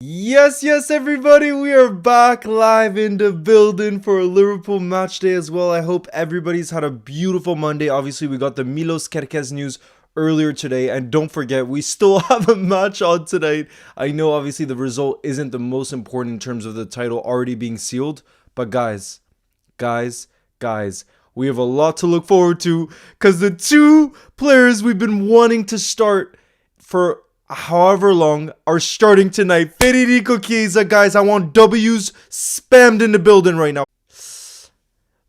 Yes, everybody, we are back live in the building for a Liverpool match day as well. I hope everybody's had a beautiful Monday. Obviously, we got the Milos Kerkez news earlier today, and don't forget, we still have a match on tonight. I know, obviously, the result isn't the most important in terms of the title already being sealed, but guys, we have a lot to look forward to because the two players we've been wanting to start for however long are starting tonight. Federico Chiesa, guys, I want W's spammed in the building right now.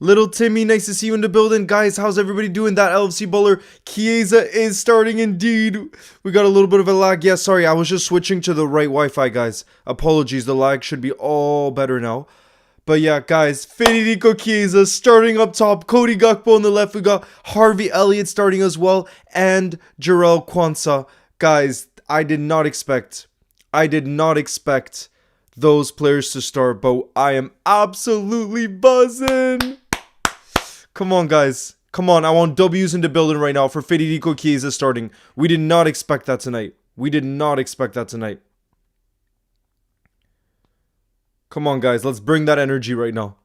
Little Timmy, nice to see you in the building. Guys, how's everybody doing? That LFC bowler, Chiesa, is starting indeed. We got a little bit of a lag. Yeah, sorry, I was just switching to the right Wi-Fi, guys. Apologies, the lag should be all better now. But yeah, guys, Federico Chiesa starting up top. Cody Gakpo on the left. We got Harvey Elliott starting as well. And Jarrell Quansah. Guys, I did not expect those players to start, but I am absolutely buzzing. Come on, guys. Come on, I want W's in the building right now for Federico Chiesa starting. We did not expect that tonight. Come on, guys. Let's bring that energy right now.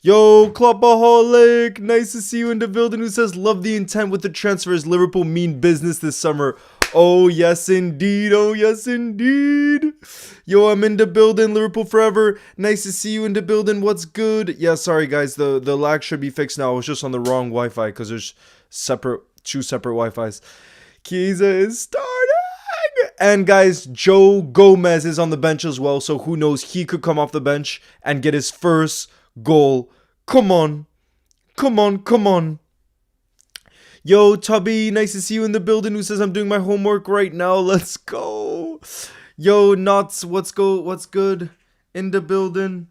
Yo, Clubaholic. Nice to see you in the building. Who says, love the intent with the transfers. Liverpool mean business this summer. Oh, yes, indeed. Yo, I'm in the building. Liverpool forever. Nice to see you in the building. What's good? Yeah, sorry, guys. The lag should be fixed now. I was just on the wrong Wi-Fi because there's two separate Wi-Fis. Chiesa is starting. And, guys, Joe Gomez is on the bench as well. So, who knows? He could come off the bench and get his first goal. Come on. Yo, Tubby, nice to see you in the building. Who says I'm doing my homework right now? Let's go. Yo, Knots, what's good in the building?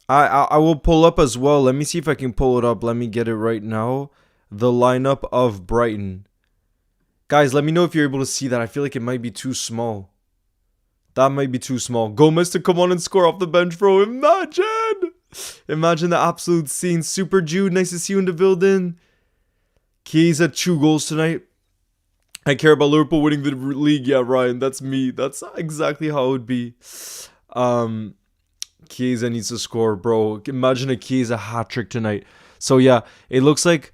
I will pull up as well. Let me see if I can pull it up. Let me get it right now. The lineup of Brighton. Guys, let me know if you're able to see that. I feel like it might be too small. That might be too small. Gomez to come on and score off the bench, bro. Imagine the absolute scene. Super Jude, nice to see you in the building. Chiesa, 2 goals tonight. I care about Liverpool winning the league. Yeah, Ryan, that's me. That's exactly how it would be. Chiesa needs to score, bro. Imagine a Chiesa hat-trick tonight. So, yeah, it looks like...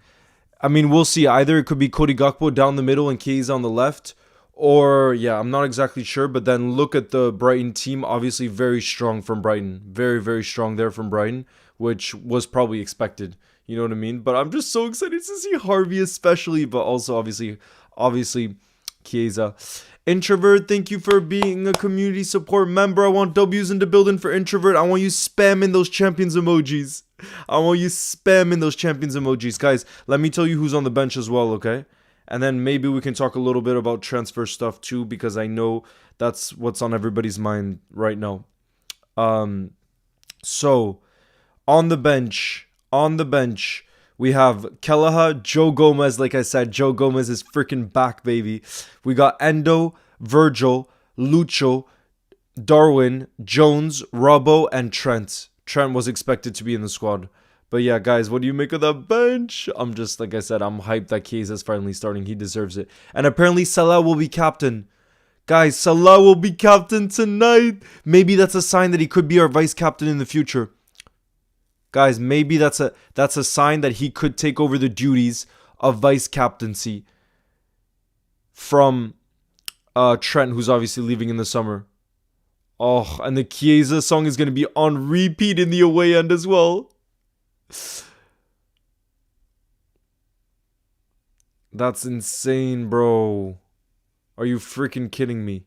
I mean, we'll see. Either it could be Cody Gakpo down the middle and Chiesa on the left. Or, yeah, I'm not exactly sure. But then look at the Brighton team. Obviously, very strong from Brighton. Very, very strong there from Brighton. Which was probably expected. You know what I mean? But I'm just so excited to see Harvey especially. But also, obviously, Chiesa. Introvert, thank you for being a community support member. I want W's in the building for Introvert. I want you spamming those champions emojis. Guys, let me tell you who's on the bench as well, okay? And then maybe we can talk a little bit about transfer stuff too, because I know that's what's on everybody's mind right now. So, on the bench, we have Kelleher, Joe Gomez. Like I said, Joe Gomez is freaking back, baby. We got Endo, Virgil, Lucho, Darwin, Jones, Robbo, and Trent. Trent was expected to be in the squad. But yeah, guys, what do you make of that bench? I'm just, like I said, I'm hyped that Chiesa is finally starting. He deserves it. And apparently Salah will be captain. Guys, Salah will be captain tonight. Maybe that's a sign that he could be our vice captain in the future. Guys, maybe that's a sign that he could take over the duties of vice captaincy from Trent, who's obviously leaving in the summer. Oh, and the Chiesa song is going to be on repeat in the away end as well. That's insane, bro. Are you freaking kidding me?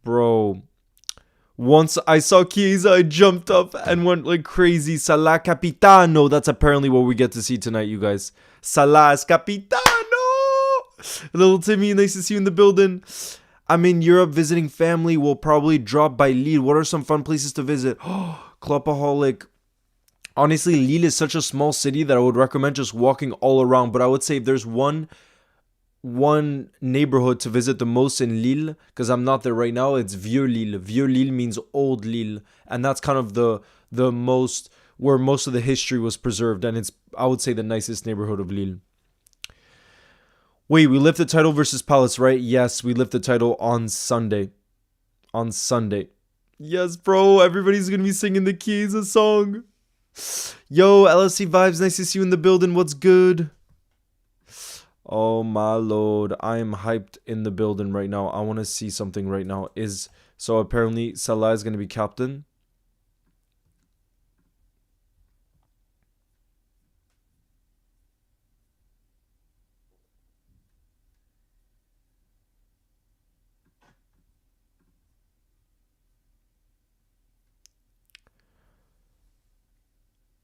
Bro. Once I saw Chiesa, I jumped up and went like crazy. Salah Capitano. That's apparently what we get to see tonight, you guys. Salah es Capitano. Little Timmy, nice to see you in the building. I'm in Europe visiting family. We'll probably drop by Lille. What are some fun places to visit? Clubaholic. Honestly, Lille is such a small city that I would recommend just walking all around. But I would say if there's one neighborhood to visit the most in Lille, because I'm not there right now, it's Vieux Lille. Vieux Lille means old Lille. And that's kind of the most where most of the history was preserved, and it's, I would say, the nicest neighborhood of Lille. Wait, we lift the title versus Palace, right? Yes, we lift the title on Sunday. On Sunday. Yes, bro. Everybody's going to be singing the Chiesa song. Yo, LFC Vibes. Nice to see you in the building. What's good? Oh, my lord. I am hyped in the building right now. I want to see something right now. So apparently Salah is going to be captain.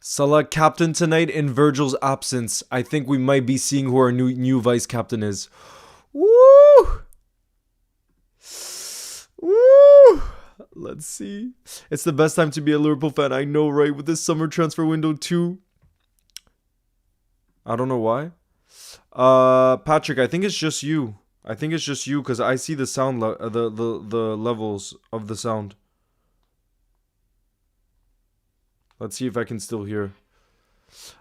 Salah captain tonight in Virgil's absence. I think we might be seeing who our new vice captain is. Woo! Woo! Let's see. It's the best time to be a Liverpool fan. I know, right? With this summer transfer window too. I don't know why. Patrick, I think it's just you. I think it's just you because I see the sound, the levels of the sound. Let's see if I can still hear.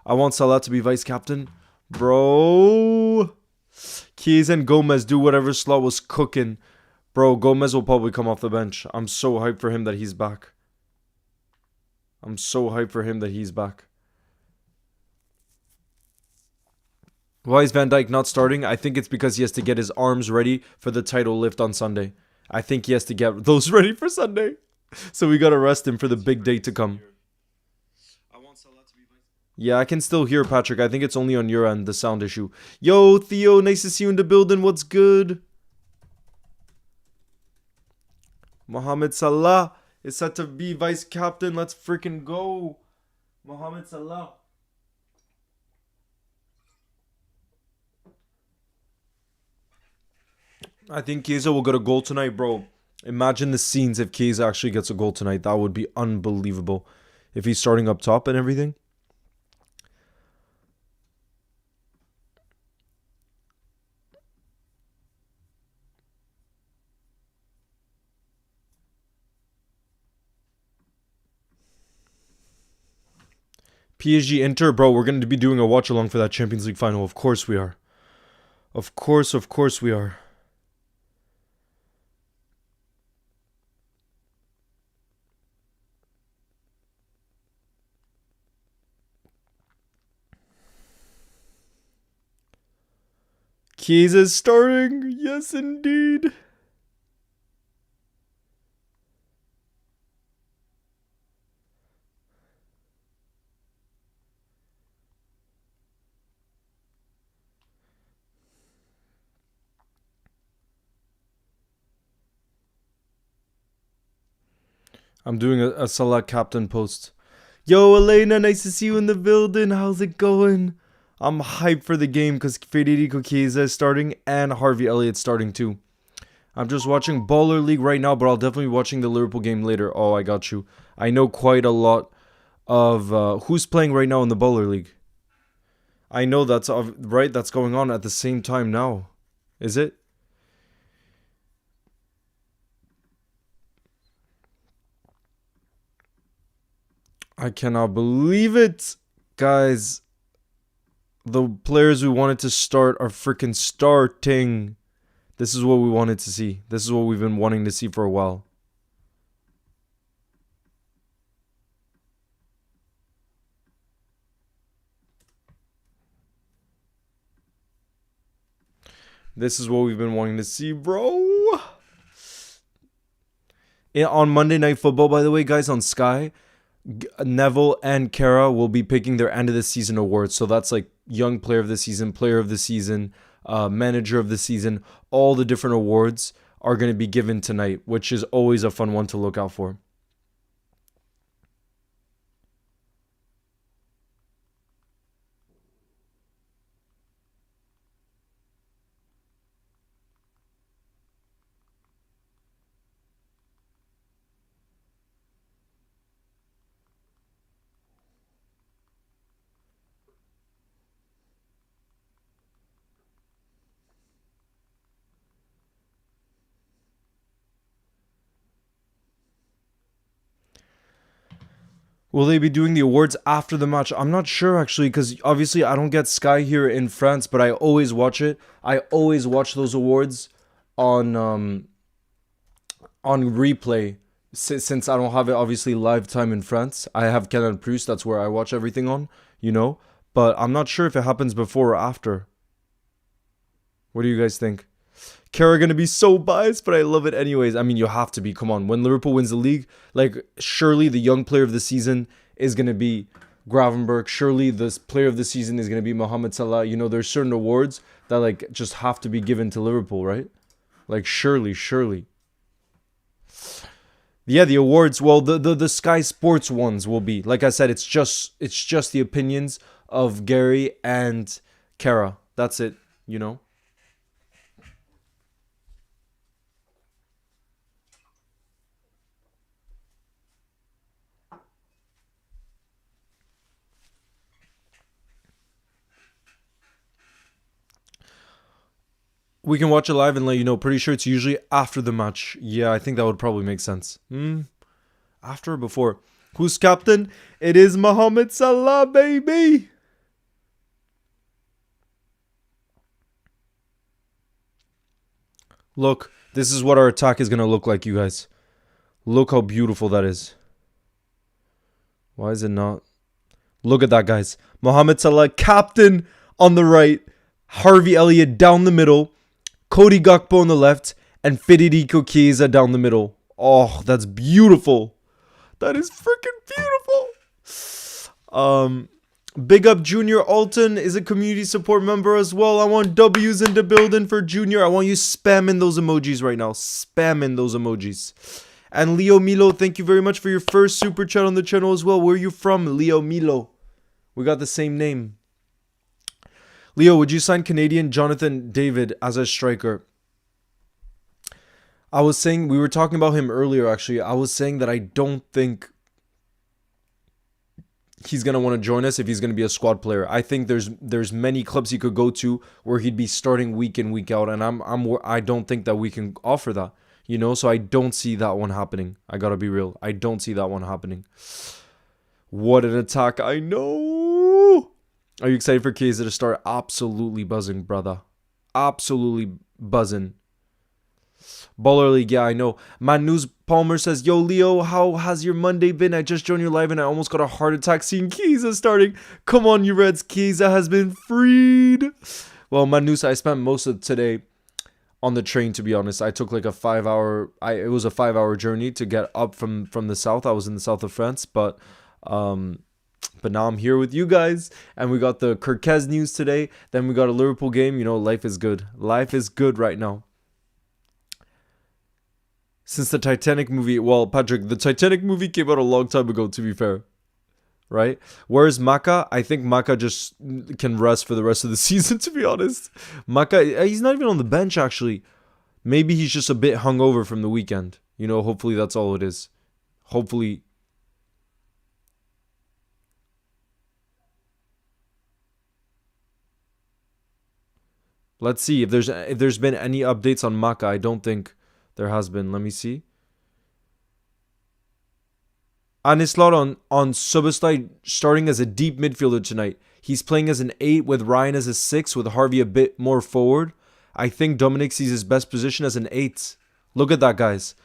I want Salah to be vice captain. Bro. Chiesa and Gomez do whatever slot was cooking. Bro, Gomez will probably come off the bench. I'm so hyped for him that he's back. I'm so hyped for him that he's back. Why is Van Dijk not starting? I think it's because he has to get his arms ready for the title lift on Sunday. I think he has to get those ready for Sunday. So we gotta rest him for the big day to come. Yeah, I can still hear Patrick. I think it's only on your end, the sound issue. Yo, Theo, nice to see you in the building. What's good? Mohamed Salah is set to be vice captain. Let's freaking go. Mohamed Salah. I think Chiesa will get a goal tonight, bro. Imagine the scenes if Chiesa actually gets a goal tonight. That would be unbelievable. If he's starting up top and everything. PSG Inter, bro, we're going to be doing a watch along for that Champions League final. Of course we are. Of course we are. Chiesa's starting. Yes, indeed. I'm doing a Salah captain post. Yo, Elena, nice to see you in the building. How's it going? I'm hyped for the game because Federico Chiesa is starting and Harvey Elliott's starting too. I'm just watching Baller League right now, but I'll definitely be watching the Liverpool game later. Oh, I got you. I know quite a lot of who's playing right now in the Baller League. I know that's right. That's going on at the same time now. Is it? I cannot believe it. Guys, the players we wanted to start are freaking starting. This is what we wanted to see. This is what we've been wanting to see for a while. This is what we've been wanting to see, bro. On Monday Night Football, by the way, guys, on Sky, Neville and Kara will be picking their end of the season awards. So that's like Young Player of the Season, Player of the Season, Manager of the Season. All the different awards are going to be given tonight, which is always a fun one to look out for. Will they be doing the awards after the match? I'm not sure actually, because obviously I don't get Sky here in France, but I always watch it. I always watch those awards on replay. Since I don't have it obviously live time in France, I have Canal Plus. That's where I watch everything on, you know. But I'm not sure if it happens before or after. What do you guys think? Kara gonna be so biased, but I love it anyways. I mean, you have to be. Come on, when Liverpool wins the league, like surely the young player of the season is gonna be Gravenberch. Surely the player of the season is gonna be Mohamed Salah. You know, there's certain awards that like just have to be given to Liverpool, right? Like surely. Yeah, the awards. Well, the Sky Sports ones will be, like I said, it's just the opinions of Gary and Kara. That's it. You know. We can watch it live and let you know. Pretty sure it's usually after the match. Yeah, I think that would probably make sense. After or before? Who's captain? It is Mohamed Salah, baby. Look, this is what our attack is going to look like, you guys. Look how beautiful that is. Why is it not? Look at that, guys. Mohamed Salah, captain on the right. Harvey Elliott down the middle. Cody Gakpo on the left, and Federico Chiesa down the middle. Oh, that's beautiful. That is freaking beautiful. Big up Junior Alton is a community support member as well. I want W's in the building for Junior. I want you spamming those emojis right now. Spamming those emojis. And Leo Milo, thank you very much for your first super chat on the channel as well. Where are you from, Leo Milo? We got the same name. Leo, would you sign Canadian Jonathan David as a striker? I was saying, we were talking about him earlier actually. I was saying that I don't think he's going to want to join us if he's going to be a squad player. I think there's many clubs he could go to where he'd be starting week in, week out. And I don't think that we can offer that, you know? So I don't see that one happening. I got to be real. I don't see that one happening. What an attack. I know. Are you excited for Chiesa to start? Absolutely buzzing, brother. Absolutely buzzing. Baller League, yeah, I know. Manus Palmer says, yo, Leo, how has your Monday been? I just joined your live and I almost got a heart attack seeing Chiesa starting. Come on, you Reds. Chiesa has been freed. Well, Manus, I spent most of today on the train, to be honest. I took like a 5-hour... It was a 5-hour journey to get up from the south. I was in the south of France, but now I'm here with you guys, and we got the Kirkez news today. Then we got a Liverpool game. You know, life is good. Life is good right now. Since the Titanic movie, well, Patrick, the Titanic movie came out a long time ago, to be fair. Right? Where's Maka? I think Maka just can rest for the rest of the season, to be honest. Maka, he's not even on the bench, actually. Maybe he's just a bit hungover from the weekend. You know, hopefully that's all it is. Hopefully... Let's see if there's been any updates on Maka. I don't think there has been. Let me see. Anislot on Substitution starting as a deep midfielder tonight. He's playing as an 8 with Ryan as a 6 with Harvey a bit more forward. I think Dominic sees his best position as an 8. Look at that, guys.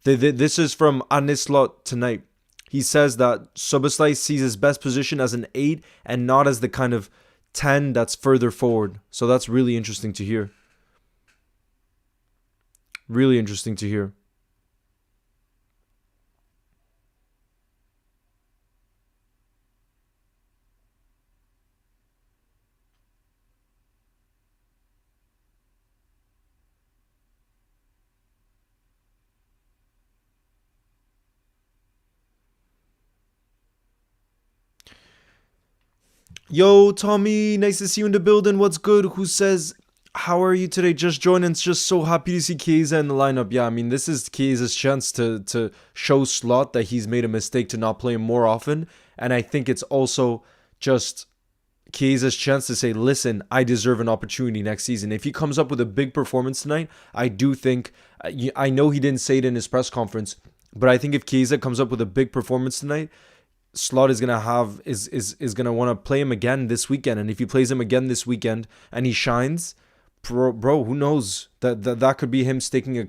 This is from Anislot tonight. He says that Substitution sees his best position as an 8 and not as the kind of 10 that's further forward. So that's really interesting to hear. Really interesting to hear. Yo, Tommy, nice to see you in the building. What's good? Who says, how are you today? Just joining. Just so happy to see Chiesa in the lineup. Yeah, I mean, this is Chiesa's chance to show Slot that he's made a mistake to not play him more often. And I think it's also just Chiesa's chance to say, listen, I deserve an opportunity next season. If he comes up with a big performance tonight, I do think, I know he didn't say it in his press conference, but I think if Chiesa comes up with a big performance tonight, Slot is gonna have is gonna want to play him again this weekend, and if he plays him again this weekend and he shines, bro, who knows, that could be him staking a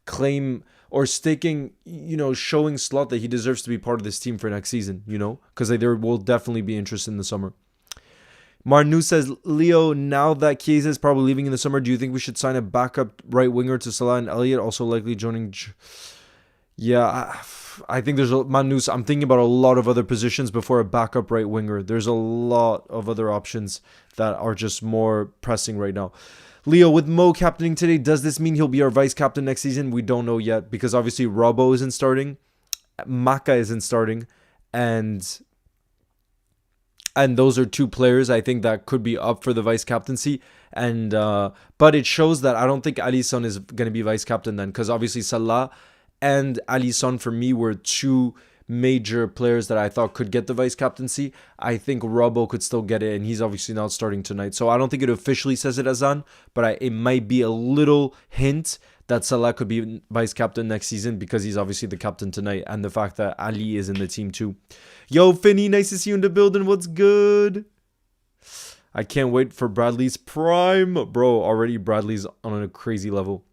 claim, or staking, showing Slot that he deserves to be part of this team for next season, because there will definitely be interest in the summer. Marnu says, Leo, now that Chiesa is probably leaving in the summer, do you think we should sign a backup right winger to Salah and Elliott, also likely joining? Yeah, I think there's Manus. I'm thinking about a lot of other positions before a backup right winger. There's a lot of other options that are just more pressing right now. Leo, with Mo captaining today, does this mean he'll be our vice captain next season? We don't know yet, because obviously Robbo isn't starting, Maka isn't starting, and those are two players I think that could be up for the vice captaincy. And but it shows that I don't think Alisson is going to be vice captain then, because obviously Salah and Alisson for me were two major players that I thought could get the vice captaincy. I think Robbo could still get it, and he's obviously not starting tonight. So I don't think it officially says it, Azan, but it might be a little hint that Salah could be vice captain next season, because he's obviously the captain tonight, and the fact that Ali is in the team too. Yo, Finny, nice to see you in the building. What's good? I can't wait for Bradley's prime. Bro, already Bradley's on a crazy level.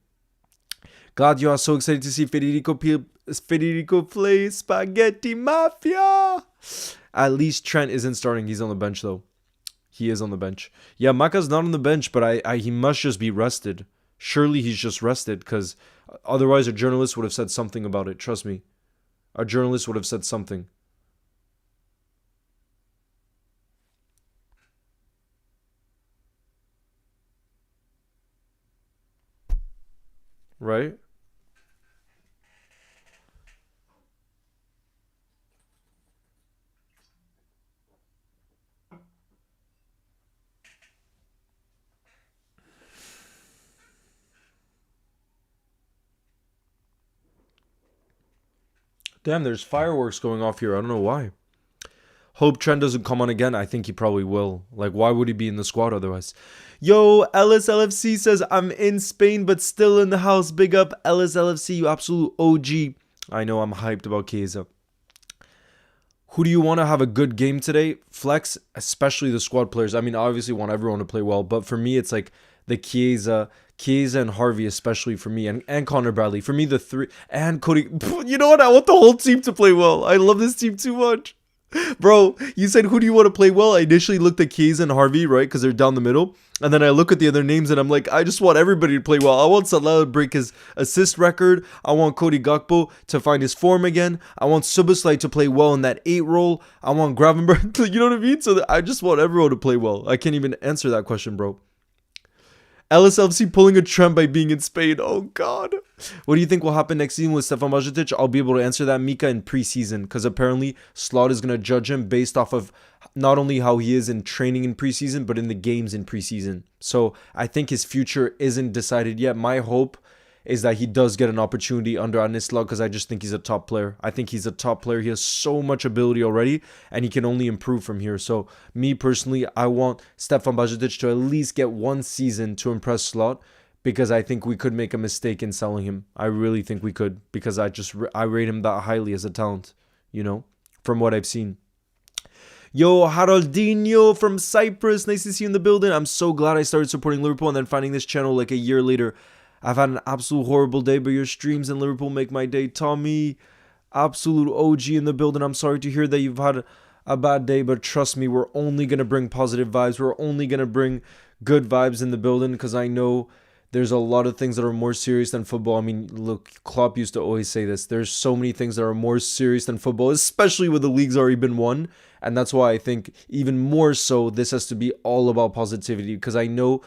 God, you are so excited to see Federico play Spaghetti Mafia. At least Trent isn't starting. He's on the bench, though. He is on the bench. Yeah, Maka's not on the bench, but he must just be rested. Surely he's just rested, because otherwise a journalist would have said something about it. Trust me. A journalist would have said something. Right? Damn, there's fireworks going off here. I don't know why. Hope Trent doesn't come on again. I think he probably will. Like, why would he be in the squad otherwise? Yo, Ellis LFC says, I'm in Spain, but still in the house. Big up, Ellis LFC, you absolute OG. I know, I'm hyped about Chiesa. Who do you want to have a good game today? Flex, especially the squad players. I mean, obviously want everyone to play well, but for me, it's like the Chiesa and Harvey, especially for me, and Connor Bradley. For me, the three, and Cody. You know what? I want the whole team to play well. I love this team too much. Bro, you said, who do you want to play well? I initially looked at Chiesa and Harvey, right? Because they're down the middle. And then I look at the other names and I'm like, I just want everybody to play well. I want Salah to break his assist record. I want Cody Gakpo to find his form again. I want Suboslai to play well in that 8 role. I want Gravenberg to, you know what I mean? So I just want everyone to play well. I can't even answer that question, bro. LSFC pulling a trend by being in Spain. Oh, God. What do you think will happen next season with Stefan Bajcetic? I'll be able to answer that, Mika, in preseason, because apparently Slot is going to judge him based off of not only how he is in training in preseason, but in the games in preseason. So I think his future isn't decided yet. My hope is that he does get an opportunity under Anislao, because I just think he's a top player. I think he's a top player. He has so much ability already, and he can only improve from here. So me personally, I want Stefan Bajcetic to at least get one season to impress Slot, because I think we could make a mistake in selling him. I really think we could, because I rate him that highly as a talent, from what I've seen. Yo, Haroldinho from Cyprus. Nice to see you in the building. I'm so glad I started supporting Liverpool and then finding this channel like a year later. I've had an absolute horrible day, but your streams in Liverpool make my day. Tommy, absolute OG in the building. I'm sorry to hear that you've had a bad day, but trust me, we're only going to bring positive vibes. We're only going to bring good vibes in the building, because I know there's a lot of things that are more serious than football. I mean, look, Klopp used to always say this. There's so many things that are more serious than football, especially when the league's already been won. And that's why I think even more so, this has to be all about positivity, because I know,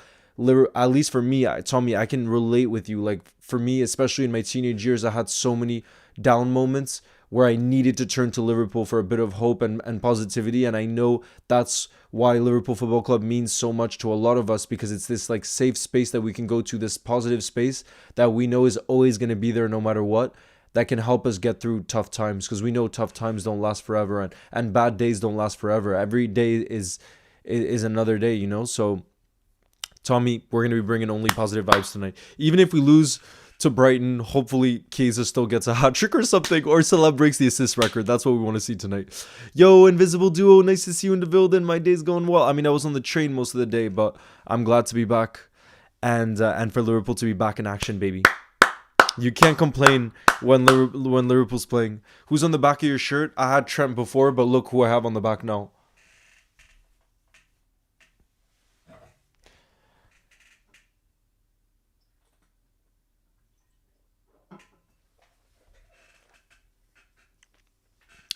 at least for me, Tommy, I can relate with you. Like, for me, especially in my teenage years, I had so many down moments where I needed to turn to Liverpool for a bit of hope and positivity. And I know that's why Liverpool Football Club means so much to a lot of us, because it's this like safe space that we can go to, this positive space that we know is always going to be there no matter what, that can help us get through tough times, because we know tough times don't last forever, and bad days don't last forever. Every day is another day, So Tommy, we're going to be bringing only positive vibes tonight. Even if we lose to Brighton. Hopefully, Chiesa still gets a hat trick or something, or Salah breaks the assist record. That's what we want to see tonight. Yo, Invisible Duo, nice to see you in the building. My day's going well. I mean, I was on the train most of the day, but I'm glad to be back, and for Liverpool to be back in action, baby. You can't complain when Liverpool's playing. Who's on the back of your shirt? I had Trent before, but look who I have on the back now.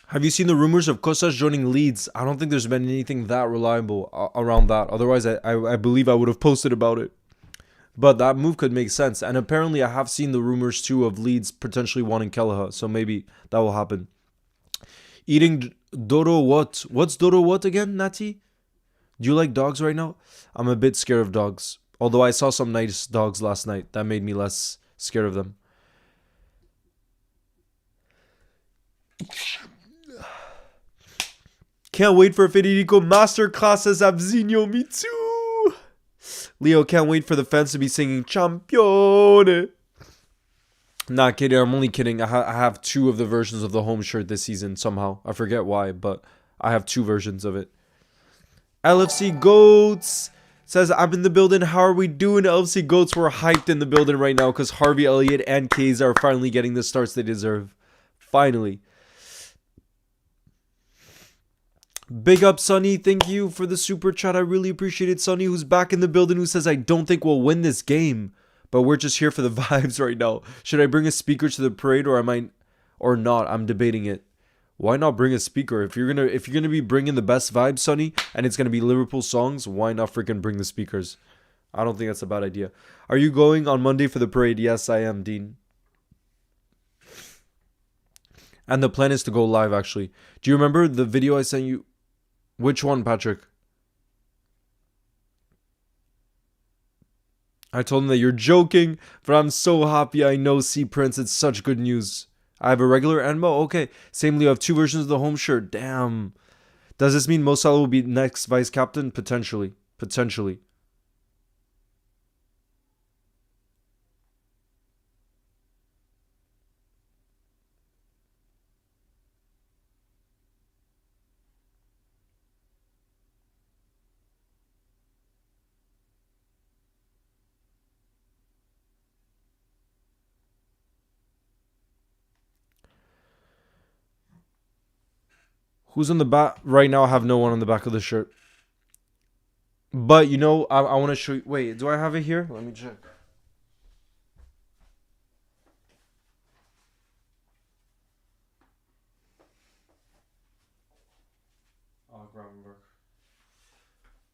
Have you seen the rumors of Kostas joining Leeds? I don't think there's been anything that reliable around that. Otherwise, I believe I would have posted about it. But that move could make sense. And apparently, I have seen the rumors too of Leeds potentially wanting Kelleher. So maybe that will happen. Eating Doro what? What's Doro what again, Natty? Do you like dogs right now? I'm a bit scared of dogs. Although I saw some nice dogs last night. That made me less scared of them. Can't wait for Federico Masterclass as Abzinho. Me too. Leo, can't wait for the fans to be singing Champione. Not kidding. I'm only kidding. I have two of the versions of the home shirt this season somehow. I forget why, but I have two versions of it. LFC Goats says, I'm in the building. How are we doing? LFC Goats, we're hyped in the building right now because Harvey Elliott and Kays are finally getting the starts they deserve. Finally. Big up, Sonny. Thank you for the super chat. I really appreciate it. Sonny, who's back in the building, who says, I don't think we'll win this game, but we're just here for the vibes right now. Should I bring a speaker to the parade or not? I'm debating it. Why not bring a speaker? If you're gonna be bringing the best vibes, Sonny, and it's gonna be Liverpool songs, why not freaking bring the speakers? I don't think that's a bad idea. Are you going on Monday for the parade? Yes, I am, Dean. And the plan is to go live, actually. Do you remember the video I sent you? Which one, Patrick? I told him that you're joking, but I'm so happy. I know, C Prince. It's such good news. I have a regular Enmo? Okay. Same, Leo. I have two versions of the home shirt. Damn. Does this mean Mo Salah will be next vice captain? Potentially. Potentially. Who's on the back? Right now, I have no one on the back of the shirt. But, you know, I want to show you. Wait, do I have it here? Let me check. Oh, Gravenberg.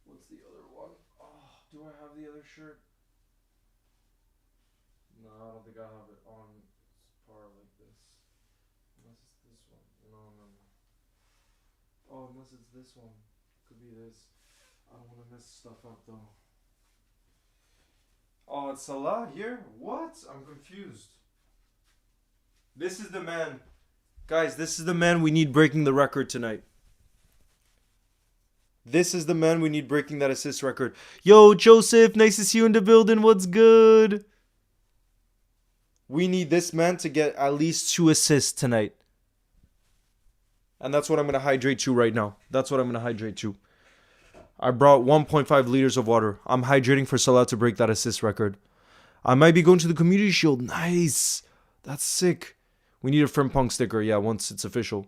What's the other one? Oh, do I have the other shirt? No, I don't think I have it on par like this. Unless it's this one. No. Oh, unless it's this one. Could be this. I don't want to mess stuff up though. Oh, it's Salah here? What? I'm confused. This is the man. Guys, this is the man we need breaking the record tonight. This is the man we need breaking that assist record. Yo, Joseph, nice to see you in the building. What's good? We need this man to get at least 2 assists tonight. And that's what I'm going to hydrate to right now. That's what I'm going to hydrate to. I brought 1.5 liters of water. I'm hydrating for Salah to break that assist record. I might be going to the Community Shield. Nice. That's sick. We need a Frimpong sticker. Yeah, once it's official.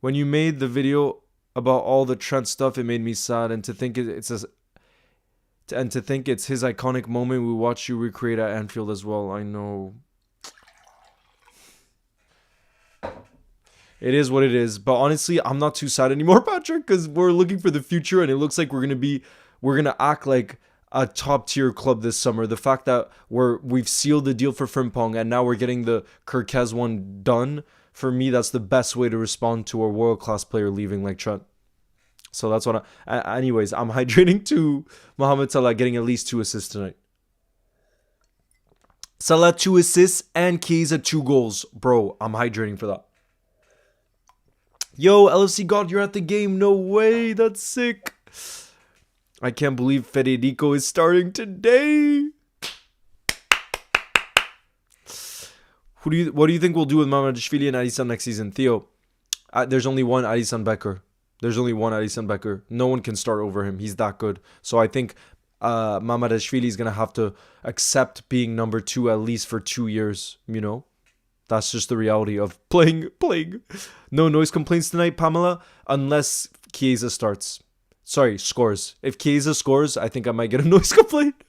When you made the video about all the Trent stuff, it made me sad. And to think it's his iconic moment, we watched you recreate at Anfield as well. I know. It is what it is. But honestly, I'm not too sad anymore, Patrick, because we're looking for the future, and it looks like we're gonna act like a top tier club this summer. The fact that we've sealed the deal for Frimpong, and now we're getting the Kirkez one done. For me, that's the best way to respond to a world class player leaving like Trent. So that's what anyways, I'm hydrating to Mohamed Salah getting at least 2 assists tonight. Salah 2 assists and Chiesa 2 goals. Bro, I'm hydrating for that. Yo, LFC God, you're at the game. No way. That's sick. I can't believe Federico is starting today. What do you think we'll do with Mamardashvili and Alisson next season? Theo, there's only one Alisson Becker. No one can start over him. He's that good. So I think Mamardashvili is going to have to accept being number 2 at least for 2 years, That's just the reality of playing. No noise complaints tonight, Pamela, unless Chiesa scores. If Chiesa scores, I think I might get a noise complaint.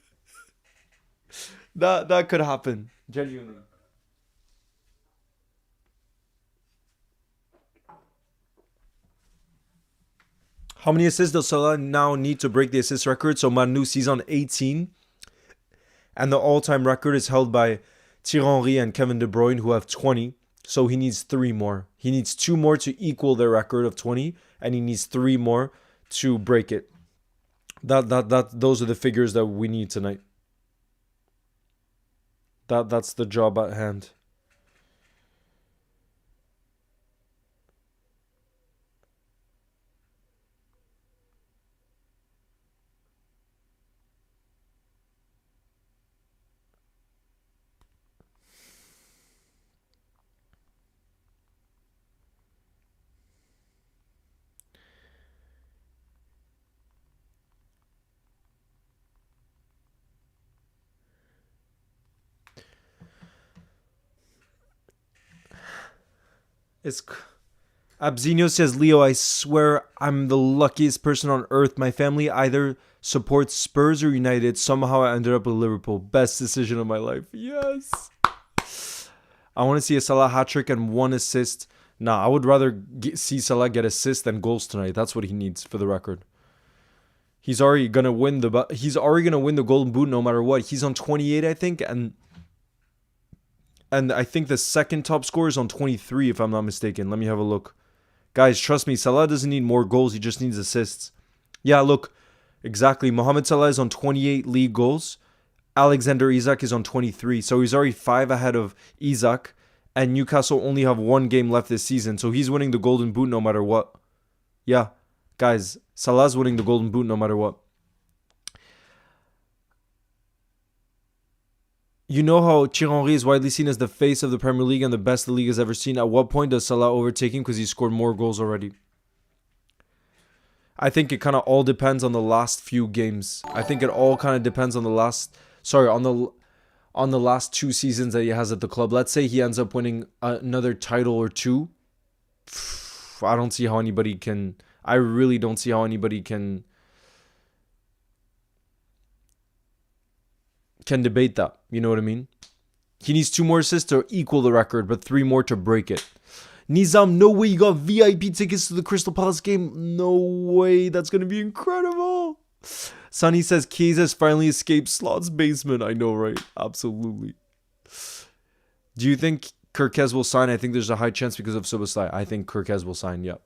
That could happen. Genuinely. How many assists does Salah now need to break the assist record? So Manu sees on 18. And the all-time record is held by Thierry Henry and Kevin De Bruyne, who have 20. So he needs 3 more. He needs 2 more to equal their record of 20. And he needs 3 more to break it. Those are the figures that we need tonight. That's the job at hand. Abzinho says, Leo, I swear I'm the luckiest person on earth. My family either supports Spurs or United. Somehow I ended up with Liverpool. Best decision of my life. Yes. I want to see a Salah hat-trick and 1 assist. Nah, I would rather see Salah get assists than goals tonight. That's what he needs, for the record. He's already gonna win the Golden Boot no matter what. He's on 28, I think, and I think the second top scorer is on 23, if I'm not mistaken. Let me have a look. Guys, trust me, Salah doesn't need more goals. He just needs assists. Yeah, look. Exactly. Mohamed Salah is on 28 league goals. Alexander Isak is on 23. So he's already 5 ahead of Isak. And Newcastle only have 1 game left this season. So he's winning the Golden Boot no matter what. Yeah. Guys, Salah's winning the Golden Boot no matter what. You know how Thierry Henry is widely seen as the face of the Premier League and the best the league has ever seen. At what point does Salah overtake him because he scored more goals already? I think it kind of all depends on the last few games. I think it all kind of depends on the last 2 seasons that he has at the club. Let's say he ends up winning another title or 2. I don't see how anybody can. I really don't see how anybody can debate that. You know what I mean? He needs 2 more assists to equal the record, but 3 more to break it. Nizam, no way you got VIP tickets to the Crystal Palace game. No way. That's going to be incredible. Sunny says Kiesa's finally escaped Slot's basement. I know, right? Absolutely. Do you think Kirkez will sign? I think there's a high chance because of Subasai. I think Kirkez will sign, yeah.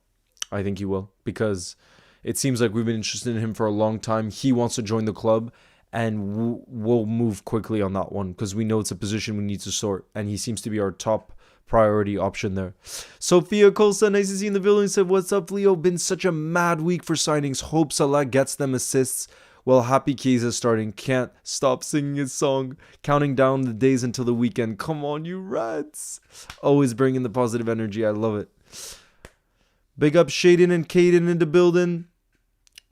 I think he will. Because it seems like we've been interested in him for a long time. He wants to join the club. And we'll move quickly on that one because we know it's a position we need to sort. And he seems to be our top priority option there. Sophia Colson, nice to see you in the building, said, what's up, Leo? Been such a mad week for signings. Hope Salah gets them assists. Well, happy Chiesa starting. Can't stop singing his song. Counting down the days until the weekend. Come on, you Reds. Always bringing the positive energy. I love it. Big up Shaden and Caden in the building.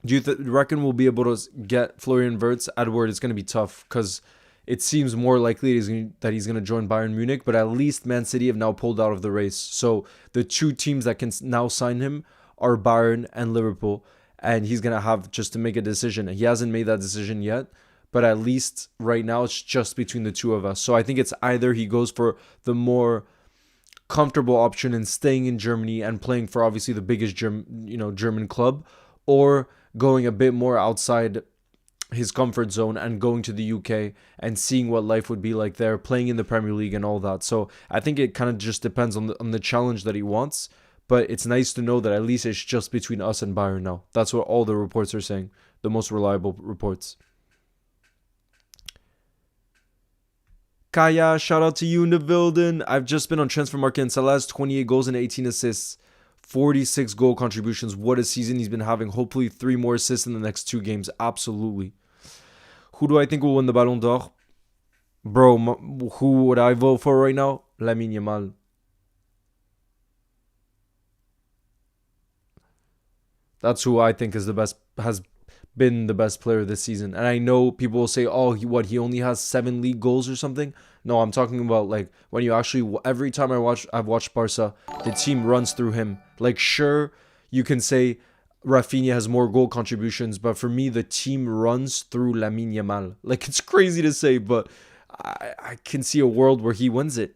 Do you reckon we'll be able to get Florian Wirtz? Edward, it's going to be tough because it seems more likely that he's going to join Bayern Munich, but at least Man City have now pulled out of the race. So the 2 teams that can now sign him are Bayern and Liverpool, and he's going to have just to make a decision. He hasn't made that decision yet, but at least right now it's just between the 2 of us. So I think it's either he goes for the more comfortable option and staying in Germany and playing for obviously the biggest German club, or going a bit more outside his comfort zone and going to the UK and seeing what life would be like there, playing in the Premier League and all that. So I think it kind of just depends on the challenge that he wants. But it's nice to know that at least it's just between us and Bayern now. That's what all the reports are saying, the most reliable reports. Kaya, shout out to you in the building. I've just been on transfer market and Salah has 28 goals and 18 assists. 46 goal contributions. What a season he's been having. Hopefully 3 more assists in the next 2 games. Absolutely. Who do I think will win the Ballon d'Or? Bro, who would I vote for right now? Lamine Yamal. That's who I think is the best, has been the best player this season. And I know people will say, "Oh, he only has 7 league goals or something." No, I'm talking about like when you actually, every time I've watched Barca, the team runs through him. Like, sure, you can say Rafinha has more goal contributions, but for me, the team runs through Lamine Yamal. Like, it's crazy to say, but I can see a world where he wins it.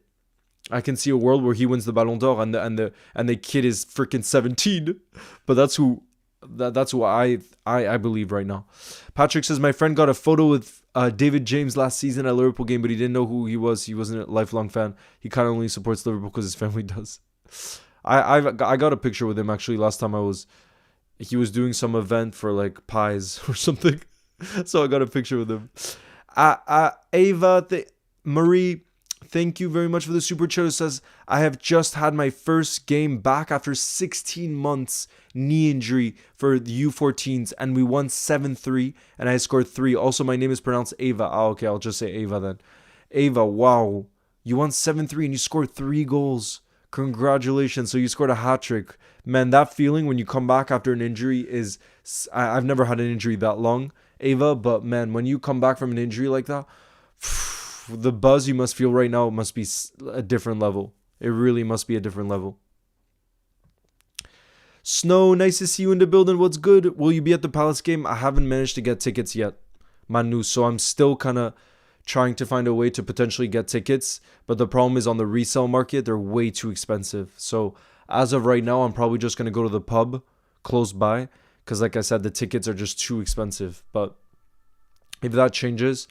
I can see a world where he wins the Ballon d'Or and the kid is freaking 17. But that's who I believe right now. Patrick says, my friend got a photo with David James last season at Liverpool game, but he didn't know who he was. He wasn't a lifelong fan. He kind of only supports Liverpool because his family does. I got a picture with him actually last time he was doing some event for like pies or something. So I got a picture with him. Ava, Marie, thank you very much for the super chat. It says, I have just had my first game back after 16 months knee injury for the U14s, and we won 7-3, and I scored 3. Also, my name is pronounced Ava. Okay, I'll just say Ava then. Ava, wow. You won 7-3 and you scored 3 goals. Congratulations. So you scored a hat-trick. Man, that feeling when you come back after an injury is... I've never had an injury that long, Ava, but man, when you come back from an injury like that, the buzz you must feel right now must be a different level. It really must be a different level. Snow, nice to see you in the building. What's good? Will you be at the Palace game? I haven't managed to get tickets yet, Manu. So I'm still kind of trying to find a way to potentially get tickets. But the problem is on the resale market, they're way too expensive. So as of right now, I'm probably just going to go to the pub close by. Because like I said, the tickets are just too expensive. But if that changes,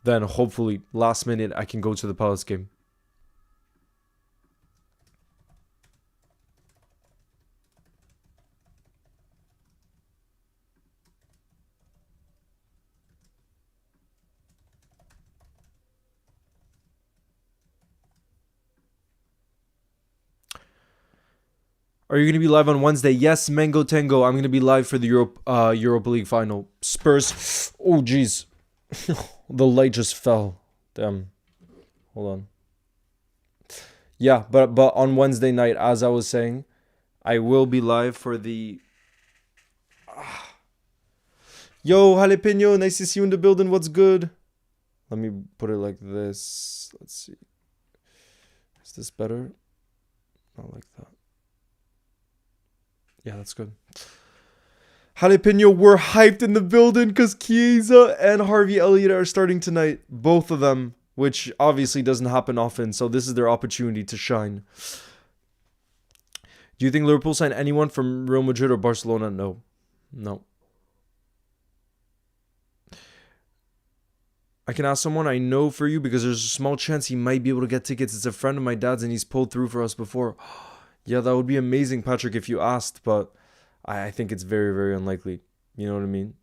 then hopefully last minute I can go to the Palace game. Are you going to be live on Wednesday? Yes, Mango Tango. I'm going to be live for the Europa League final. Spurs. Oh, jeez. The light just fell. Damn. Hold on. Yeah, but on Wednesday night, as I was saying, I will be live for the... Yo, Jalapeno. Nice to see you in the building. What's good? Let me put it like this. Let's see. Is this better? Not like that. Yeah, that's good. Jalapeno, we're hyped in the building because Chiesa and Harvey Elliott are starting tonight. Both of them, which obviously doesn't happen often. So this is their opportunity to shine. Do you think Liverpool sign anyone from Real Madrid or Barcelona? No. No. I can ask someone I know for you because there's a small chance he might be able to get tickets. It's a friend of my dad's and he's pulled through for us before. Yeah, that would be amazing, Patrick, if you asked, but I think it's very, very unlikely. You know what I mean?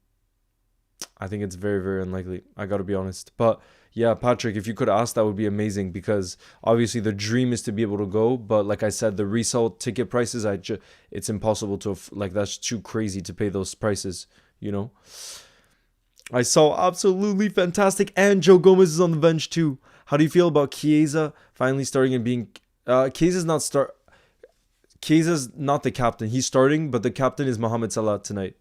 I think it's very, very unlikely. I got to be honest. But yeah, Patrick, if you could ask, that would be amazing because obviously the dream is to be able to go. But like I said, the resale ticket prices, it's impossible to, like, that's too crazy to pay those prices, you know? I saw absolutely fantastic. And Joe Gomez is on the bench too. How do you feel about Chiesa finally starting and being... Chiesa's not the captain. He's starting, but the captain is Mohamed Salah tonight.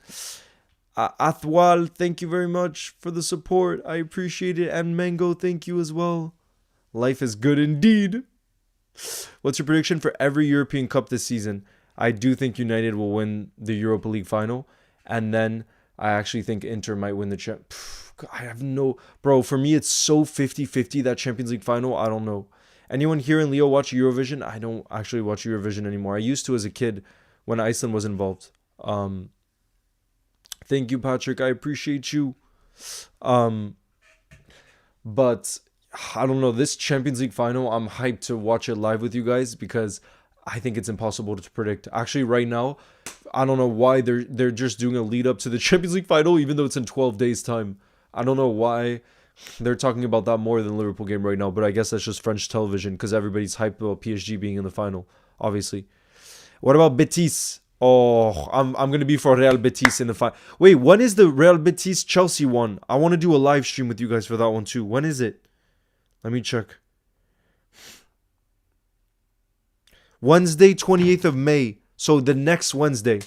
Athwal, thank you very much for the support. I appreciate it. And Mango, thank you as well. Life is good indeed. What's your prediction for every European Cup this season? I do think United will win the Europa League final. And then I actually think Inter might win the I have no... Bro, for me, it's so 50-50, that Champions League final. I don't know. Anyone here in Leo watch Eurovision? I don't actually watch Eurovision anymore. I used to as a kid when Iceland was involved. Thank you, Patrick. I appreciate you. But I don't know. This Champions League final, I'm hyped to watch it live with you guys because I think it's impossible to predict. Actually, right now, I don't know why they're just doing a lead up to the Champions League final, even though it's in 12 days' time. I don't know why they're talking about that more than the Liverpool game right now, but I guess that's just French television because everybody's hyped about PSG being in the final, obviously. What about Betis? Oh, I'm going to be for Real Betis in the final. Wait, when is the Real Betis Chelsea one? I want to do a live stream with you guys for that one too. When is it? Let me check. Wednesday, 28th of May. So the next Wednesday.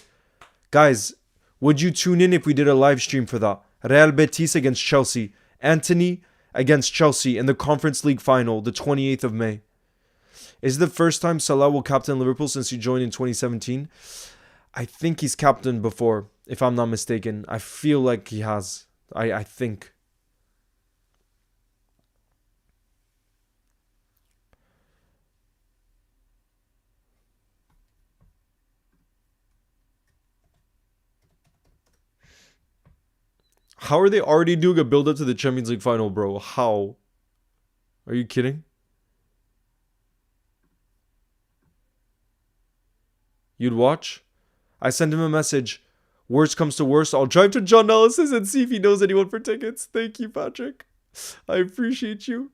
Guys, would you tune in if we did a live stream for that? Real Betis against Chelsea. Antony against Chelsea in the Conference League final, the 28th of May. Is it the first time Salah will captain Liverpool since he joined in 2017? I think he's captained before, if I'm not mistaken. I feel like he has. I think. How are they already doing a build-up to the Champions League final, bro? How? Are you kidding? You'd watch? I sent him a message. Worst comes to worst, I'll drive to John Ellis's and see if he knows anyone for tickets. Thank you, Patrick. I appreciate you.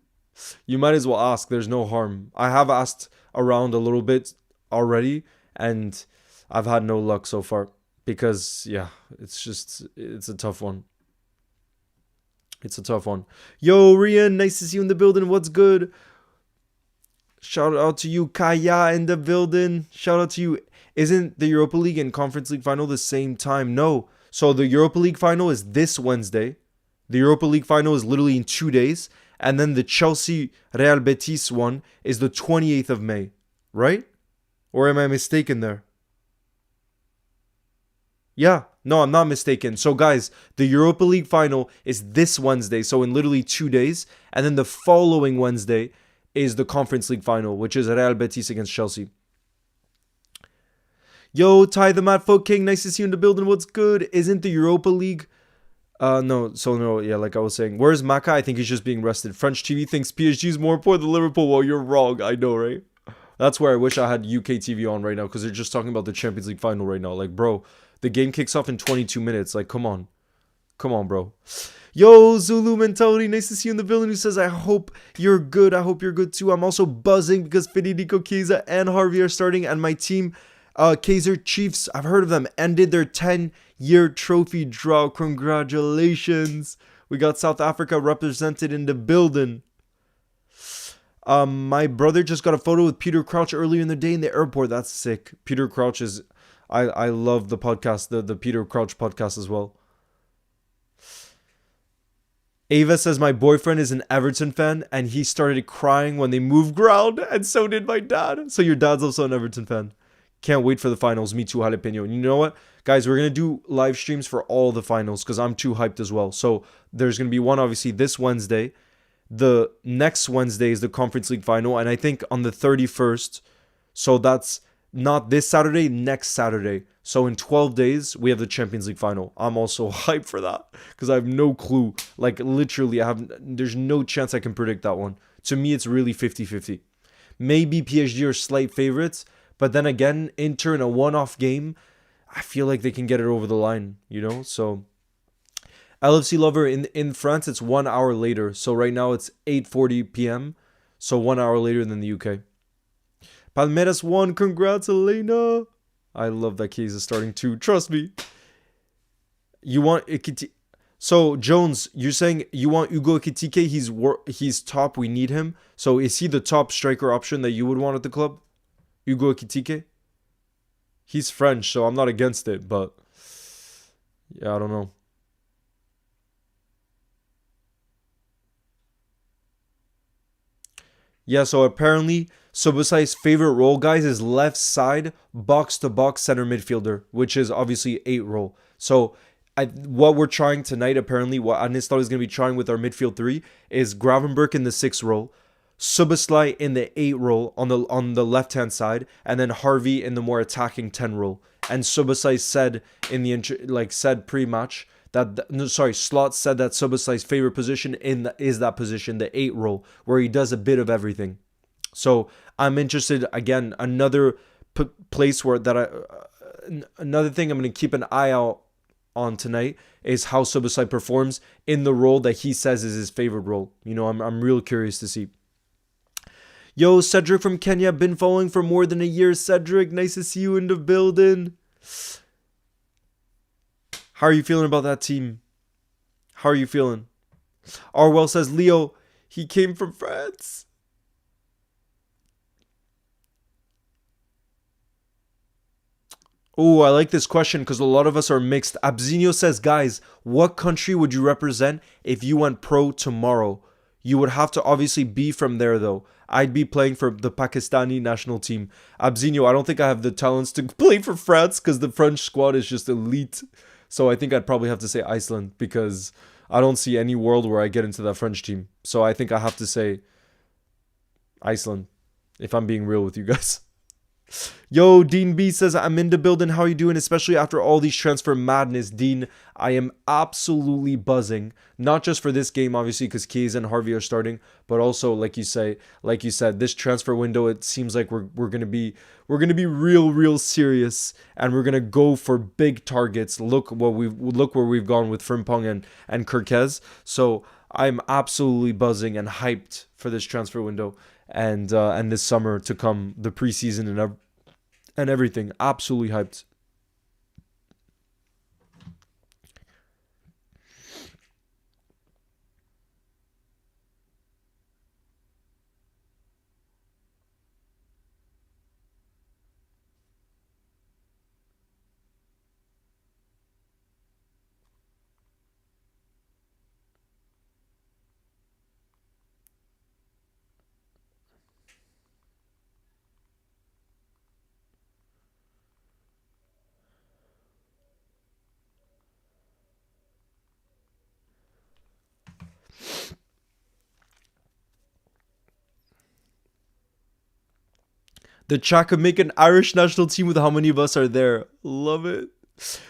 You might as well ask. There's no harm. I have asked around a little bit already, and I've had no luck so far. Because, yeah, it's a tough one. It's a tough one. Yo, Rian, nice to see you in the building. What's good? Shout out to you, Kaya, in the building. Shout out to you. Isn't the Europa League and Conference League final the same time? No. So the Europa League final is this Wednesday. The Europa League final is literally in 2 days. And then the Chelsea Real Betis one is the 28th of May. Right? Or am I mistaken there? Yeah. No, I'm not mistaken. So guys, the Europa League final is this Wednesday. So in literally 2 days. And then the following Wednesday is the Conference League final, which is Real Betis against Chelsea. Yo, Ty the Matt Folk King, nice to see you in the building. What's good? Isn't the Europa League... No, like I was saying. Where's Maka? I think he's just being rested. French TV thinks PSG is more important than Liverpool. Well, you're wrong. I know, right? That's where I wish I had UK TV on right now, because they're just talking about the Champions League final right now. Like, bro, the game kicks off in 22 minutes. Like, come on. Come on, bro. Yo, Zulu Mentality, nice to see you in the building, who says, I hope you're good. I hope you're good too. I'm also buzzing because Federico Chiesa and Harvey are starting, and my team... Kaiser Chiefs, I've heard of them, ended their 10-year trophy drought. Congratulations. We got South Africa represented in the building. My brother just got a photo with Peter Crouch earlier in the day in the airport. That's sick. Peter Crouch is... I love the podcast, the Peter Crouch podcast as well. Ava says, my boyfriend is an Everton fan, and he started crying when they moved ground, and so did my dad. So your dad's also an Everton fan. Can't wait for the finals. Me too, Jalapeno. And you know what? Guys, we're going to do live streams for all the finals because I'm too hyped as well. So there's going to be one, obviously, this Wednesday. The next Wednesday is the Conference League final. And I think on the 31st, so that's not this Saturday, next Saturday. So in 12 days, we have the Champions League final. I'm also hyped for that because I have no clue. Like, literally, there's no chance I can predict that one. To me, it's really 50-50. Maybe PSG are slight favorites. But then again, Inter in a one-off game, I feel like they can get it over the line, you know? So, LFC Lover, in France, it's 1 hour later. So right now, it's 8:40 p.m. So 1 hour later than the UK. Palmeiras won. Congrats, Elena. I love that Chiesa is starting too. Trust me. You want... So, Jones, you're saying you want Hugo Ekitike. He's top. We need him. So is he the top striker option that you would want at the club? Hugo Ekitike? He's French, so I'm not against it, but yeah, I don't know. Yeah, so apparently Sobosai's favorite role, guys, is left side box-to-box center midfielder, which is obviously 8 role. So what we're trying tonight, apparently, what Anistal is going to be trying with our midfield 3 is Gravenberch in the 6 role, Szoboszlai in the 8 role on the left-hand side, and then Harvey in the more attacking 10 role. And Szoboszlai said in the said pre-match that Slot said that Szoboszlai's favorite position is that position, the 8 role, where he does a bit of everything. So I'm interested again. Another place where another thing I'm going to keep an eye out on tonight is how Szoboszlai performs in the role that he says is his favorite role. You know, I'm real curious to see. Yo, Cedric from Kenya, been following for more than a year. Cedric, nice to see you in the building. How are you feeling about that team? How are you feeling? Arwell says, Leo, he came from France. Oh, I like this question because a lot of us are mixed. Abzinho says, guys, what country would you represent if you went pro tomorrow? You would have to obviously be from there, though. I'd be playing for the Pakistani national team. Abzinho, I don't think I have the talents to play for France because the French squad is just elite. So I think I'd probably have to say Iceland because I don't see any world where I get into that French team. So I think I have to say Iceland, if I'm being real with you guys. Yo, Dean B says, I'm in the building. How you doing? Especially after all these transfer madness. Dean, I am absolutely buzzing. Not just for this game, obviously, because Keys and Harvey are starting, but also, like you said, this transfer window, it seems like we're gonna be real serious, and we're gonna go for big targets. Look where we've gone with Frimpong and Kirkez. So I'm absolutely buzzing and hyped for this transfer window and this summer to come, the preseason and everything. Absolutely hyped. The chat could make an Irish national team with how many of us are there. Love it.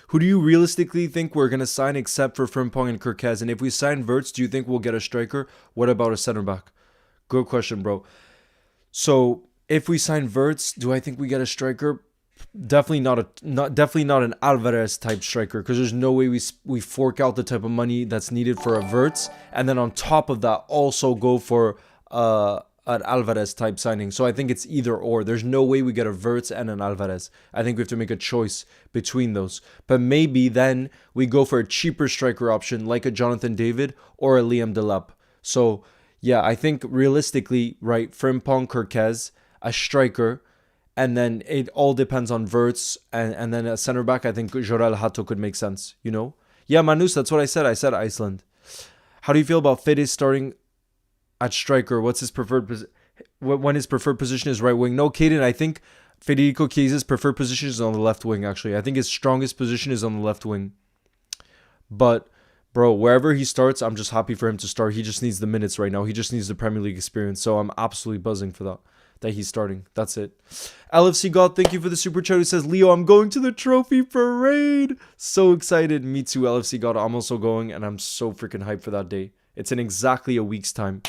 Who do you realistically think we're going to sign except for Frimpong and Kirkez? And if we sign Verts, do you think we'll get a striker? What about a center back? Good question, bro. So if we sign Verts, do I think we get a striker? Definitely not an Alvarez type striker, because there's no way we fork out the type of money that's needed for a Verts, and then on top of that also go for an Alvarez type signing. So I think it's either or. There's no way we get a Verts and an Alvarez. I think we have to make a choice between those. But maybe then we go for a cheaper striker option like a Jonathan David or a Liam Delap. So yeah, I think realistically, right, Frimpong, Kirkez, a striker, and then it all depends on Verts, and then a center back. I think Jorel Hato could make sense, you know? Yeah, Manus, that's what I said. I said Iceland. How do you feel about Fede starting at striker? What's his preferred position? When his preferred position is right wing? No, Caden, I think Federico Chiesa's preferred position is on the left wing, actually. I think his strongest position is on the left wing. But, bro, wherever he starts, I'm just happy for him to start. He just needs the minutes right now. He just needs the Premier League experience. So I'm absolutely buzzing for that he's starting. That's it. LFC God, thank you for the super chat. Who says, Leo, I'm going to the trophy parade. So excited. Me too, LFC God. I'm also going, and I'm so freaking hyped for that day. It's in exactly a week's time.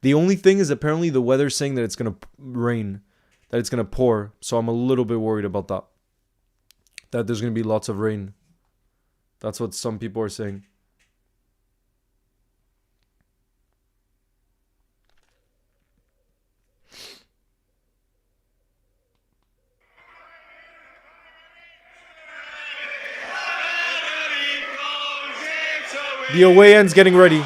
The only thing is apparently the weather's saying that it's going to rain, that it's going to pour. So I'm a little bit worried about that. That there's going to be lots of rain. That's what some people are saying. The away end's getting ready.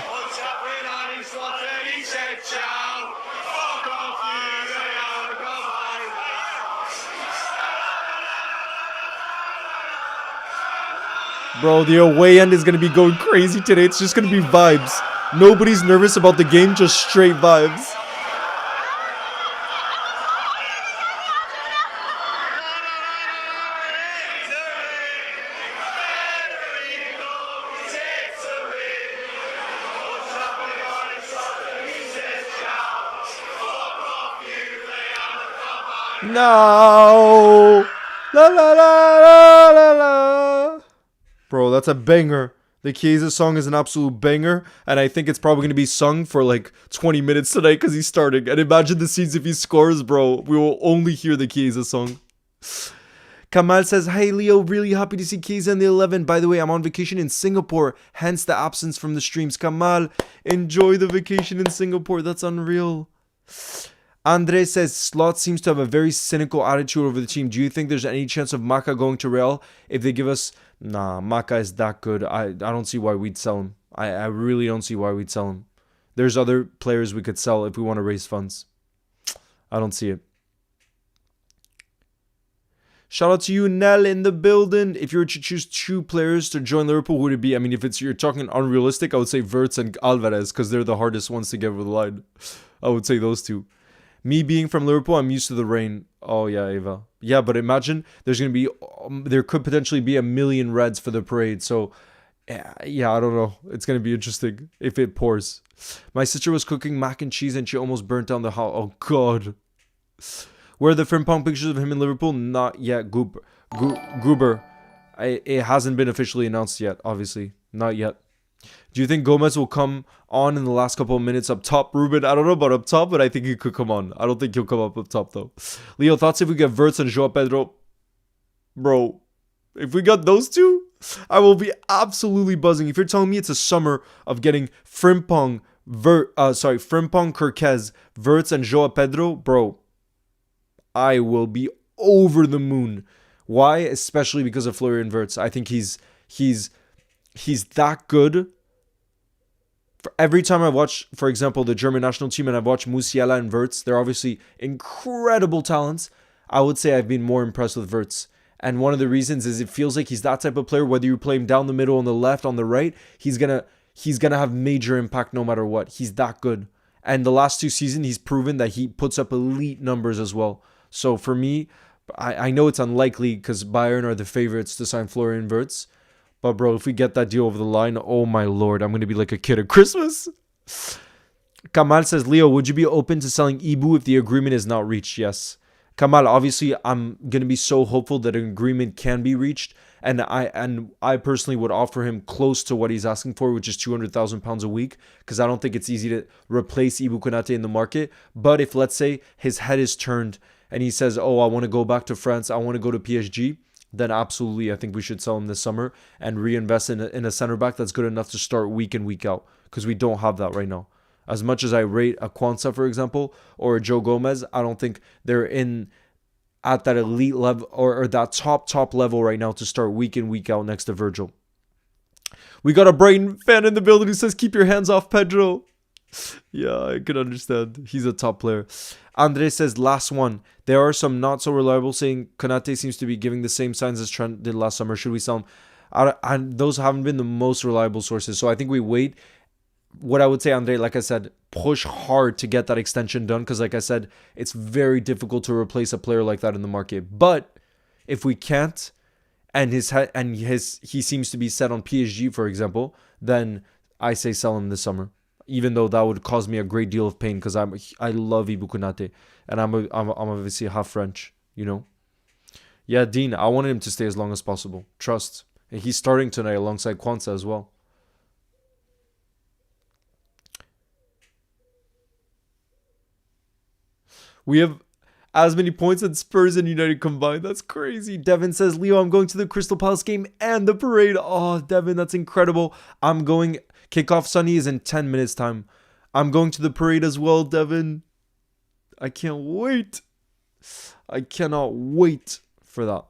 Bro, the away end is going to be going crazy today. It's just going to be vibes. Nobody's nervous about the game, just straight vibes. No! La la la la la la! Bro, that's a banger. The Chiesa song is an absolute banger, and I think it's probably going to be sung for like 20 minutes tonight because he's starting. And imagine the scenes if he scores, bro. We will only hear the Chiesa song. Kamal says, hey Leo, really happy to see Chiesa in the 11. By the way, I'm on vacation in Singapore, hence the absence from the streams. Kamal, enjoy the vacation in Singapore. That's unreal. Andre says, Slot seems to have a very cynical attitude over the team. Do you think there's any chance of Maka going to Real if they give us... Nah, Maka is that good. I don't see why we'd sell him. I really don't see why we'd sell him. There's other players we could sell if we want to raise funds. I don't see it. Shout out to you, Nell, in the building. If you were to choose 2 players to join Liverpool, who would it be? I mean, if you're talking unrealistic, I would say Wirtz and Alvarez, because they're the hardest ones to get over the line. I would say those 2. Me being from Liverpool, I'm used to the rain. Oh, yeah, Ava. Yeah, but imagine there could potentially be 1 million Reds for the parade. So, yeah, I don't know. It's going to be interesting if it pours. My sister was cooking mac and cheese and she almost burnt down the house. Oh, God. Where are the Frimpong pictures of him in Liverpool? Not yet, Goober. It hasn't been officially announced yet, obviously. Not yet. Do you think Gomez will come on in the last couple of minutes up top, Ruben? I don't know about up top, but I think he could come on. I don't think he'll come up top, though. Leo, thoughts if we get Wirtz and Joao Pedro? Bro, if we got those 2, I will be absolutely buzzing. If you're telling me it's a summer of getting Frimpong, Kirkez, Wirtz, and Joao Pedro, bro, I will be over the moon. Why? Especially because of Florian Wirtz. I think he's that good. For every time I watch, for example, the German national team and I've watched Musiala and Wirtz, they're obviously incredible talents. I would say I've been more impressed with Wirtz. And one of the reasons is it feels like he's that type of player, whether you play him down the middle, on the left, on the right, he's gonna have major impact no matter what. He's that good. And the last 2 seasons, he's proven that he puts up elite numbers as well. So for me, I know it's unlikely because Bayern are the favorites to sign Florian Wirtz. But bro, if we get that deal over the line, oh my lord, I'm going to be like a kid at Christmas. Kamal says, Leo, would you be open to selling Ibu if the agreement is not reached? Yes. Kamal, obviously, I'm going to be so hopeful that an agreement can be reached. And I personally would offer him close to what he's asking for, which is £200,000 a week, because I don't think it's easy to replace Ibu Konate in the market. But if, let's say, his head is turned and he says, oh, I want to go back to France, I want to go to PSG, then absolutely, I think we should sell him this summer and reinvest in a center back that's good enough to start week in, week out, because we don't have that right now. As much as I rate a Kwanzaa, for example, or a Joe Gomez, I don't think they're at that elite level or that top level right now to start week in, week out next to Virgil. We got a Brighton fan in the building who says, keep your hands off Pedro. Yeah, I can understand. He's a top player. Andre says, last one. There are some not so reliable saying Konate seems to be giving the same signs as Trent did last summer. Should we sell him? And those haven't been the most reliable sources. So I think we wait. What I would say, Andre, like I said, push hard to get that extension done. Because like I said, it's very difficult to replace a player like that in the market. But if we can't, and he seems to be set on PSG, for example, then I say sell him this summer. Even though that would cause me a great deal of pain because I love Ibu Konate and I'm obviously half French, you know. Yeah, Dean, I wanted him to stay as long as possible. Trust. And he's starting tonight alongside Kwanzaa as well. We have as many points as Spurs and United combined. That's crazy. Devin says, Leo, I'm going to the Crystal Palace game and the parade. Oh, Devin, that's incredible. I'm going. Kickoff Sunny is in 10 minutes time. I'm going to the parade as well, Devin. I can't wait. I cannot wait for that.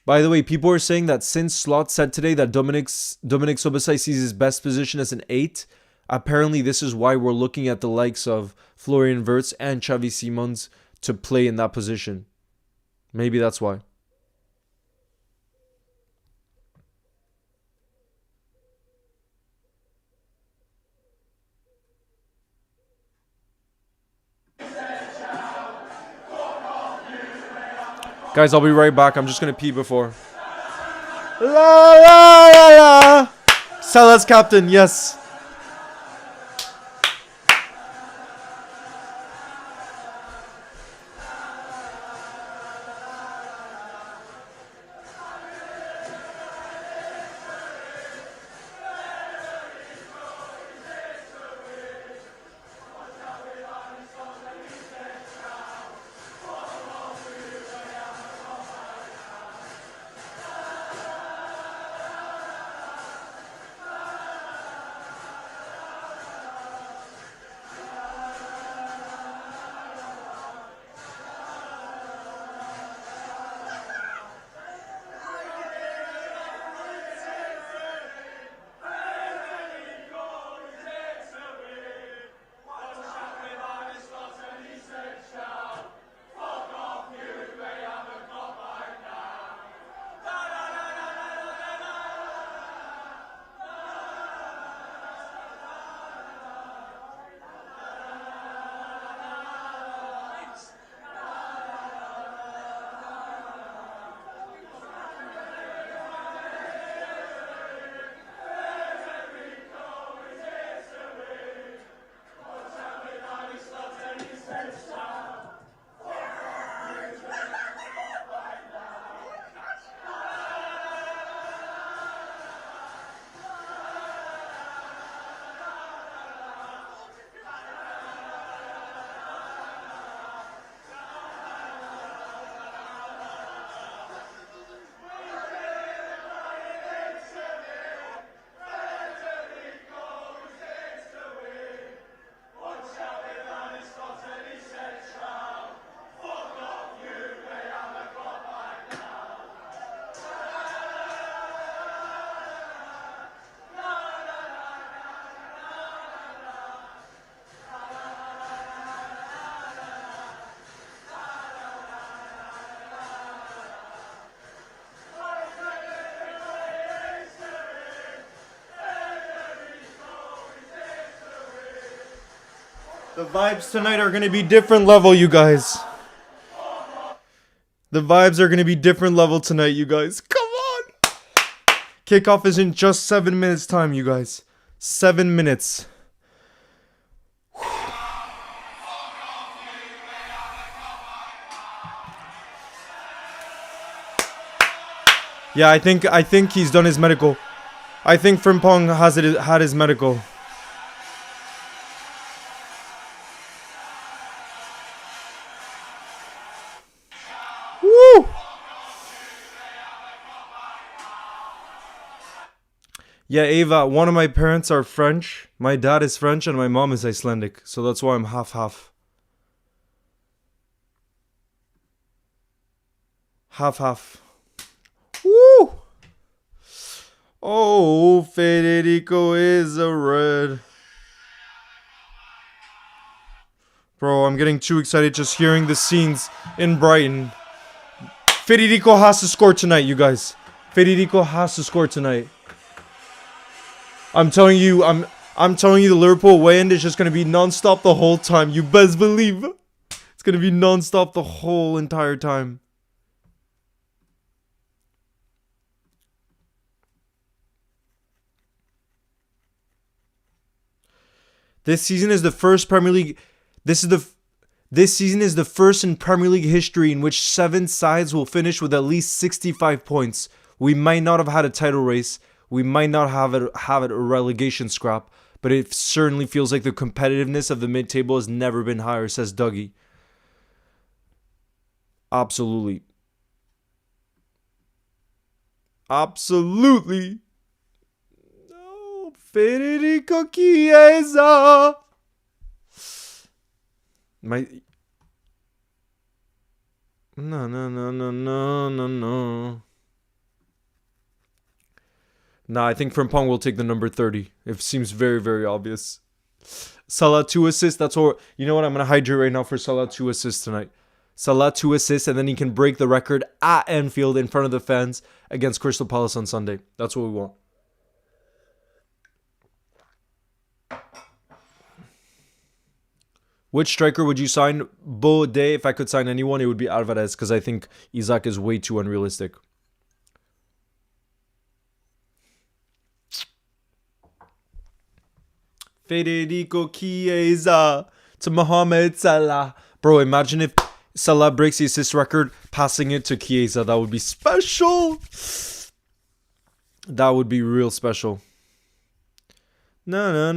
By the way, people are saying that since Slot said today that Dominic Szoboszlai sees his best position as an 8, apparently this is why we're looking at the likes of Florian Wirtz and Xavi Simons to play in that position. Maybe that's why. Guys, I'll be right back. I'm just going to pee before. La la la la. Salah's captain, yes. The vibes tonight are going to be different level, you guys. The vibes are going to be different level tonight, you guys. Come on. Kickoff is in just 7 minutes time, you guys. 7 minutes. Yeah, I think he's done his medical. I think Frimpong had his medical. Woo! Yeah, Ava, one of my parents are French. My dad is French and my mom is Icelandic. So that's why I'm half-half. Half-half. Woo! Oh, Federico is a red. Bro, I'm getting too excited just hearing the scenes in Brighton. Federico has to score tonight, you guys. Federico has to score tonight. I'm telling you, I'm telling you, the Liverpool away end is just gonna be non-stop the whole time. You best believe it's gonna be non-stop the whole entire time. This season is the first Premier League. This season is the first in Premier League history in which 7 sides will finish with at least 65 points. We might not have had a title race. We might not have it a relegation scrap, but it certainly feels like the competitiveness of the mid-table has never been higher, says Dougie. Absolutely. Absolutely. Federico Chiesa. No. Nah, I think Frimpong will take the number 30. It seems very, very obvious. Salah 2 assists. That's all. You know what? I'm going to hydrate right now for Salah 2 assists tonight. Salah 2 assists, and then he can break the record at Anfield in front of the fans against Crystal Palace on Sunday. That's what we want. Which striker would you sign? Bode. If I could sign anyone, it would be Alvarez, because I think Isaac is way too unrealistic. Federico Chiesa to Mohamed Salah. Bro, imagine if Salah breaks the assist record, passing it to Chiesa. That would be special. That would be real special. No.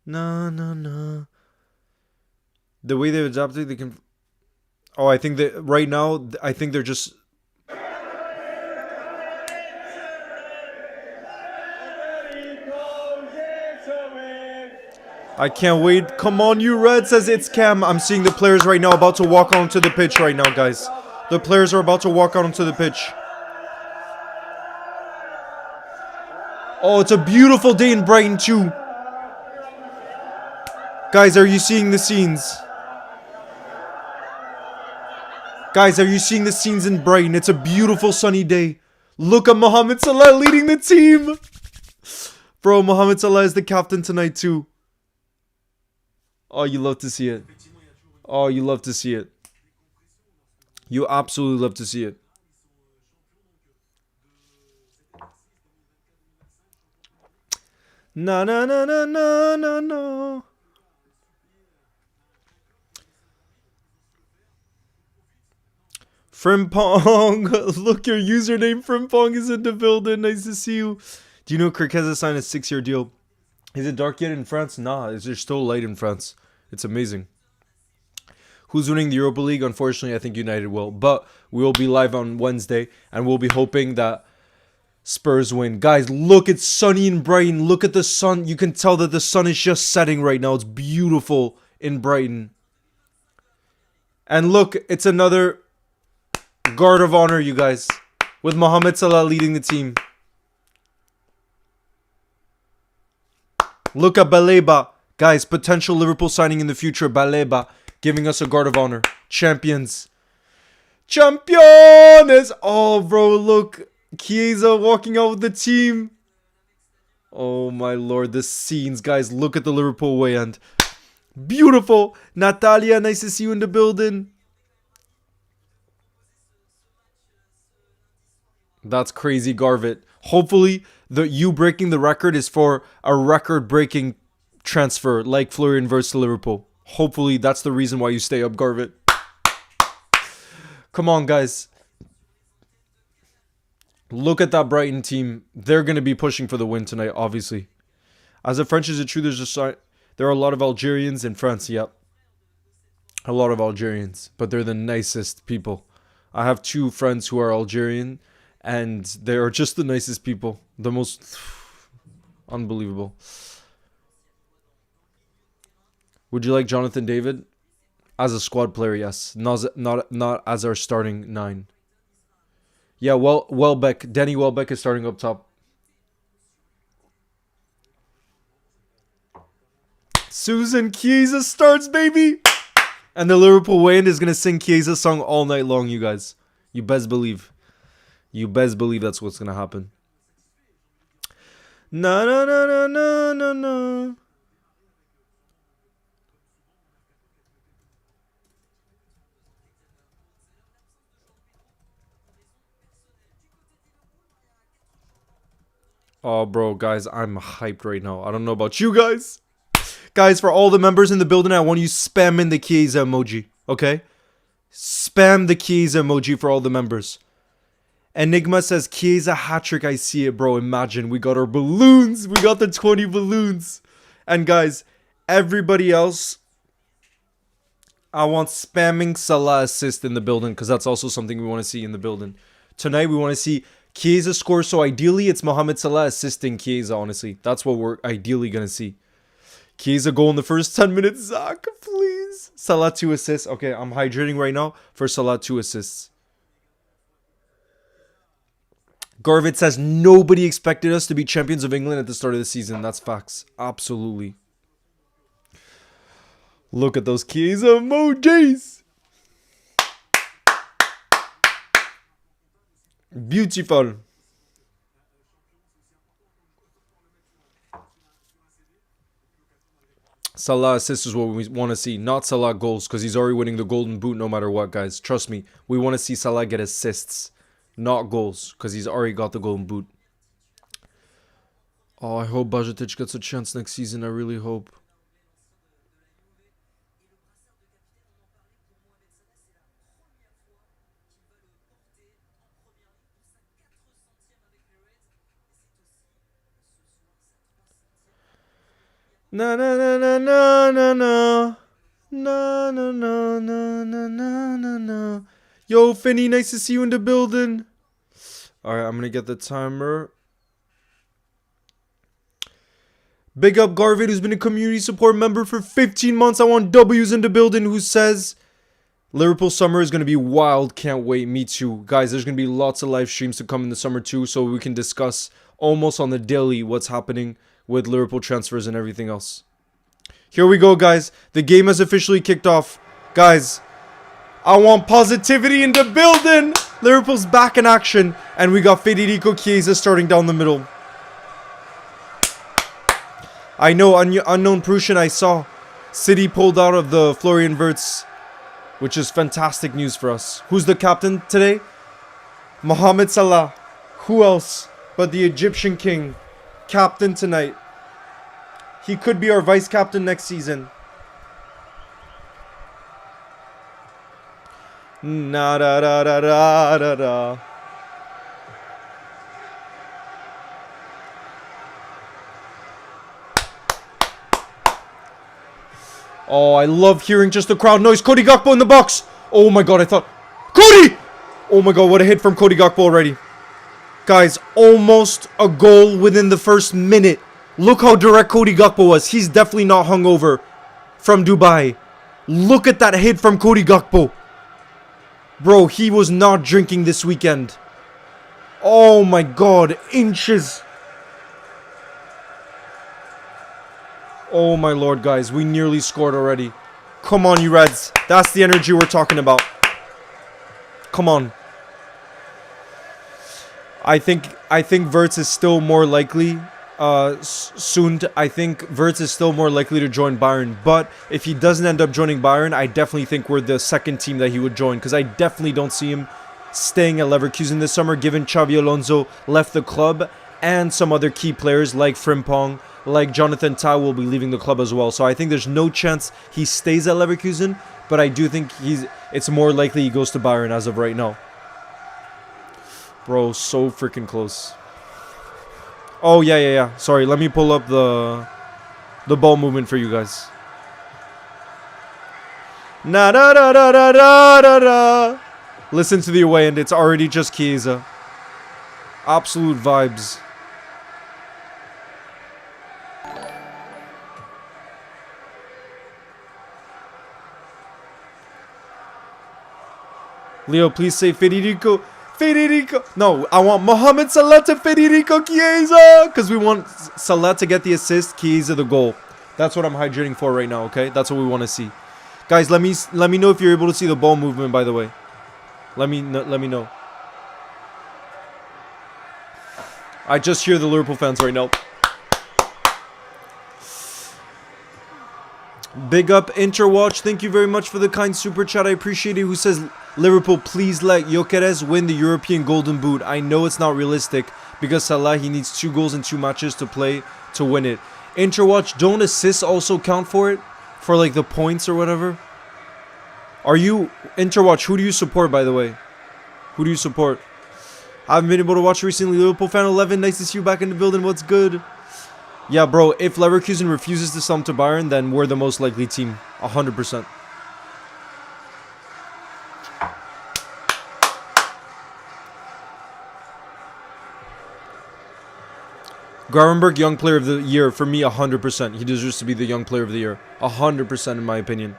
No. The way they've adapted, they can. Oh, I think that right now, I think they're just. I can't wait. Come on, you Red, says it's Cam. I'm seeing the players right now about to walk onto the pitch right now, guys. The players are about to walk out onto the pitch. Oh, it's a beautiful day in Brighton, too. Guys, are you seeing the scenes? Guys, are you seeing the scenes in Brighton? It's a beautiful sunny day. Look at Mohamed Salah leading the team. Bro, Mohamed Salah is the captain tonight too. Oh, you love to see it. Oh, you love to see it. You absolutely love to see it. No. Frimpong, look, your username Frimpong is in the building. Nice to see you. Do you know Kirkeza signed a 6-year deal? Is it dark yet in France? Nah, it's just still light in France. It's amazing. Who's winning the Europa League? Unfortunately, I think United will. But we will be live on Wednesday, and we'll be hoping that Spurs win. Guys, look, it's sunny in Brighton. Look at the sun. You can tell that the sun is just setting right now. It's beautiful in Brighton. And look, it's another guard of honor, you guys, with Mohamed Salah leading the team. Look at Baleba. Guys, potential Liverpool signing in the future. Baleba giving us a guard of honor. Champions. Champions! Oh, bro, look. Chiesa walking out with the team. Oh my lord, the scenes, guys. Look at the Liverpool way end. Beautiful. Natalia, nice to see you in the building. That's crazy, Garvit. Hopefully, you breaking the record is for a record-breaking transfer like Florian Wirtz to Liverpool. Hopefully, that's the reason why you stay up, Garvit. Come on, guys. Look at that Brighton team. They're going to be pushing for the win tonight, obviously. As a French, is it true there are a lot of Algerians in France? Yep. A lot of Algerians. But they're the nicest people. I have 2 friends who are Algerian. And they are just the nicest people. The most unbelievable. Would you like Jonathan David? As a squad player, yes. Not as our starting 9. Yeah, Welbeck. Danny Welbeck is starting up top. Susan Chiesa starts, baby! And the Liverpool way in is going to sing Chiesa's song all night long, you guys. You best believe. You best believe that's what's going to happen. Na na na na na na na. Oh, bro, guys, I'm hyped right now. I don't know about you guys. Guys, for all the members in the building, I want you spamming the Chiesa emoji, okay? Spam the Chiesa emoji for all the members. Enigma says, Chiesa hat-trick, I see it, bro. Imagine, we got our balloons. We got the 20 balloons. And guys, everybody else, I want spamming Salah assist in the building because that's also something we want to see in the building. Tonight, we want to see Chiesa score. So ideally, it's Mohamed Salah assisting Chiesa, honestly. That's what we're ideally going to see. Chiesa goal in the first 10 minutes. Zach, please. Salah 2 assists. Okay, I'm hydrating right now for Salah 2 assists. Garvit says, nobody expected us to be champions of England at the start of the season. That's facts. Absolutely. Look at those Chiesa emojis. Beautiful. Salah assists is what we want to see. Not Salah goals because he's already winning the golden boot no matter what, guys. Trust me. We want to see Salah get assists. Not goals, because he's already got the golden boot. Oh, I hope Bajcetic gets a chance next season. I really hope. Na na na na na na na na na na na na na na. Yo, Finny, nice to see you in the building. Alright, I'm going to get the timer. Big up Garvit, who's been a community support member for 15 months. I want W's in the building, who says Liverpool summer is going to be wild. Can't wait. Me too. Guys, there's going to be lots of live streams to come in the summer too, so we can discuss almost on the daily what's happening with Liverpool transfers and everything else. Here we go, guys. The game has officially kicked off. Guys, I want positivity in the building. Liverpool's back in action. And we got Federico Chiesa starting down the middle. I know, unknown Prussian, I saw City pulled out of the Florian Wirtz, which is fantastic news for us. Who's the captain today? Mohamed Salah. Who else but the Egyptian king? Captain tonight. He could be our vice captain next season. Na da da da da da da. Oh, I love hearing just the crowd noise. Cody Gakpo in the box. Oh my god, I thought... Cody! Oh my god, what a hit from Cody Gakpo already. Guys, almost a goal within the first minute. Look how direct Cody Gakpo was. He's definitely not hungover from Dubai. Look at that hit from Cody Gakpo. Bro, he was not drinking this weekend. Oh my god, inches. Oh my lord, guys, we nearly scored already. Come on, you Reds. That's the energy we're talking about. Come on. I think Wirtz is still more likely soon. I think Wirtz is still more likely to join Bayern. But if he doesn't end up joining Bayern, I definitely think we're the second team that he would join. Because I definitely don't see him staying at Leverkusen this summer, given Xabi Alonso left the club. And some other key players like Frimpong, like Jonathan Tah will be leaving the club as well. So I think there's no chance he stays at Leverkusen. But I do think it's more likely he goes to Bayern as of right now. Bro, so freaking close. Oh, yeah. Sorry, let me pull up the ball movement for you guys. Na da da da da da da da. Listen to the away end. It's already just Chiesa. Absolute vibes. Leo, please say Federico. No, I want Mohamed Salah to Federico Chiesa. Because we want Salah to get the assist, Chiesa the goal. That's what I'm hydrating for right now, okay? That's what we want to see. Guys, let me know if you're able to see the ball movement, by the way. Let me know. I just hear the Liverpool fans right now. Big up Interwatch. Thank you very much for the kind super chat. I appreciate it. Who says, Liverpool, please let Gyökeres win the European Golden Boot. I know it's not realistic because Salah, he needs 2 goals in 2 matches to play to win it. Interwatch, don't assists also count for it? For like the points or whatever? Are you... Interwatch, who do you support, by the way? Who do you support? I haven't been able to watch recently. Liverpool fan 11. Nice to see you back in the building. What's good? Yeah, bro. If Leverkusen refuses to sell him to Bayern, then we're the most likely team. 100%. Gravenberg, young player of the year. For me, 100%. He deserves to be the young player of the year. 100% in my opinion.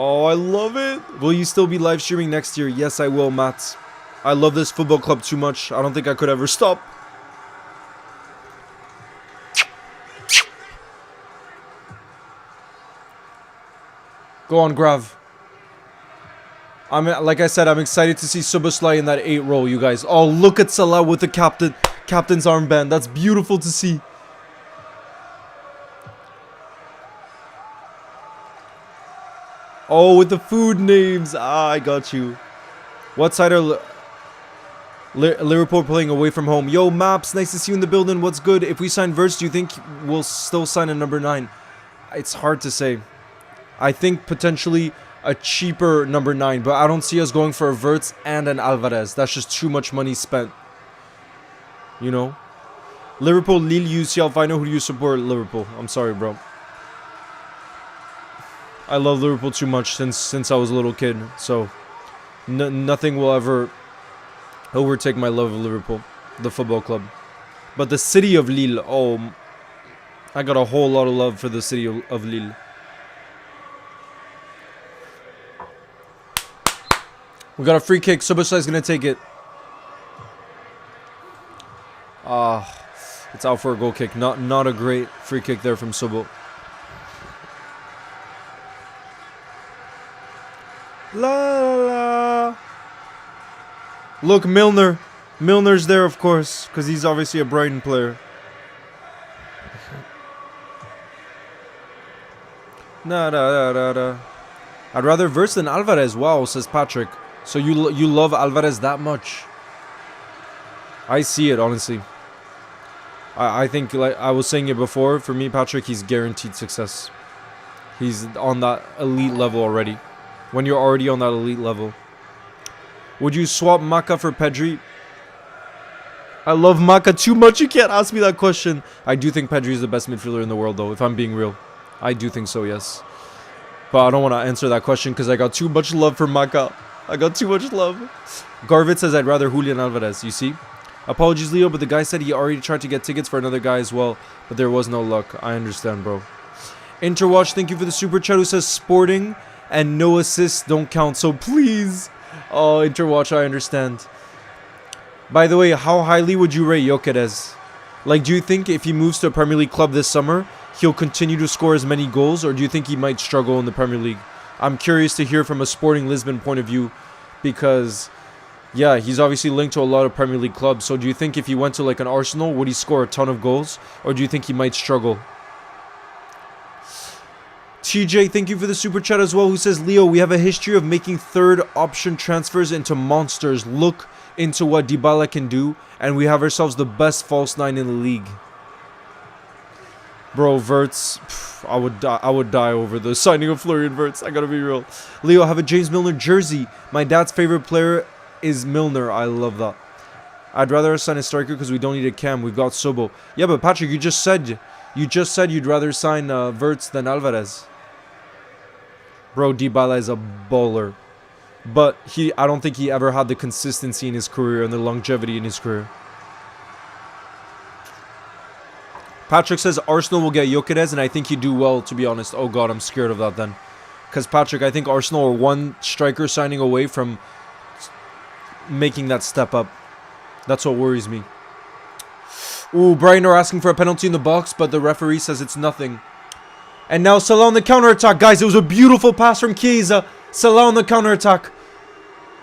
Oh, I love it. Will you still be live streaming next year? Yes, I will, Matt. I love this football club too much. I don't think I could ever stop. Go on, Grav. Like I said, I'm excited to see Szoboszlai in that 8 role, you guys. Oh, look at Salah with the captain's armband. That's beautiful to see. Oh, with the food names. Ah, I got you. What side are Liverpool playing away from home? Yo, Maps, nice to see you in the building. What's good? If we sign Wirtz, do you think we'll still sign a number 9? It's hard to say. I think potentially a cheaper number 9, but I don't see us going for a Wirtz and an Alvarez. That's just too much money spent. You know? Liverpool, Lille, UCL final. Who do you support? Liverpool. I'm sorry, bro. I love Liverpool too much since I was a little kid, so nothing will ever overtake my love of Liverpool, the football club. But the city of Lille, oh, I got a whole lot of love for the city of Lille. We got a free kick. Szoboszlai is going to take it. It's out for a goal kick. Not a great free kick there from Sobo. La la. Look, Milner. Milner's there, of course, because he's obviously a Brighton player. I'd rather Wirtz than Alvarez. Wow, says Patrick. So you love Alvarez that much? I see it, honestly. I think, like I was saying it before, for me, Patrick, he's guaranteed success. He's on that elite level already. When you're already on that elite level. Would you swap Maka for Pedri? I love Maka too much. You can't ask me that question. I do think Pedri is the best midfielder in the world, though, if I'm being real. I do think so, yes. But I don't want to answer that question because I got too much love for Maka. I got too much love. Garvit says I'd rather Julian Alvarez, you see? Apologies, Leo, but the guy said he already tried to get tickets for another guy as well, but there was no luck. I understand, bro. Interwatch, thank you for the super chat, who says Sporting and no assists don't count, so please. Oh, Interwatch, I understand. By the way, how highly would you rate Gyökeres? Like, do you think if he moves to a Premier League club this summer, he'll continue to score as many goals, or do you think he might struggle in the Premier League? I'm curious to hear from a Sporting Lisbon point of view because, yeah, he's obviously linked to a lot of Premier League clubs. So do you think if he went to like an Arsenal, would he score a ton of goals? Or do you think he might struggle? TJ, thank you for the super chat as well, who says, Leo, we have a history of making third option transfers into monsters. Look into what Dybala can do, and we have ourselves the best false nine in the league. Bro, Wirtz, I would die over the signing of Florian Wirtz. I gotta be real. Leo, I have a James Milner jersey. My dad's favorite player is Milner. I love that. I'd rather sign a striker because we don't need a cam. We've got Sobo. Yeah, but Patrick, you just said you'd rather sign Wirtz than Alvarez. Bro, Dybala is a baller. But I don't think he ever had the consistency in his career and the longevity in his career. Patrick says Arsenal will get Gyökeres, and I think he'd do well, to be honest. Oh god, I'm scared of that then. Because Patrick, I think Arsenal are one striker signing away from making that step up. That's what worries me. Ooh, Brighton are asking for a penalty in the box, but the referee says it's nothing. And now Salah on the counter-attack. Guys, it was a beautiful pass from Chiesa. Salah on the counter-attack.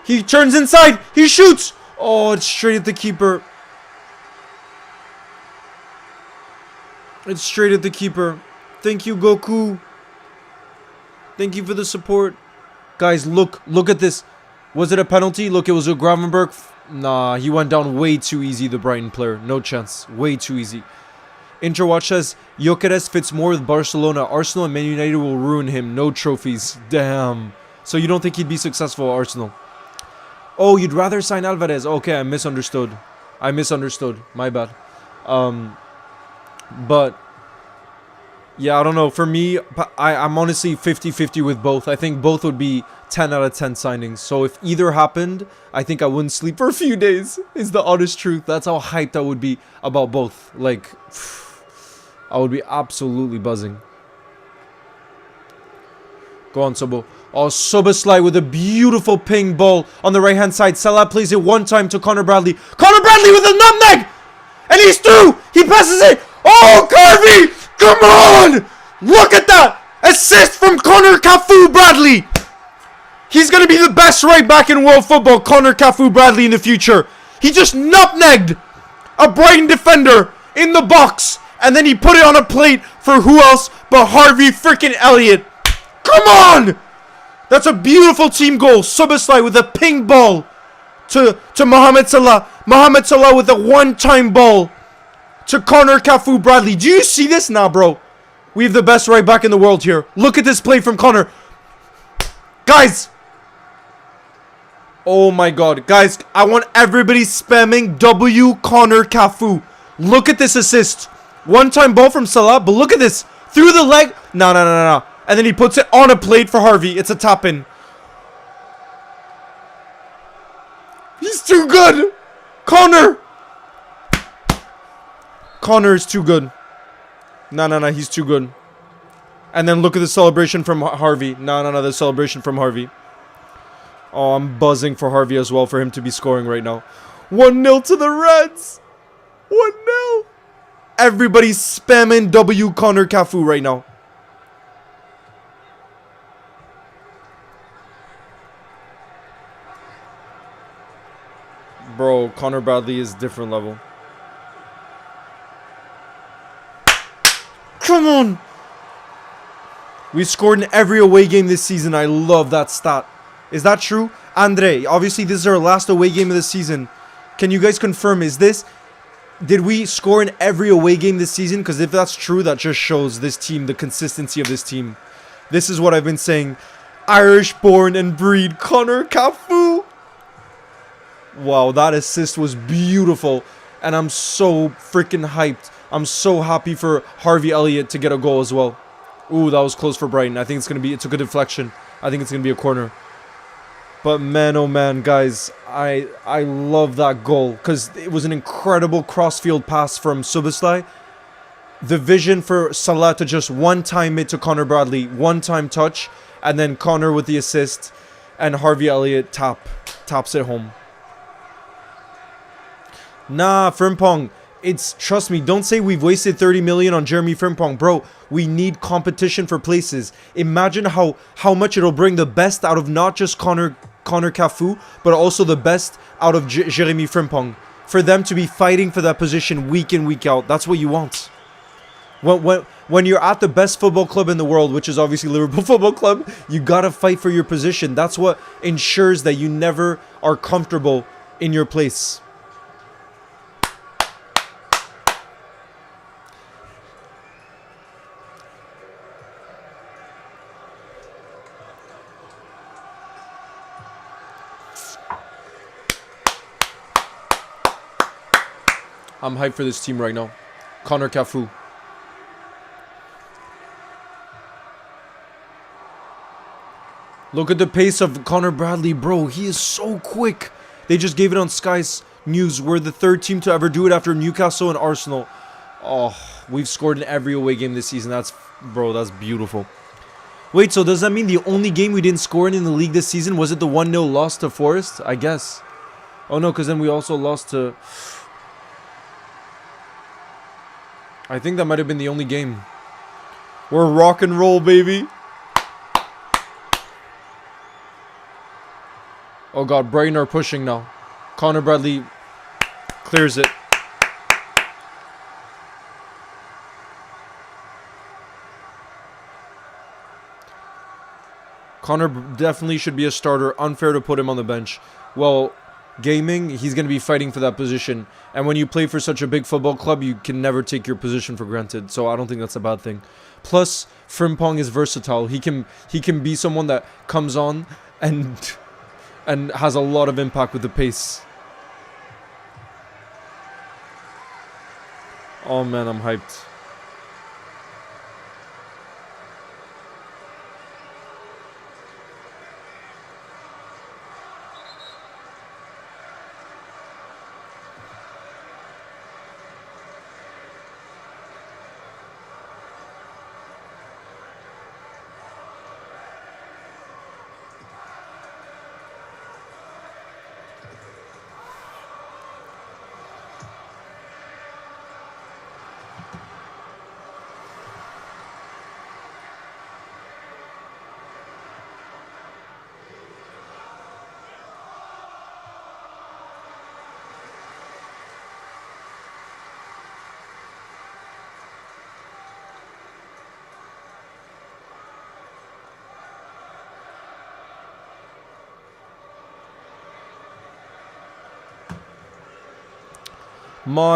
He turns inside. He shoots. Oh, it's straight at the keeper. It's straight at the keeper. Thank you, Goku. Thank you for the support. Guys, look at this. Was it a penalty? Look, it was a Gravenberg. Nah, he went down way too easy, the Brighton player. No chance. Way too easy. Interwatch says, Gyökeres fits more with Barcelona. Arsenal and Man United will ruin him. No trophies. Damn. So you don't think he'd be successful at Arsenal? Oh, you'd rather sign Alvarez. Okay, I misunderstood. My bad. But, yeah, I don't know. For me, I'm honestly 50-50 with both. I think both would be 10 out of 10 signings. So if either happened, I think I wouldn't sleep for a few days, is the honest truth. That's how hyped I would be about both. Like, I would be absolutely buzzing. Go on, Sobo. Oh, Soboslai with a beautiful ping ball on the right-hand side. Salah plays it one time to Connor Bradley. Connor Bradley with a nutmeg! And he's through! He passes it! Oh, Carvey! Come on! Look at that! Assist from Connor Cafu Bradley! He's going to be the best right back in world football, Connor Cafu Bradley, in the future. He just nutmegged a Brighton defender in the box. And then he put it on a plate for who else but Harvey freaking Elliott. Come on! That's a beautiful team goal. Substitute with a ping ball to Mohamed Salah. Mohamed Salah with a one-time ball to Connor Cafu Bradley. Do you see this? Nah, bro. We have the best right back in the world here. Look at this play from Connor. Guys. Oh my god. Guys, I want everybody spamming W Connor Cafu. Look at this assist. One-time ball from Salah, but look at this. Through the leg. No. And then he puts it on a plate for Harvey. It's a tap-in. He's too good. Connor is too good. No. He's too good. And then look at the celebration from Harvey. No. The celebration from Harvey. Oh, I'm buzzing for Harvey as well for him to be scoring right now. 1-0 to the Reds. 1-0. Everybody's spamming W Connor Cafu right now. Bro, Connor Bradley is different level. Come on! We scored in every away game this season. I love that stat. Is that true? Andre, obviously this is our last away game of the season. Can you guys confirm, did we score in every away game this season? Because if that's true, that just shows this team, the consistency of this team. This is what I've been saying. Irish born and breed Connor Cafu. Wow, that assist was beautiful. And I'm so freaking hyped. I'm so happy for Harvey Elliott to get a goal as well. Ooh, that was close for Brighton. I think it took a deflection. I think it's going to be a corner. But man, oh man, guys, I love that goal. Because it was an incredible cross-field pass from Substitute. The vision for Salah to just one-time it to Connor Bradley. One-time touch. And then Connor with the assist. And Harvey Elliott taps it home. Nah, Frimpong. trust me, don't say we've wasted 30 million on Jeremy Frimpong. Bro, we need competition for places. Imagine how much it'll bring the best out of not just Connor Cafu, but also the best out of Jeremy Frimpong. For them to be fighting for that position week in, week out. That's what you want. When you're at the best football club in the world, which is obviously Liverpool Football Club, you gotta fight for your position. That's what ensures that you never are comfortable in your place. I'm hyped for this team right now. Connor Cafu. Look at the pace of Connor Bradley, bro. He is so quick. They just gave it on Sky's News. We're the third team to ever do it after Newcastle and Arsenal. Oh, we've scored in every away game this season. That's beautiful. Wait, so does that mean the only game we didn't score in the league this season was it the 1-0 loss to Forest? I guess. Oh no, because then we also lost to... I think that might have been the only game. We're rock and roll, baby. Oh god, Brighton are pushing now. Connor Bradley clears it. Connor definitely should be a starter. Unfair to put him on the bench. Well, gaming, he's going to be fighting for that position. And when you play for such a big football club, you can never take your position for granted. So I don't think that's a bad thing. Plus, Frimpong is versatile. He can be someone that comes on and has a lot of impact with the pace. Oh man, I'm hyped.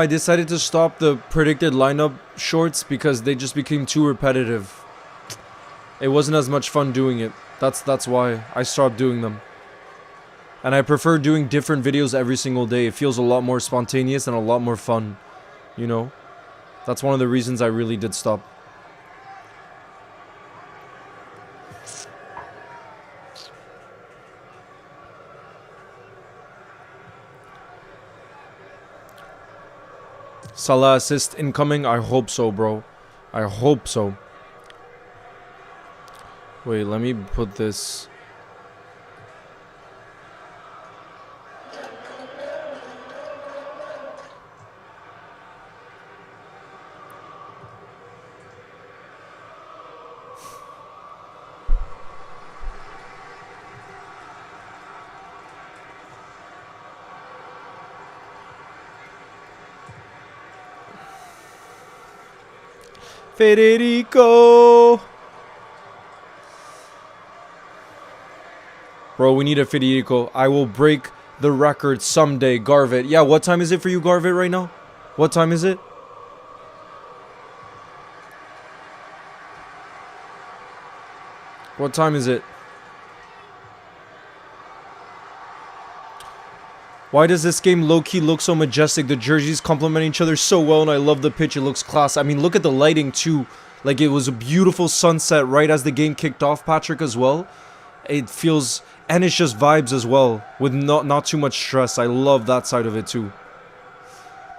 I decided to stop the predicted lineup shorts because they just became too repetitive. It wasn't as much fun doing it. That's why I stopped doing them. And I prefer doing different videos every single day. It feels a lot more spontaneous and a lot more fun. You know? That's one of the reasons I really did stop. Salah assist incoming? I hope so, bro. I hope so. Wait, let me put this... Federico! Bro, we need a Federico. I will break the record someday, Garvit. Yeah, what time is it for you, Garvit, right now? What time is it? What time is it? Why does this game low-key look so majestic? The jerseys complement each other so well, and I love the pitch. It looks class. I mean, look at the lighting, too. Like, it was a beautiful sunset right as the game kicked off, Patrick, as well. It feels... And it's just vibes as well, with not too much stress. I love that side of it, too.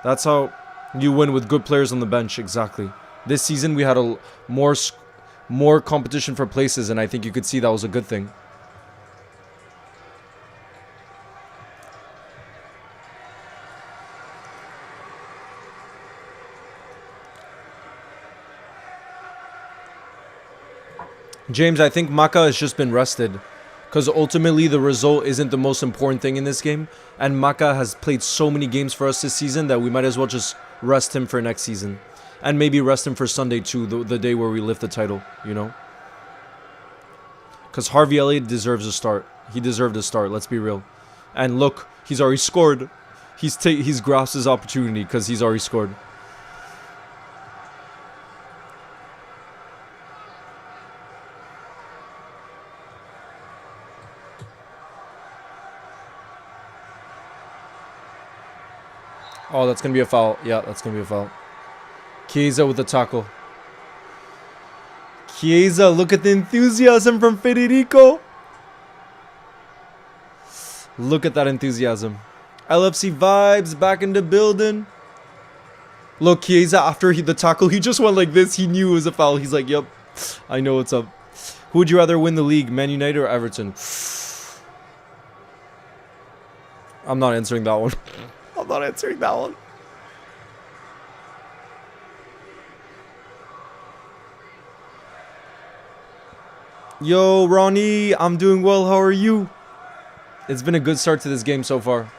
That's how you win with good players on the bench, exactly. This season, we had a more competition for places, and I think you could see that was a good thing. James, I think Maka has just been rested. Because ultimately, the result isn't the most important thing in this game. And Maka has played so many games for us this season that we might as well just rest him for next season. And maybe rest him for Sunday too, the day where we lift the title, you know? Because Harvey Elliott deserves a start. He deserved a start, let's be real. And look, he's already scored. He's grasped his opportunity because he's already scored. Oh, that's going to be a foul. Yeah, that's going to be a foul. Chiesa with the tackle. Chiesa, look at the enthusiasm from Federico. Look at that enthusiasm. LFC vibes back in the building. Look, Chiesa, after the tackle, he just went like this. He knew it was a foul. He's like, yep, I know what's up. Who would you rather win the league, Man United or Everton? I'm not answering that one. I'm not answering that one. Yo, Ronnie, I'm doing well. How are you? It's been a good start to this game so far.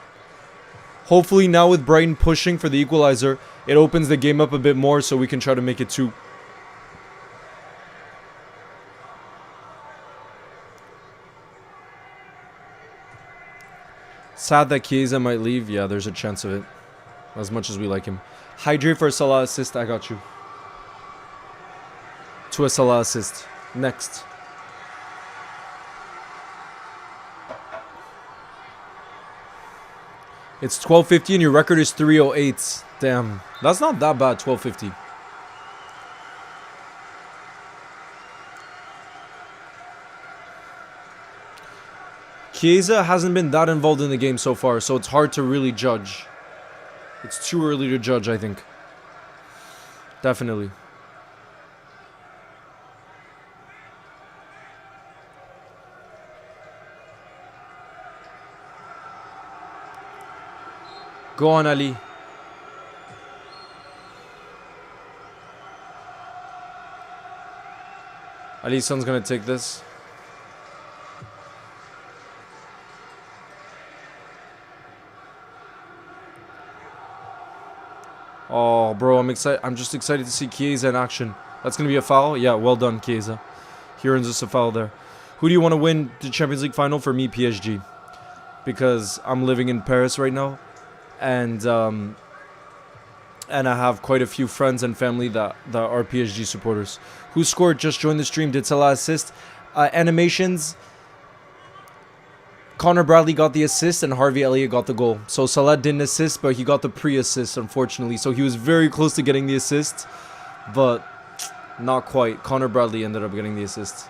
Hopefully now with Brighton pushing for the equalizer, it opens the game up a bit more so we can try to make it 2. Sad that Chiesa might leave. Yeah, there's a chance of it. As much as we like him. Hydrate for a Salah assist. I got you. To a Salah assist. Next. It's 12:50 and your record is 3:08. Damn. That's not that bad, 12:50. Chiesa hasn't been that involved in the game so far, so it's hard to really judge. It's too early to judge, I think. Definitely. Go on, Ali. Ali's son's gonna take this. Oh, bro, I'm excited. I'm just excited to see Chiesa in action. That's gonna be a foul. Yeah, well done, Chiesa. He earns us a foul there. Who do you want to win the Champions League final? For me, PSG, because I'm living in Paris right now, and I have quite a few friends and family that are PSG supporters. Who scored? Just joined the stream. Did Salah assist? Animations. Connor Bradley got the assist and Harvey Elliott got the goal. So Salah didn't assist, but he got the pre-assist, unfortunately. So he was very close to getting the assist, but not quite. Connor Bradley ended up getting the assist.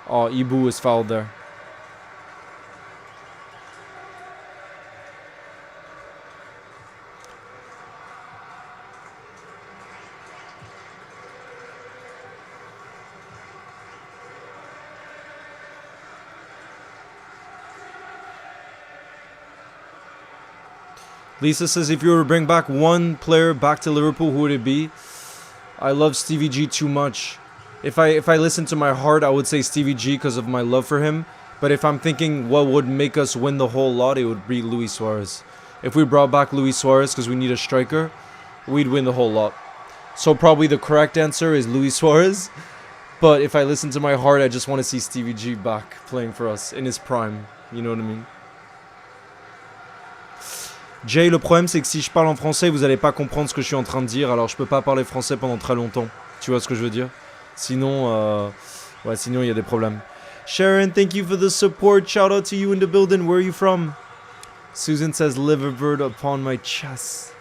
Oh, Ibu was fouled there. Lisa says, if you were to bring back one player back to Liverpool, who would it be? I love Stevie G too much. If I listen to my heart, I would say Stevie G because of my love for him. But if I'm thinking what would make us win the whole lot, it would be Luis Suarez. If we brought back Luis Suarez because we need a striker, we'd win the whole lot. So probably the correct answer is Luis Suarez. But if I listen to my heart, I just want to see Stevie G back playing for us in his prime. You know what I mean? Jay, le problème c'est que si je parle en français, vous allez pas comprendre ce que je suis en train de dire, alors je peux pas parler français pendant très longtemps. Tu vois ce que je veux dire? Sinon, ouais, sinon il y a des problèmes. Sharon, thank you for the support. Shout out to you in the building. Where are you from? Susan says, liverbird upon my chest.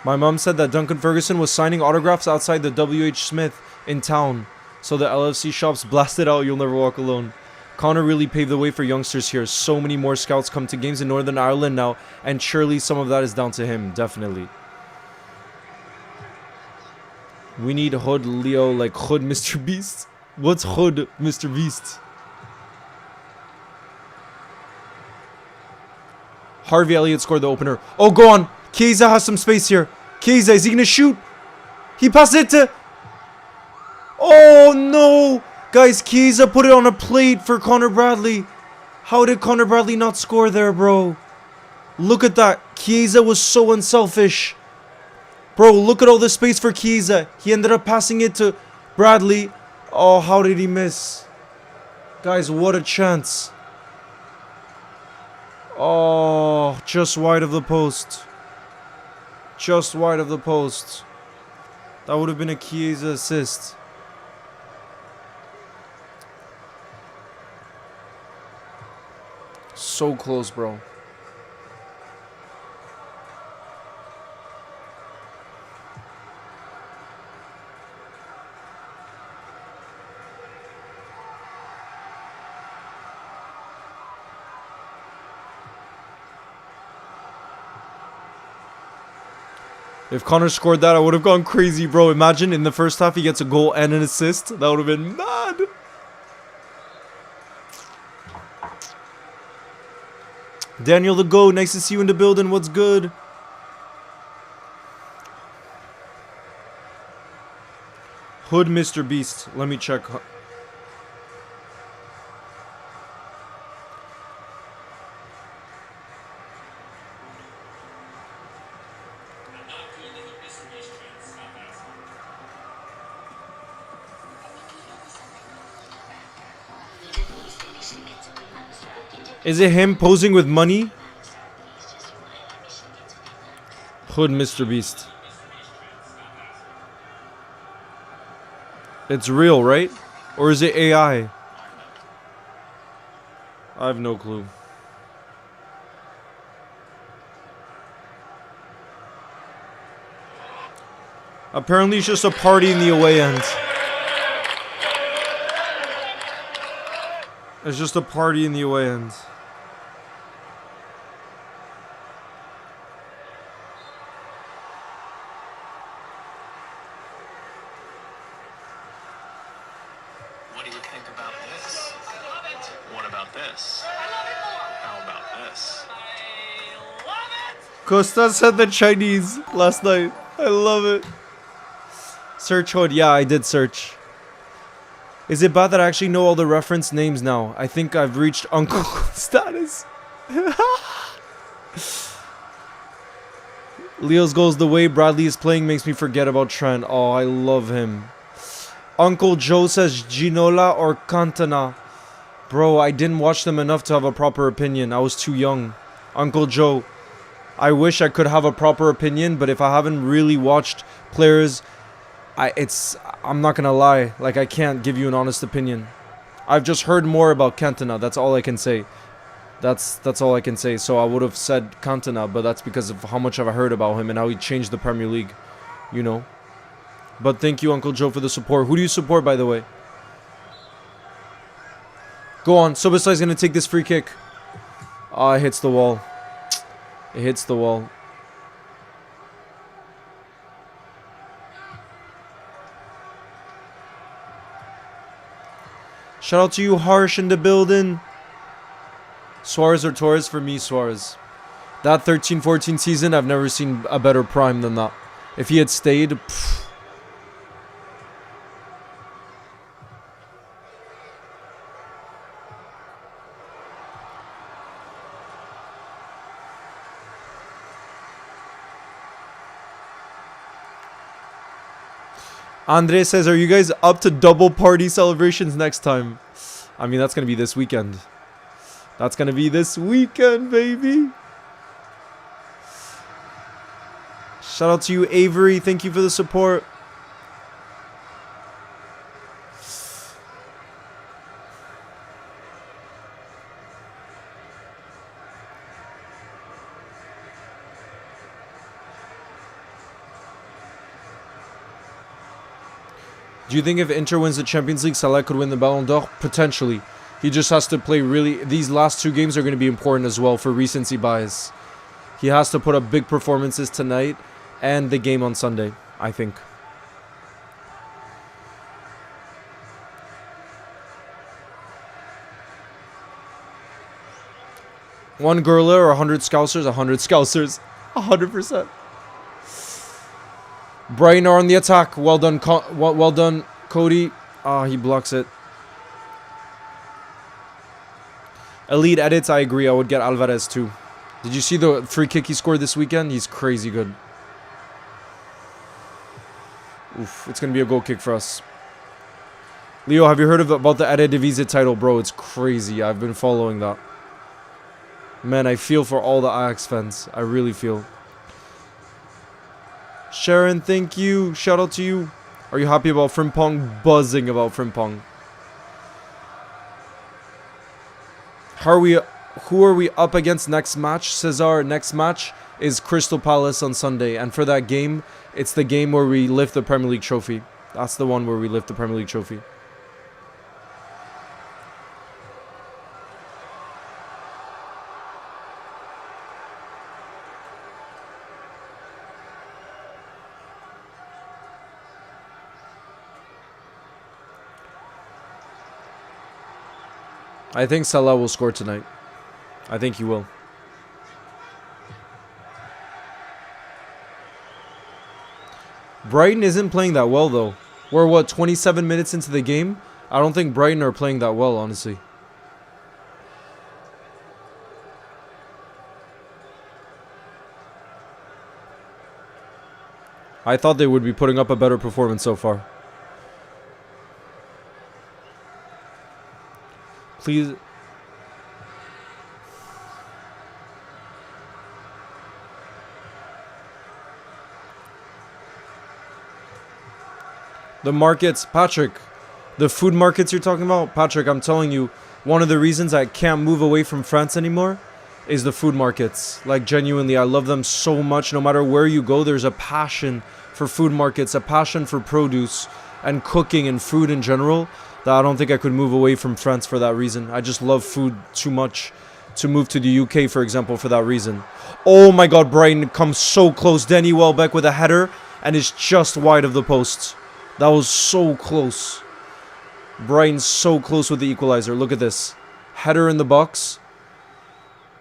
My mom said that Duncan Ferguson was signing autographs outside the WH Smith in town. So the LFC shops blasted out You'll Never Walk Alone. Connor really paved the way for youngsters here. So many more scouts come to games in Northern Ireland now, and surely some of that is down to him, definitely. We need Hood Leo, like Hood Mr. Beast. What's Hood Mr. Beast? Harvey Elliott scored the opener. Oh, go on. Chiesa has some space here. Chiesa, is he going to shoot? He passed it to... Oh, no. Guys, Chiesa put it on a plate for Connor Bradley. How did Connor Bradley not score there, bro? Look at that. Chiesa was so unselfish. Bro, look at all the space for Chiesa. He ended up passing it to Bradley. Oh, how did he miss? Guys, what a chance. Oh, just wide of the post. Just wide of the post. That would have been a Chiesa assist. So close, bro. If Connor scored that, I would have gone crazy, bro. Imagine in the first half he gets a goal and an assist. That would have been mad. Daniel the Go, nice to see you in the building. What's good? Hood Mr. Beast. Let me check. Is it him posing with money? Hood Mr. Beast. It's real, right? Or is it AI? I have no clue. Apparently it's just a party in the away end. It's just a party in the away end. What do you think about this? What about this? How about this? I love it! Costa said the Chinese last night. I love it. Search Hood. Yeah, I did search. Is it bad that I actually know all the reference names now? I think I've reached uncle status. Leo's goals, the way Bradley is playing makes me forget about Trent. Oh, I love him. Uncle Joe says Ginola or Cantona. Bro, I didn't watch them enough to have a proper opinion. I was too young. Uncle Joe, I wish I could have a proper opinion, but if I haven't really watched players, I'm not gonna lie, like I can't give you an honest opinion. I've just heard more about Cantona. That's all I can say. That's all I can say. So I would have said Cantona, but that's because of how much I've heard about him and how he changed the Premier League, you know. But thank you, Uncle Joe, for the support. Who do you support, by the way? Go on. Subastai's going to take this free kick. Ah, it hits the wall. It hits the wall. Shout out to you, Harsh, in the building. Suarez or Torres? For me, Suarez. That 13-14 season, I've never seen a better prime than that. If he had stayed... Pff. Andre says, are you guys up to double party celebrations next time? I mean, that's going to be this weekend. That's going to be this weekend, baby. Shout out to you, Avery. Thank you for the support. Do you think if Inter wins the Champions League, Salah could win the Ballon d'Or? Potentially. He just has to play really... These last two games are going to be important as well for recency bias. He has to put up big performances tonight and the game on Sunday, I think. 1 Gurla or 100 Scousers? 100 Scousers. 100%. Brighton are on the attack. Well done, well done, Cody. Ah, he blocks it. Elite edits, I agree. I would get Alvarez too. Did you see the free kick he scored this weekend? He's crazy good. Oof, it's going to be a goal kick for us. Leo, have you heard about the Eredivisie title, bro? It's crazy. I've been following that. Man, I feel for all the Ajax fans. I really feel. Sharon, thank you. Shout out to you. Are you happy about Frimpong? Buzzing about Frimpong. Who are we up against next match? Cesar, next match is Crystal Palace on Sunday. And for that game, it's the game where we lift the Premier League trophy. That's the one where we lift the Premier League trophy. I think Salah will score tonight. I think he will. Brighton isn't playing that well, though. We're, what, 27 minutes into the game? I don't think Brighton are playing that well, honestly. I thought they would be putting up a better performance so far. Please. The markets, Patrick. The food markets you're talking about? Patrick, I'm telling you, one of the reasons I can't move away from France anymore is the food markets. Like, genuinely, I love them so much. No matter where you go, there's a passion for food markets, a passion for produce and cooking and food in general, that I don't think I could move away from France for that reason. I just love food too much to move to the UK, for example, for that reason. Oh my god, Brighton comes so close. Danny Welbeck with a header and is just wide of the post. That was so close. Brighton's so close with the equalizer. Look at this. Header in the box.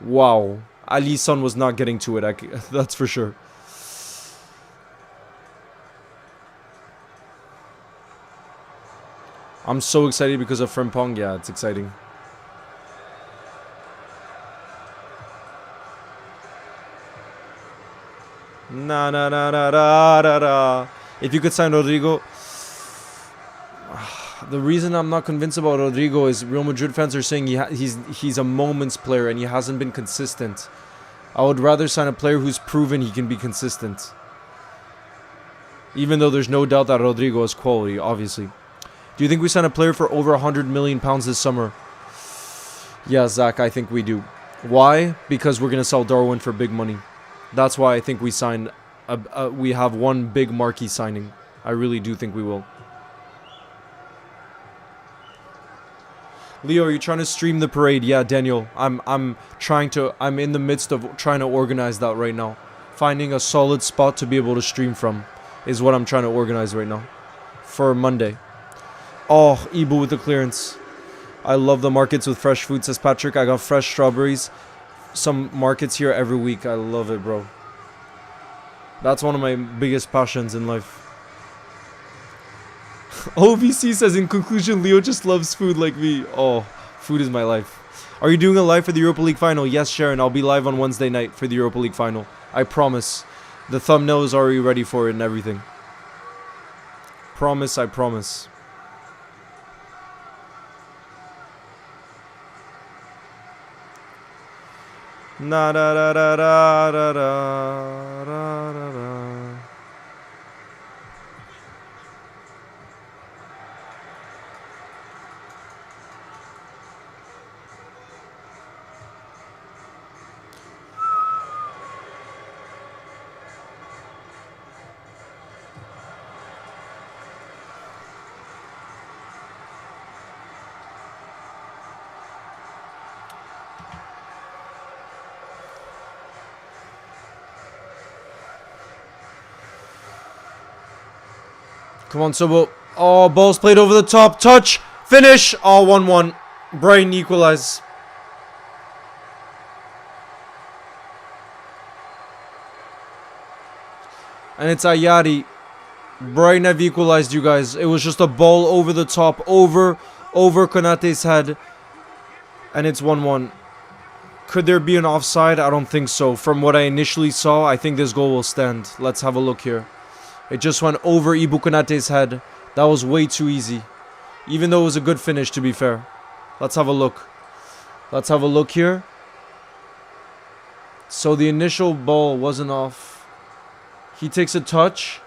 Wow. Alisson was not getting to it, that's for sure. I'm so excited because of Frimpong. Yeah, it's exciting. Na na na na da da da. If you could sign Rodrigo. The reason I'm not convinced about Rodrigo is Real Madrid fans are saying he's a moments player and he hasn't been consistent. I would rather sign a player who's proven he can be consistent. Even though there's no doubt that Rodrigo has quality, obviously. Do you think we sign a player for over £100 million this summer? Yeah, Zach, I think we do. Why? Because we're going to sell Darwin for big money. That's why I think we sign. We have one big marquee signing. I really do think we will. Leo, are you trying to stream the parade? Yeah, Daniel. I'm in the midst of trying to organize that right now. Finding a solid spot to be able to stream from is what I'm trying to organize right now. For Monday. Oh, Ibu with the clearance. I love the markets with fresh food, says Patrick. I got fresh strawberries. Some markets here every week. I love it, bro. That's one of my biggest passions in life. OVC says, in conclusion, Leo just loves food like me. Oh, food is my life. Are you doing a live for the Europa League final? Yes, Sharon. I'll be live on Wednesday night for the Europa League final. I promise. The thumbnail is already ready for it and everything. Promise, I promise. Na da da da da da da da da. Come on, Sobo. Oh, ball's played over the top. Touch. Finish. Oh, 1-1. Brighton equalize. And it's Ayari. Brighton have equalized, you guys. It was just a ball over the top, over Konate's head. And it's 1-1. Could there be an offside? I don't think so. From what I initially saw, I think this goal will stand. Let's have a look here. It just went over Ibu Konate's head. That was way too easy. Even though it was a good finish, to be fair. Let's have a look. Let's have a look here. So the initial ball wasn't off. He takes a touch.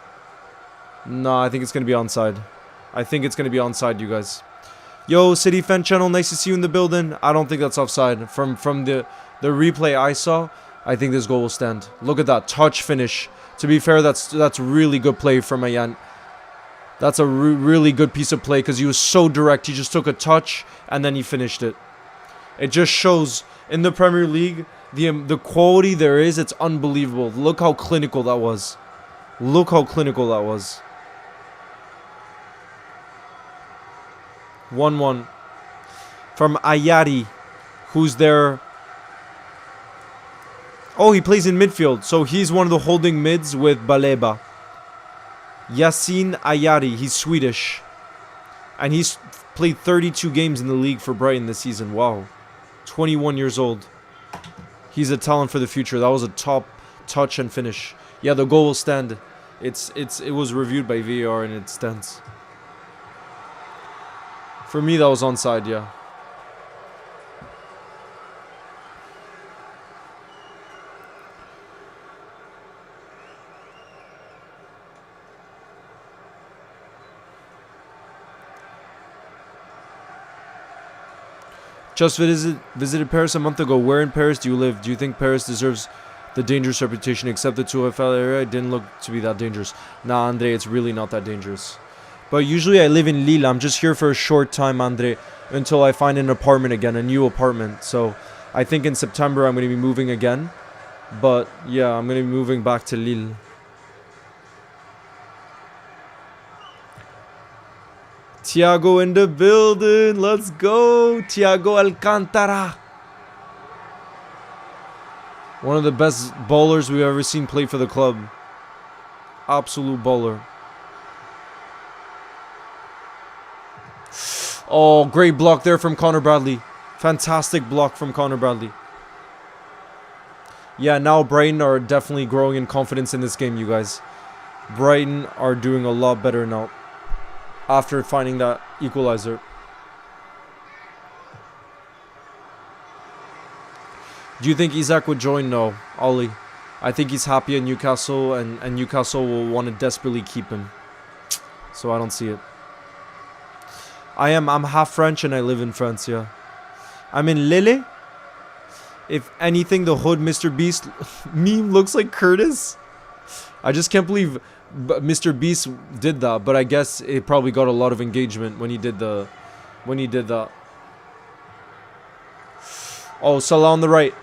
No, I think it's going to be onside. I think it's going to be onside, you guys. Yo, City Fan Channel, nice to see you in the building. I don't think that's offside. From the replay I saw, I think this goal will stand. Look at that touch finish. To be fair, that's really good play from Ayan. That's a really good piece of play because he was so direct. He just took a touch and then he finished it. It just shows in the Premier League the quality there is. It's unbelievable. Look how clinical that was. Look how clinical that was. 1-1 from Ayari, who's there. Oh, he plays in midfield, so he's one of the holding mids with Baleba. Yasin Ayari, he's Swedish, and he's played 32 games in the league for Brighton this season. Wow, 21 years old. He's a talent for the future. That was a top touch and finish. Yeah, the goal will stand. It was reviewed by VAR and it stands. For me, that was onside, yeah. Just visited Paris a month ago. Where in Paris do you live? Do you think Paris deserves the dangerous reputation? Except the Tour Eiffel area, it didn't look to be that dangerous. Nah, Andre, it's really not that dangerous. But usually I live in Lille. I'm just here for a short time, Andre, until I find an apartment again, a new apartment. So I think in September I'm going to be moving again. But yeah, I'm going to be moving back to Lille. Thiago in the building. Let's go. Thiago Alcantara. One of the best bowlers we've ever seen play for the club. Absolute bowler. Oh, great block there from Connor Bradley. Fantastic block from Connor Bradley. Yeah, now Brighton are definitely growing in confidence in this game, you guys. Brighton are doing a lot better now. After finding that equalizer. Do you think Isak would join? No, Ollie. I think he's happy at Newcastle and Newcastle will want to desperately keep him. So I don't see it. I'm half French and I live in France, yeah. I'm in Lille. If anything, the hood Mr. Beast meme looks like Curtis. I just can't believe Mr. Beast did that, but I guess it probably got a lot of engagement when he did that. Oh, Salah on the right.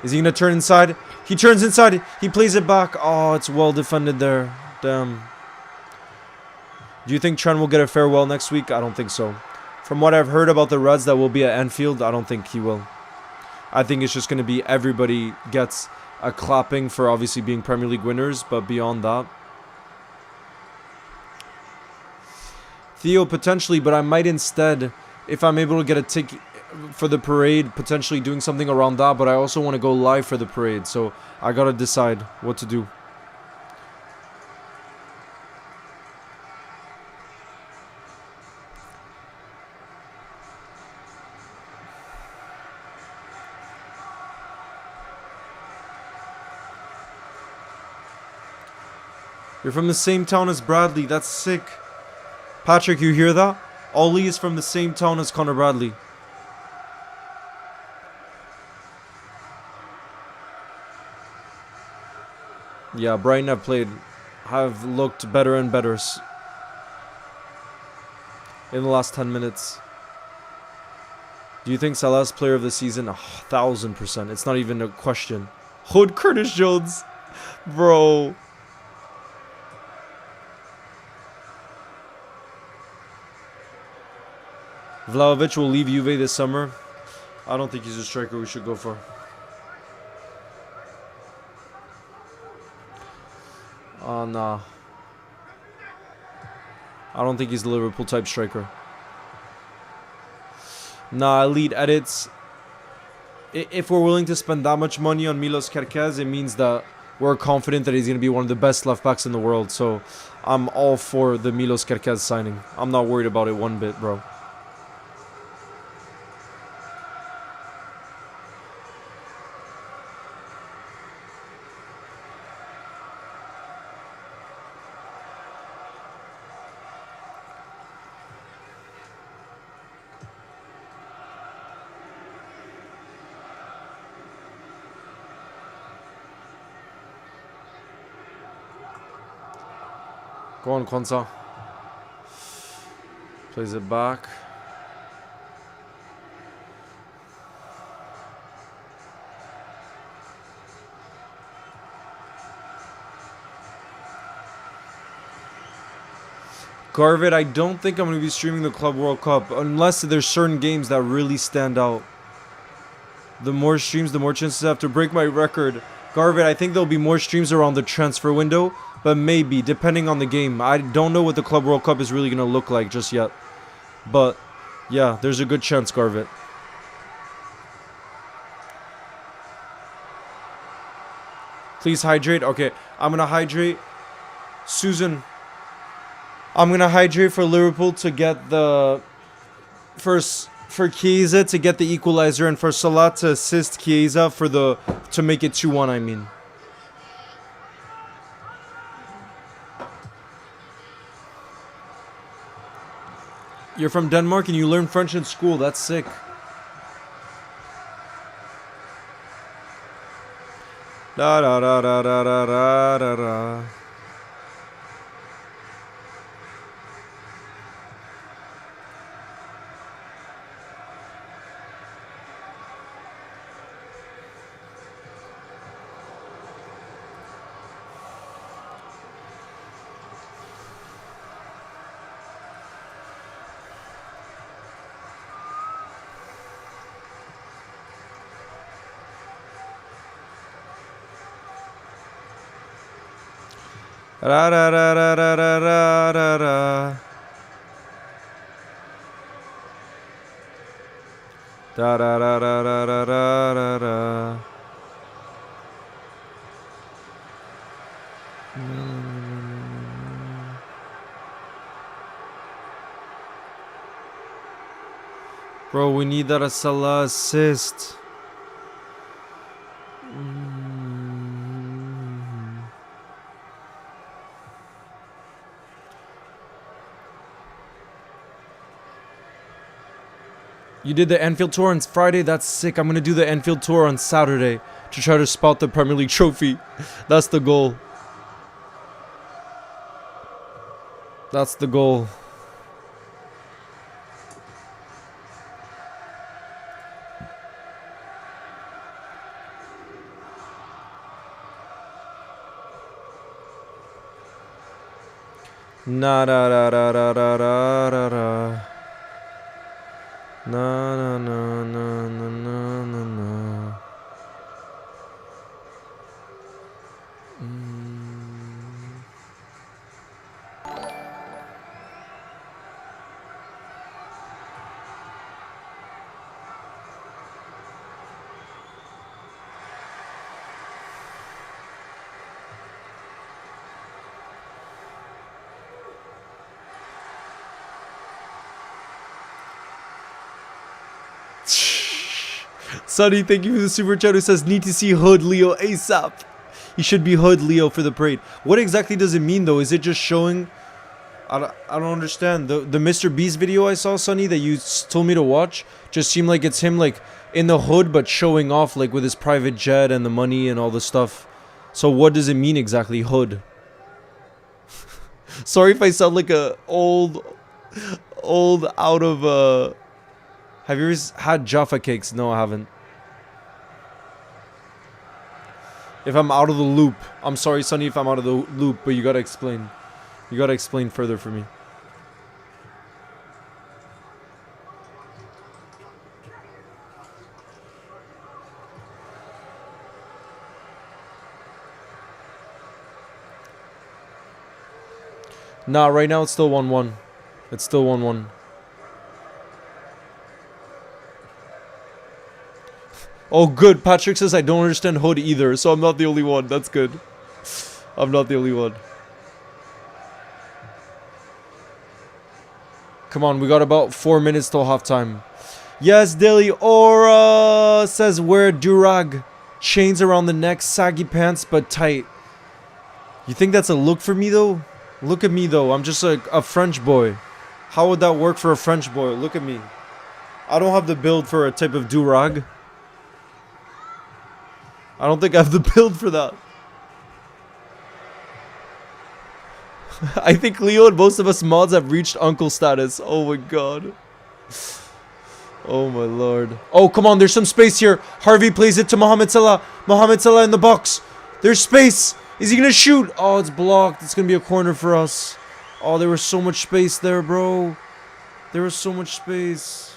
Is he gonna turn inside? He turns inside. He plays it back. Oh, it's well defended there. Damn. Do you think Trent will get a farewell next week? I don't think so. From what I've heard about the Reds that will be at Anfield, I don't think he will. I think it's just going to be everybody gets a clapping for obviously being Premier League winners, but beyond that. Theo, potentially, but I might instead, if I'm able to get a ticket for the parade, potentially doing something around that, but I also want to go live for the parade, so I got to decide what to do. You're from the same town as Bradley. That's sick. Patrick, you hear that? Ollie is from the same town as Connor Bradley. Yeah, Brighton have looked better and better in the last 10 minutes. Do you think Salah's player of the season? 1,000%. It's not even a question. Hood Curtis Jones. Bro. Vlahovic will leave Juve this summer. I don't think he's a striker we should go for. Nah. I don't think he's the Liverpool type striker. Nah, elite edits. If we're willing to spend that much money on Milos Kerkez, it means that we're confident that he's going to be one of the best left backs in the world. So I'm all for the Milos Kerkez signing. I'm not worried about it one bit, bro. Go on, Konsa. Plays it back. Garvit, I don't think I'm going to be streaming the Club World Cup unless there's certain games that really stand out. The more streams, the more chances I have to break my record. Garvit, I think there'll be more streams around the transfer window, but maybe, depending on the game. I don't know what the Club World Cup is really going to look like just yet. But, yeah, there's a good chance, Garvit. Please hydrate. Okay, I'm going to hydrate. Susan, I'm going to hydrate for Liverpool to get the... For Chiesa to get the equalizer, and for Salah to assist Chiesa for the... to make it 2-1, I mean. You're from Denmark and you learn French in school. That's sick. Da da da da da da da da da. Da da da da da da da da. Da da da da da da da da. Bro, we need that Salah assist. You did the Anfield tour on Friday? That's sick. I'm going to do the Anfield tour on Saturday to try to spout the Premier League trophy. That's the goal. That's the goal. Na da da da da da da da da. Na na na na na na na na. Sonny, thank you for the super chat who says, need to see Hood Leo ASAP. He should be Hood Leo for the parade. What exactly does it mean though? Is it just showing... I don't understand. The Mr. Beast video I saw, Sonny, that you told me to watch, just seemed like it's him like in the hood but showing off like with his private jet and the money and all the stuff. So what does it mean exactly, Hood? Sorry if I sound like a old out of... Have you ever had Jaffa cakes? No, I haven't. If I'm out of the loop, I'm sorry, Sonny, if I'm out of the loop, but you gotta explain. You gotta explain further for me. Nah, right now it's still 1-1. It's still 1-1. Oh, good. Patrick says I don't understand hood either, so I'm not the only one. That's good. I'm not the only one. Come on, we got about 4 minutes till halftime. Yes, Dilly Aura says wear durag. Chains around the neck, saggy pants, but tight. You think that's a look for me, though? Look at me, though. I'm just a French boy. How would that work for a French boy? Look at me. I don't have the build for a type of durag. I don't think I have the build for that. I think Leo and most of us mods have reached uncle status. Oh my god. Oh my lord. Oh, come on. There's some space here. Harvey plays it to Mohamed Salah. Mohamed Salah in the box. There's space. Is he going to shoot? Oh, it's blocked. It's going to be a corner for us. Oh, there was so much space there, bro. There was so much space.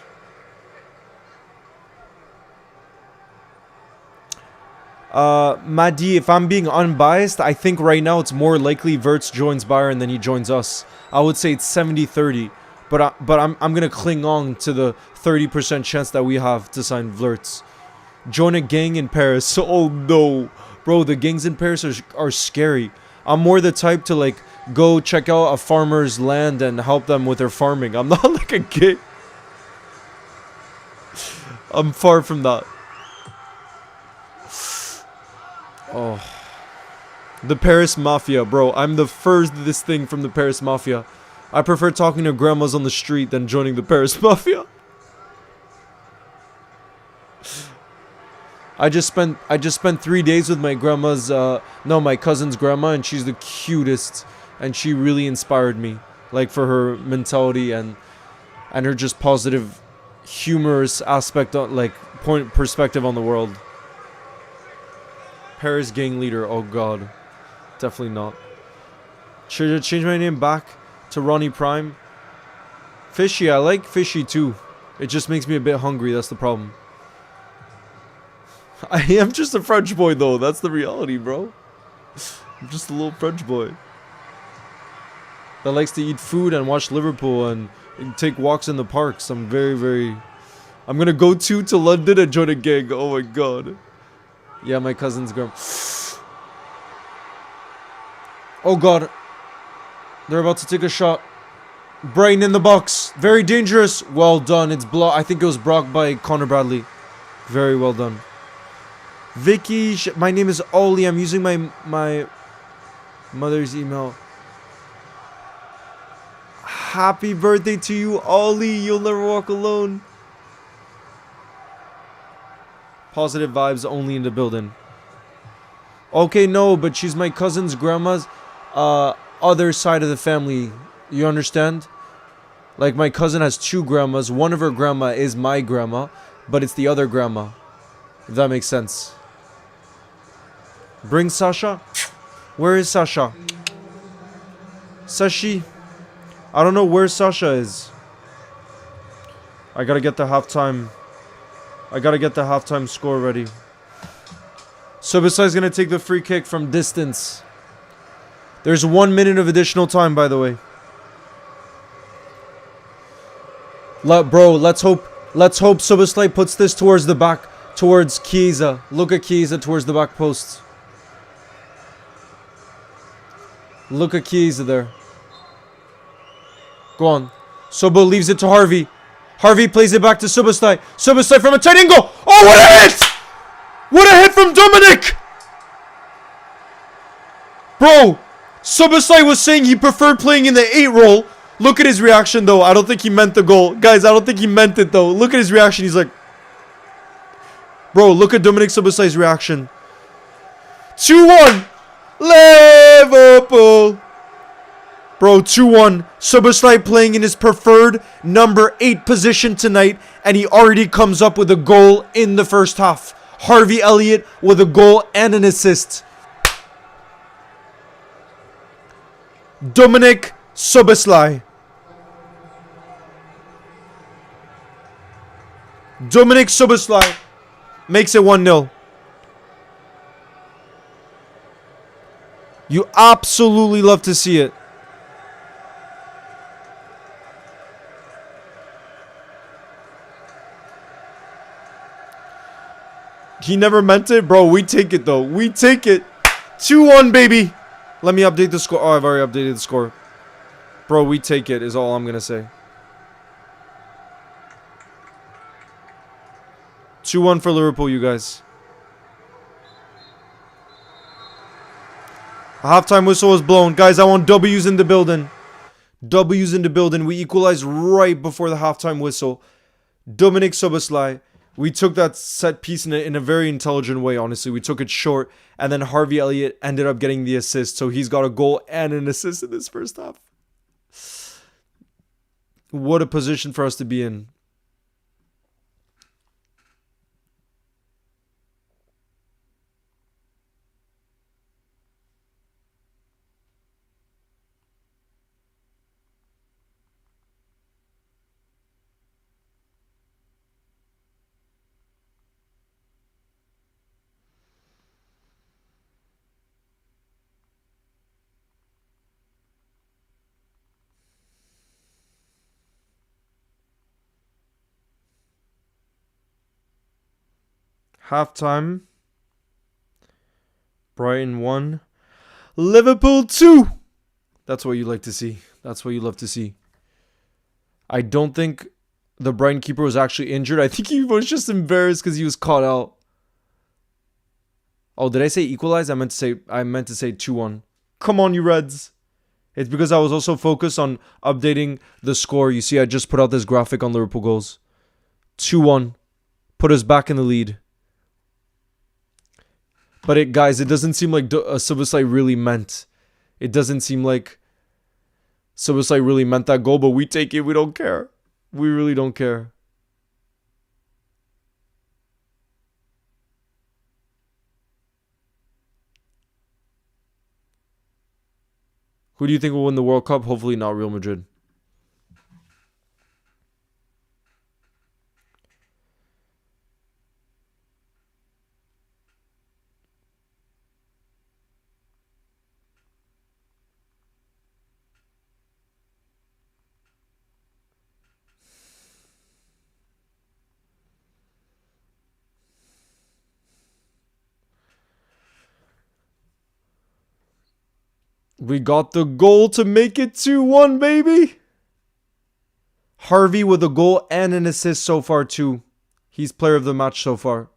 Madi, if I'm being unbiased, I think right now it's more likely Wirtz joins Bayern than he joins us. I would say it's 70-30. But I'm going to cling on to the 30% chance that we have to sign Wirtz. Join a gang in Paris. Oh no. Bro, the gangs in Paris are scary. I'm more the type to like go check out a farmer's land and help them with their farming. I'm not like a gang. I'm far from that. Oh. The Paris Mafia, bro. I'm the furthest thing from the Paris Mafia. I prefer talking to grandmas on the street than joining the Paris Mafia. I just spent 3 days with my grandma's my cousin's grandma, and she's the cutest, and she really inspired me, like for her mentality and her just positive, humorous aspect on perspective on the world. Paris gang leader, oh god. Definitely not. Should I change my name back to Ronnie Prime? Fishy, I like fishy too. It just makes me a bit hungry, that's the problem. I am just a French boy though, that's the reality, bro. I'm just a little French boy that likes to eat food and watch Liverpool and take walks in the parks. I'm gonna go to London and join a gang. Oh my god. Yeah, my cousin's grandma. Oh god. They're about to take a shot. Brighton in the box. Very dangerous. Well done. It's blocked. I think it was blocked by Connor Bradley. Very well done. Vicky, my name is Ollie. I'm using my mother's email. Happy birthday to you, Ollie. You'll never walk alone. Positive vibes only in the building. Okay, no, but she's my cousin's grandma's other side of the family. You understand? Like, my cousin has 2 grandmas. One of her grandma is my grandma, but it's the other grandma. If that makes sense. Bring Sasha. Where is Sasha? Sashi. I don't know where Sasha is. I gotta get the halftime score ready. Subasai's gonna take the free kick from distance. There's 1 minute of additional time, by the way. Bro, let's hope Subasai puts this towards the back, towards Chiesa. Look at Chiesa towards the back post. Look at Chiesa there. Go on. Sobo leaves it to Harvey. Harvey plays it back to Subasai. Subasai from a tight angle. Oh, what a hit! What a hit from Dominic! Bro, Subasai was saying he preferred playing in the 8 role. Look at his reaction, though. I don't think he meant the goal. Guys, I don't think he meant it, though. Look at his reaction. He's like... Bro, look at Dominic Subasai's reaction. 2-1. Liverpool. Bro, 2-1. Subasai playing in his preferred number 8 position tonight. And he already comes up with a goal in the first half. Harvey Elliott with a goal and an assist. Dominic Szoboszlai. Dominic Szoboszlai makes it 1-0. You absolutely love to see it. He never meant it. Bro, we take it, though. We take it. 2-1, baby. Let me update the score. Oh, I've already updated the score. Bro, we take it is all I'm going to say. 2-1 for Liverpool, you guys. A halftime whistle was blown. Guys, I want W's in the building. W's in the building. We equalized right before the halftime whistle. Dominic Szoboszlai. We took that set piece in a very intelligent way, honestly. We took it short. And then Harvey Elliott ended up getting the assist. So he's got a goal and an assist in this first half. What a position for us to be in. Halftime. Brighton 1. Liverpool 2. That's what you like to see. That's what you love to see. I don't think the Brighton keeper was actually injured. I think he was just embarrassed because he was caught out. Oh, did I say equalize? I meant to say 2-1. Come on, you Reds. It's because I was also focused on updating the score. You see, I just put out this graphic on Liverpool goals. 2-1. Put us back in the lead. But guys, it doesn't seem like Szoboszlai really meant. It doesn't seem like Szoboszlai really meant that goal, but we take it. We don't care. We really don't care. Who do you think will win the World Cup? Hopefully not Real Madrid. We got the goal to make it 2-1, baby. Harvey with a goal and an assist so far, too. He's player of the match so far.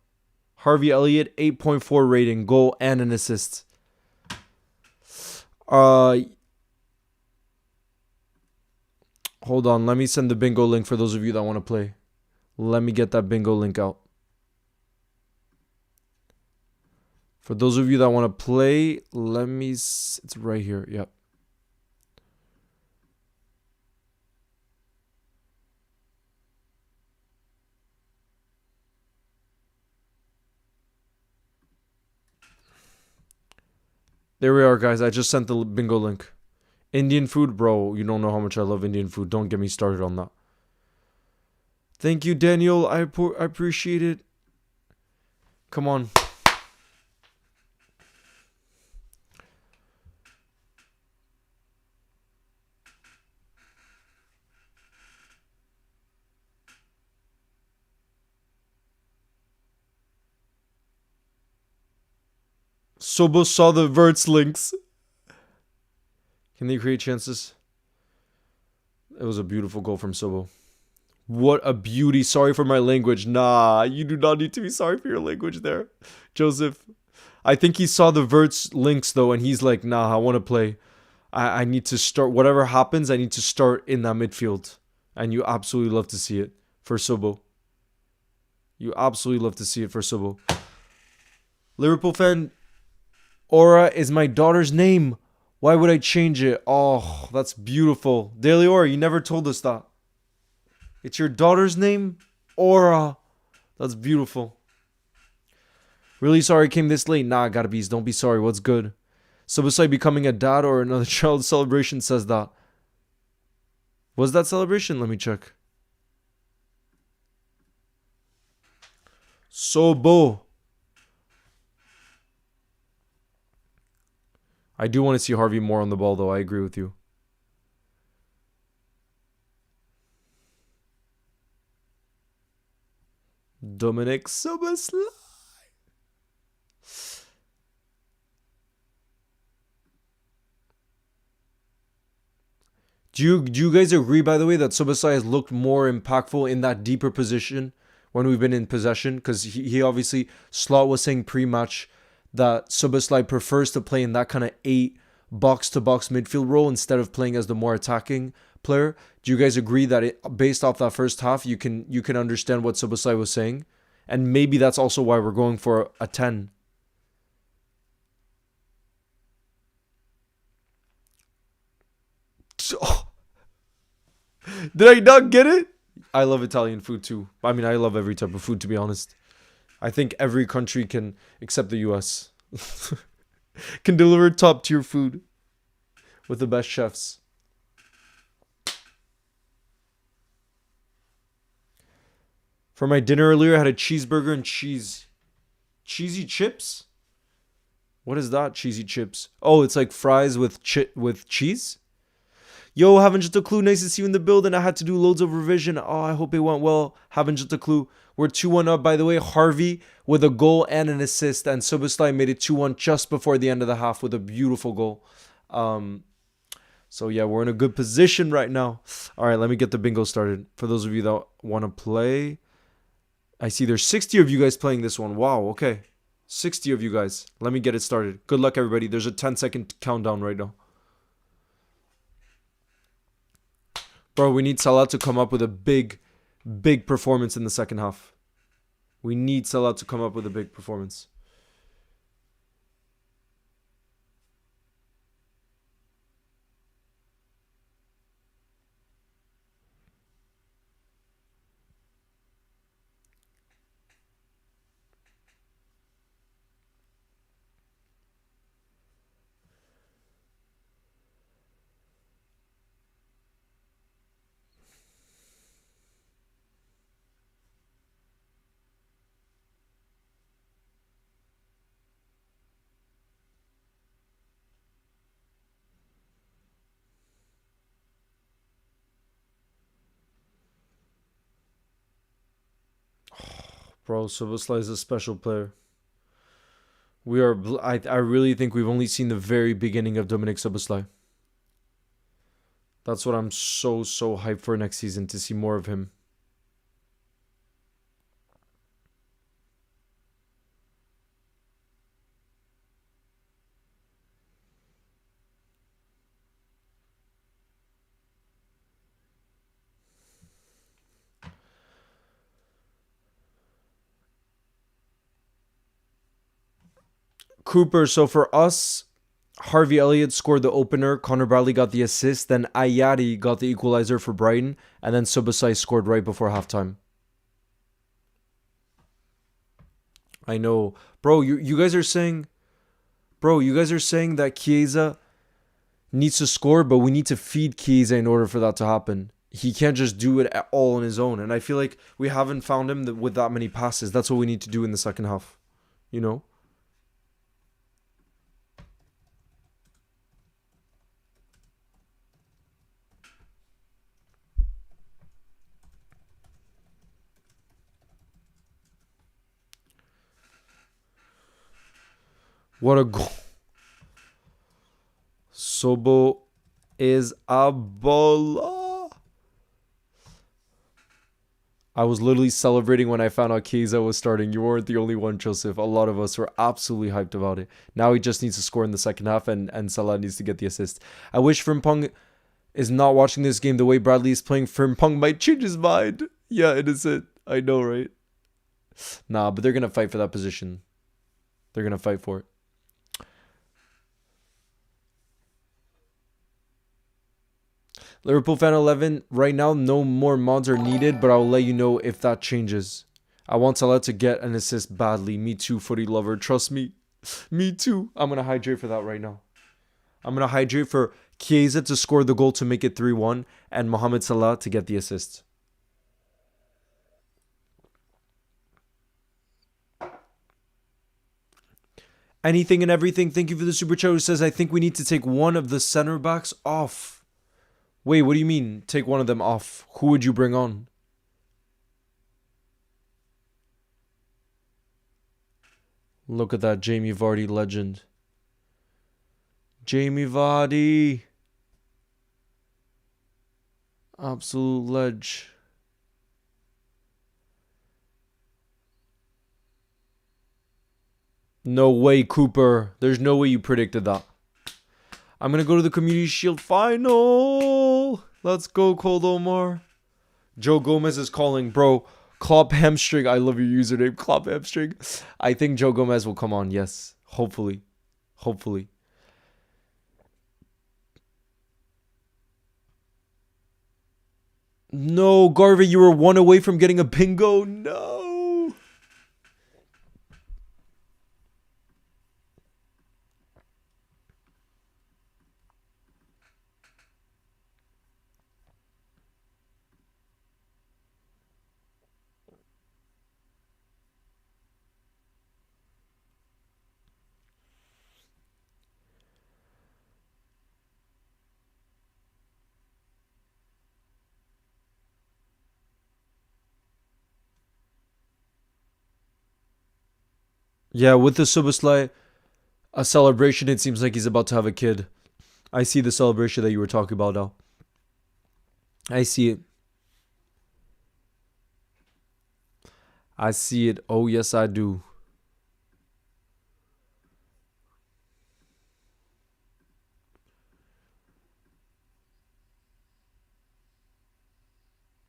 Harvey Elliott, 8.4 rating, goal and an assist. Hold on, let me send the bingo link for those of you that want to play. Let me get that bingo link out. For those of you that want to play, it's right here. Yep. There we are, guys. I just sent the bingo link. Indian food, bro. You don't know how much I love Indian food. Don't get me started on that. Thank you, Daniel. I appreciate it. Come on. Sobo saw the Verts links. Can they create chances? It was a beautiful goal from Sobo. What a beauty. Sorry for my language. Nah, you do not need to be sorry for your language there, Joseph. I think he saw the Verts links, though, and he's like, nah, I want to play. I need to start. Whatever happens, I need to start in that midfield. And you absolutely love to see it for Sobo. You absolutely love to see it for Sobo. Liverpool fan, Aura is my daughter's name. Why would I change it? Oh, that's beautiful. Daily Aura, you never told us that. It's your daughter's name? Aura. That's beautiful. Really sorry I came this late? Nah, gotta be. Don't be sorry. What's good? Szoboszlai becoming a dad or another child celebration says that. Was that celebration? Let me check. Sobo. I do want to see Harvey more on the ball, though. I agree with you. Dominic Szoboszlai. Do you guys agree, by the way, that Subasai has looked more impactful in that deeper position when we've been in possession? Because he obviously, Slot was saying pre-match that Subasai prefers to play in that kind of 8 box-to-box midfield role instead of playing as the more attacking player. Do you guys agree that based off that first half, you can understand what Subasai was saying? And maybe that's also why we're going for a 10. Oh, did I not get it? I love Italian food too. I mean, I love every type of food, to be honest. I think every country can, except the US, can deliver top tier food with the best chefs. For my dinner earlier, I had a cheeseburger and cheesy chips. What is that? Cheesy chips. Oh, it's like fries with cheese. Yo, haven't just a clue. Nice to see you in the building. I had to do loads of revision. Oh, I hope it went well. Haven't just a clue. We're 2-1 up, by the way. Harvey with a goal and an assist. And Soboslai made it 2-1 just before the end of the half with a beautiful goal. So, yeah, we're in a good position right now. All right, let me get the bingo started. For those of you that want to play. I see there's 60 of you guys playing this one. Wow, okay. 60 of you guys. Let me get it started. Good luck, everybody. There's a 10-second countdown right now. Bro, we need Salah to come up with a big performance in the second half. We need Salah to come up with a big performance. Bro, Szoboszlai is a special player. I really think we've only seen the very beginning of Dominik Szoboszlai. That's what I'm so hyped for next season, to see more of him. Cooper, so for us, Harvey Elliott scored the opener, Connor Bradley got the assist, then Ayari got the equalizer for Brighton, and then Subasai scored right before halftime. I know. Bro, you guys are saying that Chiesa needs to score, but we need to feed Chiesa in order for that to happen. He can't just do it all on his own, and I feel like we haven't found him with that many passes. That's what we need to do in the second half. You know? What a goal. Sobo is a bola. I was literally celebrating when I found out Chiesa was starting. You weren't the only one, Joseph. A lot of us were absolutely hyped about it. Now he just needs to score in the second half, and Salah needs to get the assist. I wish Frimpong is not watching this game the way Bradley is playing. Frimpong might change his mind. Yeah, it is it. I know, right? Nah, but they're going to fight for that position. They're going to fight for it. Liverpool fan 11, right now no more mods are needed, but I'll let you know if that changes. I want Salah to get an assist badly. Me too, footy lover. Trust me. Me too. I'm going to hydrate for that right now. I'm going to hydrate for Chiesa to score the goal to make it 3-1 and Mohamed Salah to get the assist. Anything and everything. Thank you for the super chat who says, I think we need to take one of the center backs off. Wait, what do you mean? Take one of them off. Who would you bring on? Look at that Jamie Vardy legend. Jamie Vardy. Absolute ledge. No way, Cooper. There's no way you predicted that. I'm going to go to the Community Shield final. Let's go, Cold Omar. Joe Gomez is calling. Bro, Klopp Hamstring. I love your username, Klopp Hamstring. I think Joe Gomez will come on. Yes. Hopefully. Hopefully. No, Garvey, you were one away from getting a bingo. No. Yeah, with the Subasly, a celebration, it seems like he's about to have a kid. I see the celebration that you were talking about now. I see it. I see it. Oh, yes, I do.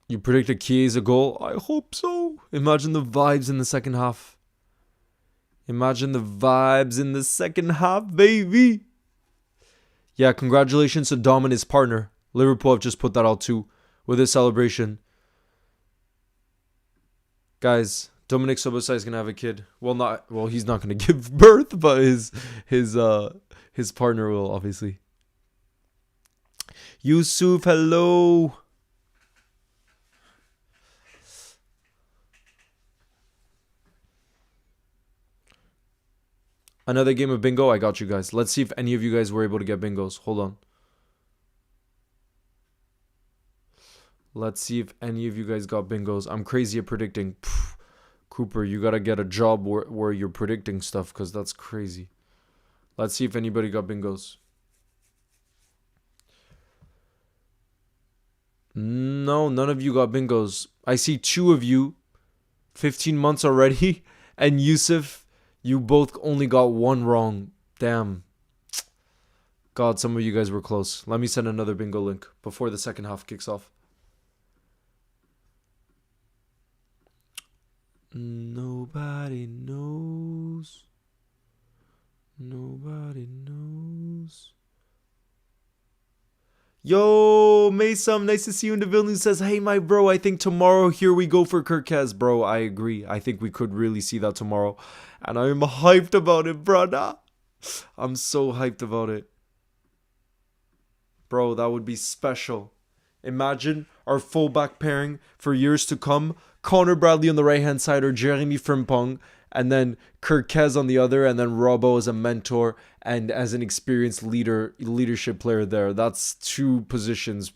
You predicted Chiesa goal? I hope so. Imagine the vibes in the second half. Imagine the vibes in the second half, baby. Yeah, congratulations to Dom and his partner. Liverpool have just put that out too with his celebration. Guys, Dominic Szoboszlai is gonna have a kid. Well, he's not gonna give birth, but his partner will, obviously. Yusuf, hello. Another game of bingo. I got you guys. Let's see if any of you guys were able to get bingos. Hold on. Let's see if any of you guys got bingos. I'm crazy at predicting. Pff, Cooper, you gotta get a job where you're predicting stuff, because that's crazy. Let's see if anybody got bingos. No, none of you got bingos. I see 2 of you. 15 months already. And Yusuf, you both only got 1 wrong. Damn. God, some of you guys were close. Let me send another bingo link before the second half kicks off. Nobody knows. Nobody knows. Yo, Mason, nice to see you in the building. Says, hey, my bro, I think tomorrow here we go for Kirkez. Bro, I agree. I think we could really see that tomorrow. And I'm hyped about it, brother. I'm so hyped about it. Bro, that would be special. Imagine our fullback pairing for years to come. Connor Bradley on the right-hand side or Jeremy Frimpong. And then Kirkez on the other. And then Robbo as a mentor and as an experienced leadership player there. That's 2 positions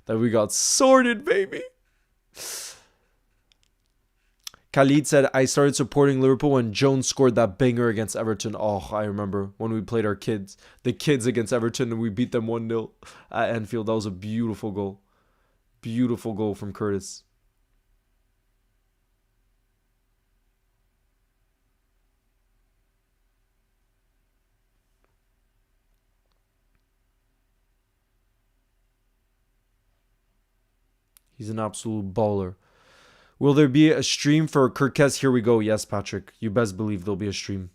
that we got sorted, baby. Khalid said, I started supporting Liverpool when Jones scored that banger against Everton. Oh, I remember when we played the kids against Everton, and we beat them 1-0 at Anfield. That was a beautiful goal. Beautiful goal from Curtis. He's an absolute baller. Will there be a stream for Kirkez? Here we go. Yes, Patrick. You best believe there'll be a stream.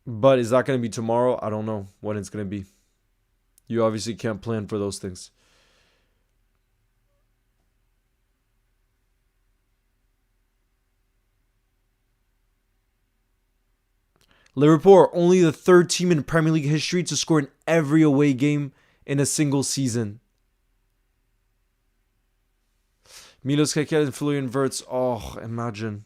But is that going to be tomorrow? I don't know when it's going to be. You obviously can't plan for those things. Liverpool are only the 3rd team in Premier League history to score in every away game in a single season. Milos Keke and Florian Wirtz. Oh, imagine.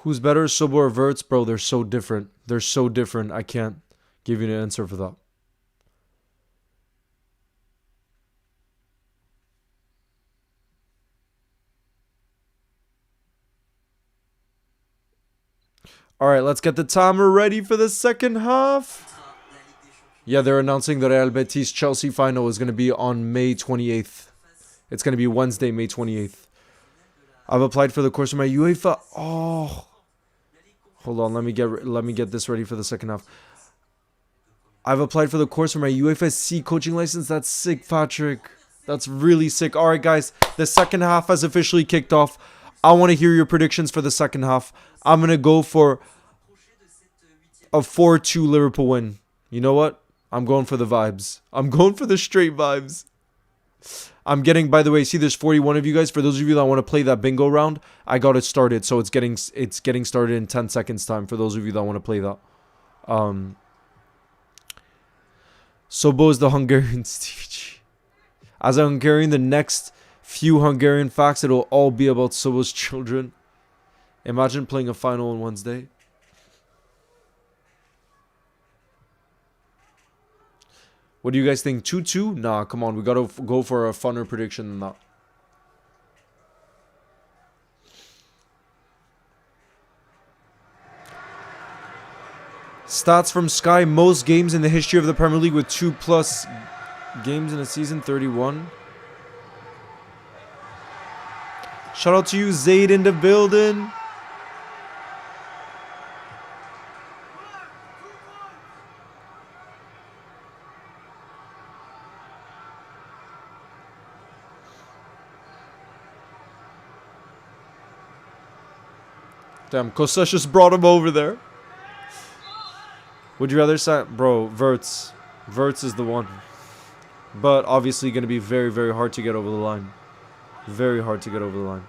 Who's better, Sobo or Verts? Bro, they're so different. They're so different. I can't give you an answer for that. All right, let's get the timer ready for the second half. Yeah, they're announcing the Real Betis Chelsea final is going to be on May 28th. It's going to be Wednesday, May 28th. I've applied for the course of my UEFA. Oh, hold on. Let me get this ready for the second half. I've applied for the course for my UEFA C coaching license. That's sick, Patrick. That's really sick. All right, guys. The second half has officially kicked off. I want to hear your predictions for the second half. I'm going to go for a 4-2 Liverpool win. You know what? I'm going for the vibes. I'm going for the straight vibes. I'm getting, by the way, see there's 41 of you guys. For those of you that want to play that bingo round, I got it started. So it's getting started in 10 seconds time for those of you that want to play that. Sobo is the Hungarian Stevie G. As a Hungarian, the next few Hungarian facts, it'll all be about Sobo's children. Imagine playing a final on Wednesday. What do you guys think? 2-2? Nah, come on. We got to go for a funner prediction than that. Stats from Sky. Most games in the history of the Premier League with 2+ games in a season. 31. Shout out to you, Zayd, in the building. Damn, Kostas just brought him over there. Would you rather say, bro, Verts. Verts is the one. But obviously going to be very, very hard to get over the line. Very hard to get over the line.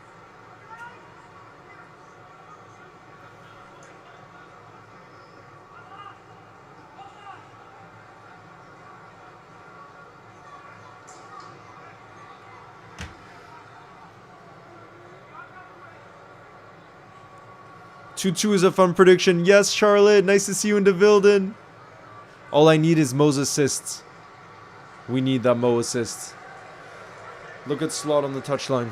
Two is a fun prediction. Yes, Charlotte. Nice to see you in the building. All I need is Mo's assists. We need that Mo assist. Look at Slot on the touchline.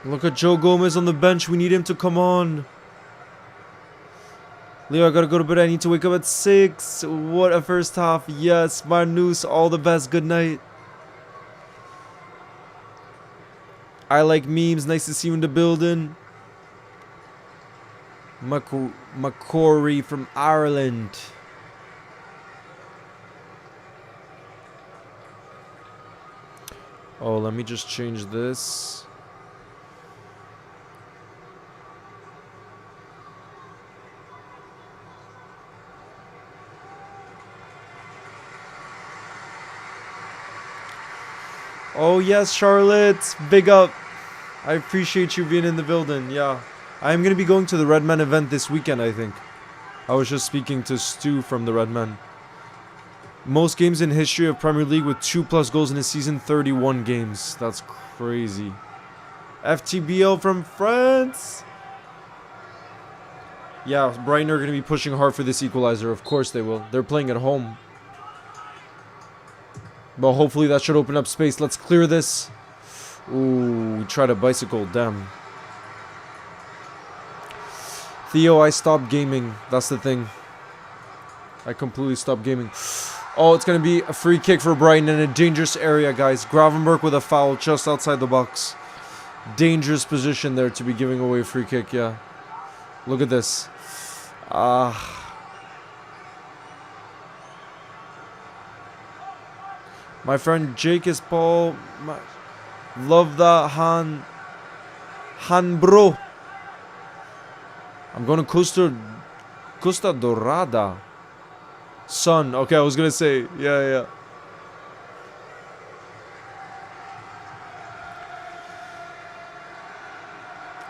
Look at Joe Gomez on the bench. We need him to come on. Leo, I gotta go to bed. I need to wake up at 6. What a first half. Yes, Marnus, all the best. Good night. I like memes. Nice to see you in the building. Macquarie from Ireland. Oh, let me just change this. Oh, yes, Charlotte. Big up. I appreciate you being in the building. Yeah. I'm going to be going to the Red Men event this weekend, I think. I was just speaking to Stu from the Red Men. Most games in history of Premier League with 2+ goals in a season. 31 games. That's crazy. FTBL from France. Yeah, Brighton are going to be pushing hard for this equalizer. Of course they will. They're playing at home. But hopefully that should open up space. Let's clear this. Ooh, we tried a bicycle. Damn. Theo, I stopped gaming. That's the thing. I completely stopped gaming. Oh, it's going to be a free kick for Brighton in a dangerous area, guys. Gravenberch with a foul just outside the box. Dangerous position there to be giving away a free kick, yeah. Look at this. My friend Jake is Paul. Love that, Han bro. I'm going to Costa Dorada. Son. Okay, I was gonna say. Yeah.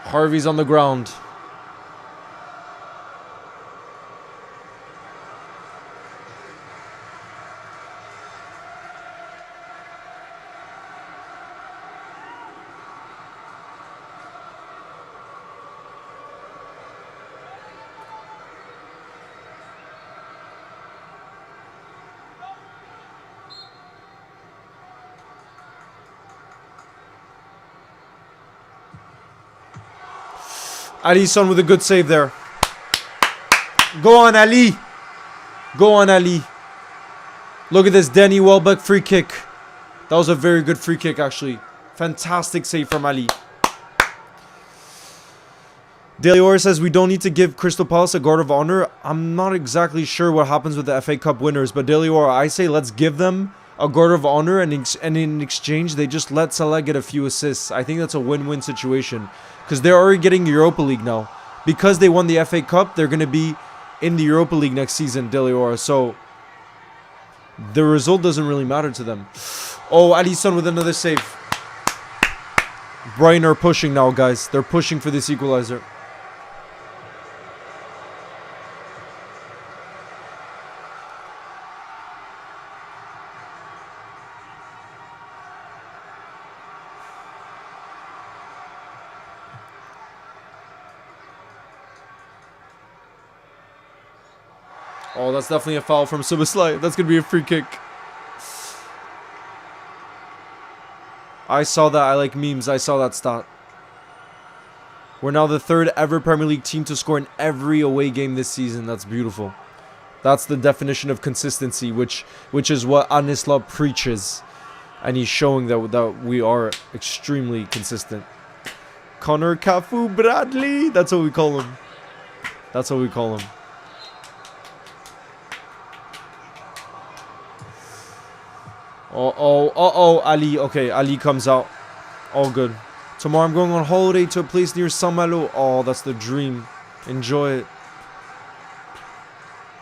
Harvey's on the ground. Ali Son with a good save there. Go on, Ali. Go on, Ali. Look at this Danny Welbeck free kick. That was a very good free kick, actually. Fantastic save from Ali. Delior says we don't need to give Crystal Palace a guard of honor. I'm not exactly sure what happens with the FA Cup winners, but Delior, I say let's give them a guard of honor, and in exchange, they just let Salah get a few assists. I think that's a win-win situation. Because they're already getting Europa League now. Because they won the FA Cup, they're going to be in the Europa League next season, Deliora. So, the result doesn't really matter to them. Oh, Alisson with another save. Brighton are pushing now, guys. They're pushing for this equalizer. Oh, that's definitely a foul from Subaslai. That's going to be a free kick. I saw that. I like memes. I saw that stat. We're now the third ever Premier League team to score in every away game this season. That's beautiful. That's the definition of consistency, which is what Anisla preaches. And he's showing that we are extremely consistent. Connor Cafu Bradley. That's what we call him. That's what we call him. Oh, Ali. Okay, Ali comes out. All good. Tomorrow I'm going on holiday to a place near Saint-Malo. Oh, that's the dream. Enjoy it.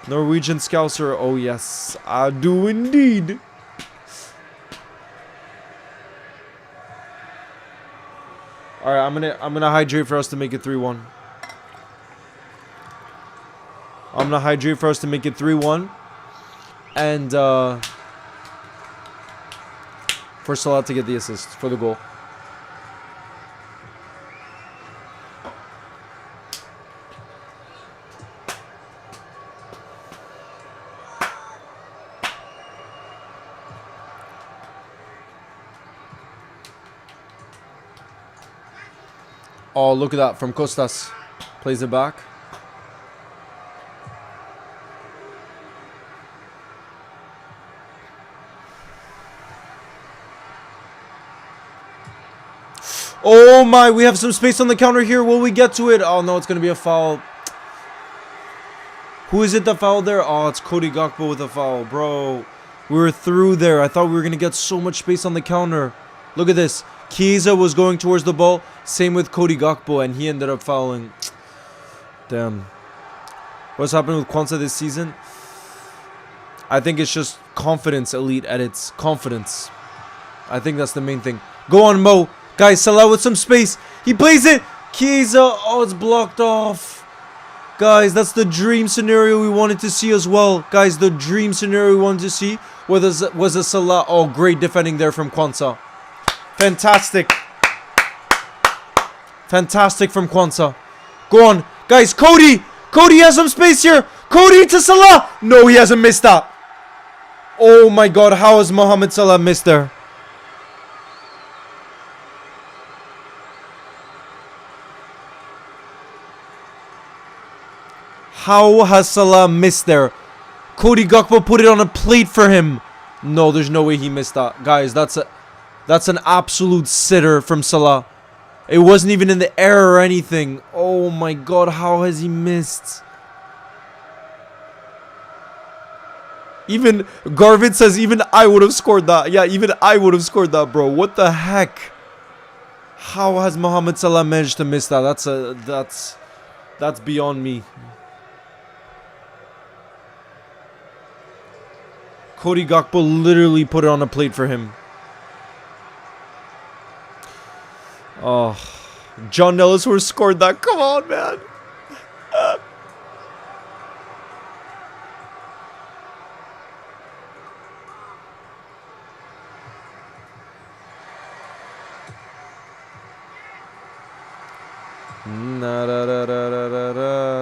Norwegian Scouser. Oh, yes. I do indeed. Alright, I'm gonna hydrate for us to make it 3-1. I'm gonna hydrate for us to make it 3-1. And for Salah to get the assist for the goal. Oh, look at that from Costas. Plays it back. Oh my, we have some space on the counter here. Will we get to it? Oh no, it's going to be a foul. Who is it that fouled there? Oh, it's Cody Gakpo with a foul. Bro, we were through there. I thought we were going to get so much space on the counter. Look at this. Chiesa was going towards the ball. Same with Cody Gakpo, and he ended up fouling. Damn. What's happening with Kwanzaa this season? I think it's just confidence, elite edits. Confidence. I think that's the main thing. Go on, Mo. Guys, Salah with some space. He plays it. Chiesa. Oh, it's blocked off. Guys, that's the dream scenario we wanted to see as well. Guys, the dream scenario we wanted to see was a Salah. Oh, great defending there from Kwanzaa. Fantastic. Fantastic from Kwanzaa. Go on. Guys, Cody. Cody has some space here. Cody to Salah. No, he hasn't missed that. Oh my God. How has Mohamed Salah missed there? How has Salah missed there? Cody Gakpo put it on a plate for him. No, there's no way he missed that. Guys, that's an absolute sitter from Salah. It wasn't even in the air or anything. Oh my God, how has he missed? Even Garvin says even I would have scored that. Yeah, even I would have scored that, bro. What the heck? How has Mohamed Salah managed to miss that? That's beyond me. Cody Gakpo literally put it on a plate for him. Oh, John Nellisworth scored that. Come on, man. Na da da da da da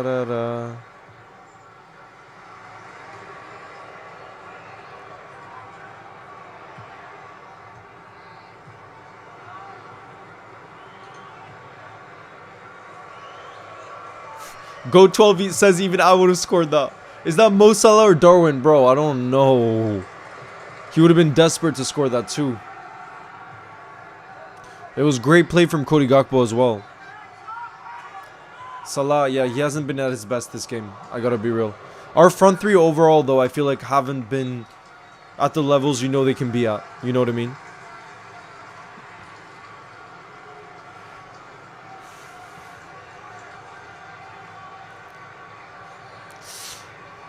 da da. Go 12 says even I would have scored that. Is that Mo Salah or Darwin? Bro, I don't know. He would have been desperate to score that too. It was great play from Cody Gakpo as well. Salah, yeah, he hasn't been at his best this game. I gotta be real. Our front three overall, though, I feel like haven't been at the levels you know they can be at. You know what I mean?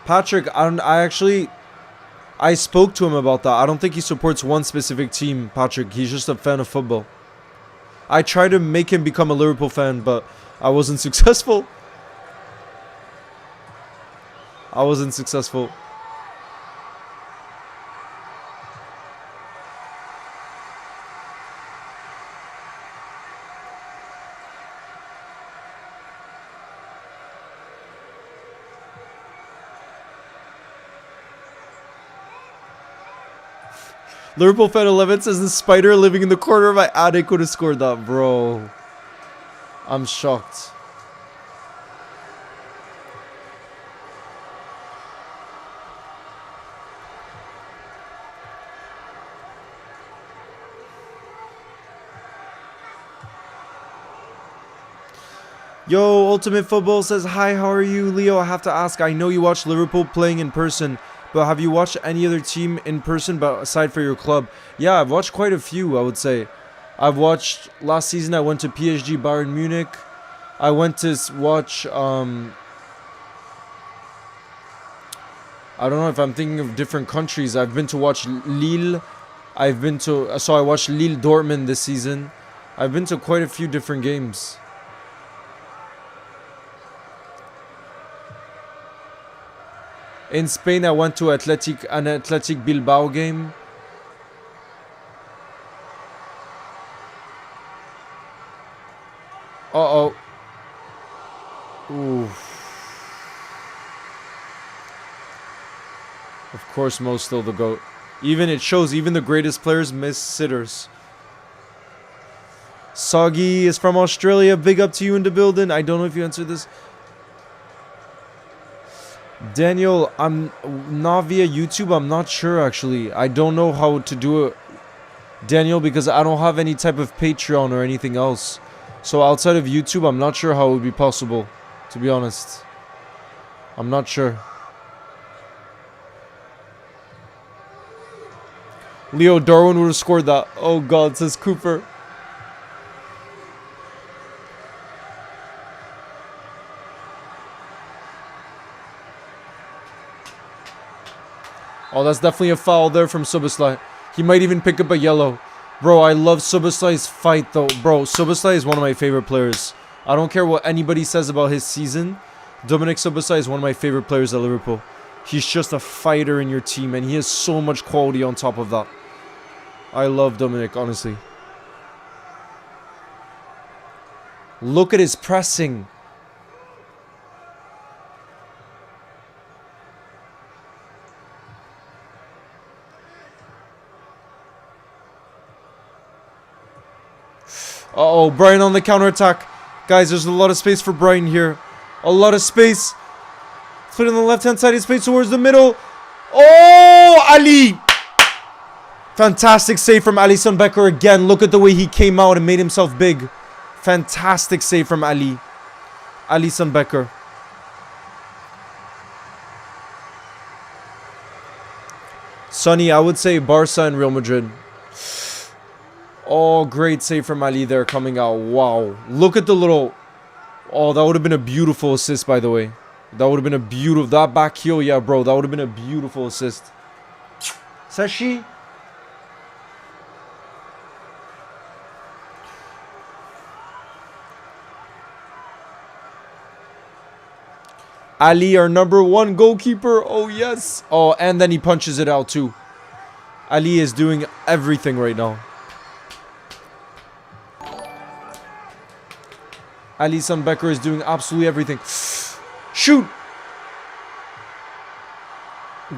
Patrick, I spoke to him about that. I don't think he supports one specific team, Patrick. He's just a fan of football. I tried to make him become a Liverpool fan, but I wasn't successful. I wasn't successful. Liverpool fan 11 says the spider living in the corner of my attic would have scored that, bro. I'm shocked. Yo, Ultimate Football says, hi, how are you? Leo, I have to ask, I know you watch Liverpool playing in person, but have you watched any other team in person but aside for your club? Yeah, I've watched quite a few, I would say. I've watched, last season I went to PSG Bayern Munich. I went to watch, I don't know if I'm thinking of different countries. I've been to watch Lille. I watched Lille Dortmund this season. I've been to quite a few different games. In Spain, I went to an Athletic Bilbao game. Uh-oh. Ooh. Of course, Mo's still the GOAT. It shows even the greatest players miss sitters. Soggy is from Australia. Big up to you in the building. I don't know if you answered this. Daniel, I'm not via YouTube. I'm not sure, actually. I don't know how to do it, Daniel, because I don't have any type of Patreon or anything else. So outside of YouTube, I'm not sure how it would be possible, to be honest. I'm not sure. Leo, Darwin would have scored that. Oh, God, says Cooper. Oh, that's definitely a foul there from Szoboszlai. He might even pick up a yellow. Bro, I love Szoboszlai's fight, though. Bro, Szoboszlai is one of my favorite players. I don't care what anybody says about his season. Dominik Szoboszlai is one of my favorite players at Liverpool. He's just a fighter in your team, and he has so much quality on top of that. I love Dominik, honestly. Look at his pressing. Uh-oh, Brighton on the counter-attack. Guys, there's a lot of space for Brighton here. A lot of space. Put it on the left-hand side of space towards the middle. Oh, Ali! Fantastic save from Alisson Becker again. Look at the way he came out and made himself big. Fantastic save from Ali. Alisson Becker. Sonny, I would say Barca and Real Madrid. Oh, great save from Ali there coming out. Wow. Look at the little... Oh, that would have been a beautiful assist, by the way. That would have been a beautiful... That back heel, yeah, bro. That would have been a beautiful assist. Sashi. Ali, our number 1 goalkeeper. Oh, yes. Oh, and then he punches it out, too. Ali is doing everything right now. Alisson Becker is doing absolutely everything. Shoot!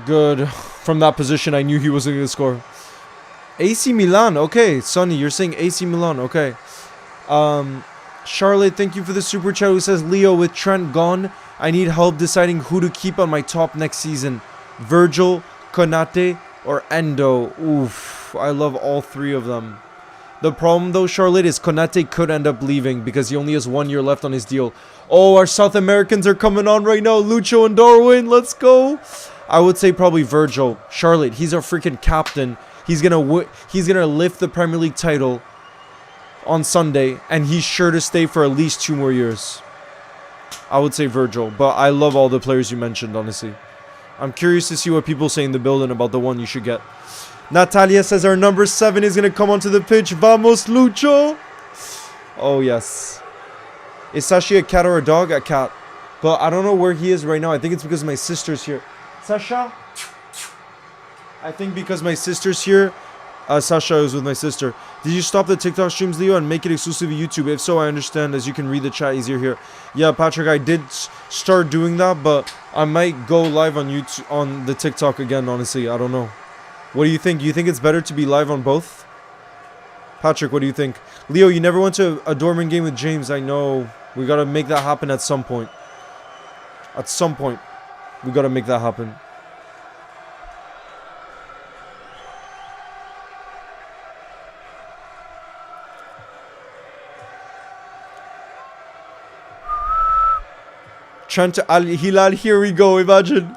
Good. From that position, I knew he wasn't going to score. AC Milan. Okay, Sonny, you're saying AC Milan. Okay. Charlotte, thank you for the super chat who says, Leo, with Trent gone, I need help deciding who to keep on my top next season. Virgil, Konate, or Endo. Oof. I love all 3 of them. The problem, though, Charlotte, is Konate could end up leaving because he only has 1 year left on his deal. Oh, our South Americans are coming on right now. Lucho and Darwin, let's go. I would say probably Virgil. Charlotte, he's our freaking captain. He's gonna lift the Premier League title on Sunday, and he's sure to stay for at least 2 more years. I would say Virgil, but I love all the players you mentioned, honestly. I'm curious to see what people say in the building about the one you should get. Natalia says our number 7 is going to come onto the pitch. Vamos, Lucho. Oh, yes. Is Sashi a cat or a dog? A cat. But I don't know where he is right now. I think it's because my sister's here. Sasha? I think because my sister's here. Sasha is with my sister. Did you stop the TikTok streams, Leo, and make it exclusive to YouTube? If so, I understand, as you can read the chat easier here. Yeah, Patrick, I did start doing that, but I might go live on YouTube, on the TikTok again, honestly. I don't know. What do you think? Do you think it's better to be live on both? Patrick, what do you think? Leo, you never went to a Dortmund game with James. I know. We got to make that happen at some point. At some point, we got to make that happen. Trent Al Hilal, here we go, imagine.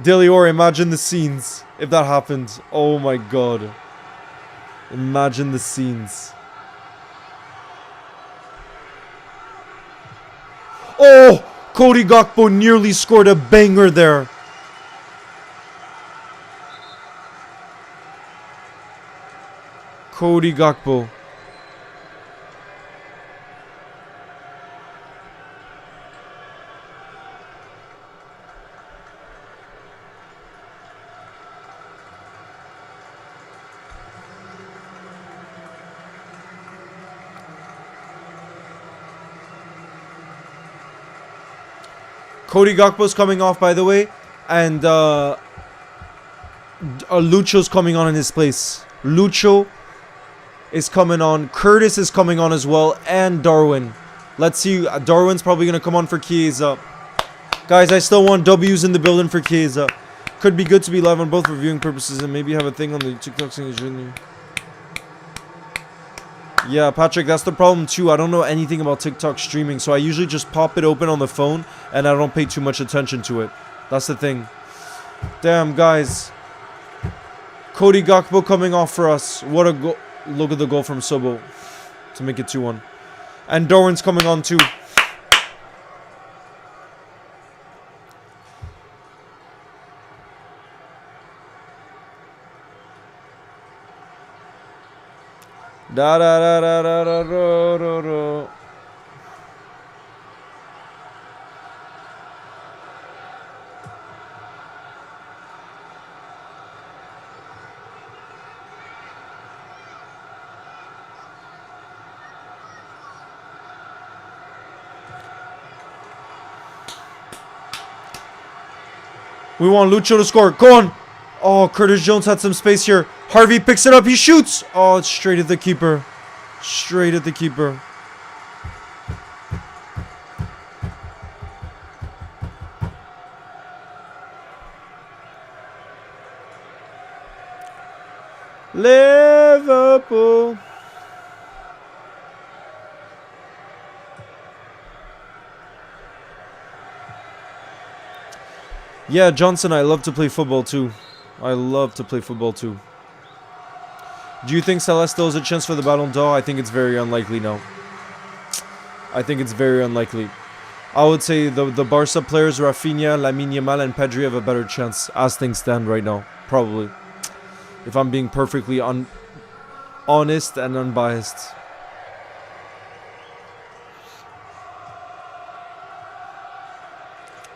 Delior, imagine the scenes if that happened. Oh my god. Imagine the scenes. Oh! Cody Gakpo nearly scored a banger there. Cody Gakpo. Cody Gakpo's coming off, by the way, and Lucho's coming on in his place. Lucho is coming on. Curtis is coming on as well, and Darwin. Let's see. Darwin's probably going to come on for Chiesa. Guys, I still want W's in the building for Chiesa. Could be good to be live on both for viewing purposes and maybe have a thing on the TikTok thing. Yeah, Patrick, that's the problem too. I don't know anything about TikTok streaming, so I usually just pop it open on the phone and I don't pay too much attention to it. That's the thing. Damn, guys. Cody Gakpo coming off for us. What a goal. Look at the goal from Sobo to make it 2-1. And Darwin's coming on too. Da da da da da da da da da. We want Lucho to score. Go on. Oh, Curtis Jones had some space here. Harvey picks it up. He shoots. Oh, it's straight at the keeper. Straight at the keeper. Liverpool. Yeah, Johnson, I love to play football too. I love to play football too. Do you think Salah still has a chance for the Ballon d'Or? I think it's very unlikely, no. I think it's very unlikely. I would say the Barca players, Rafinha, Lamine Yamal, and Pedri have a better chance as things stand right now. Probably. If I'm being perfectly honest and unbiased.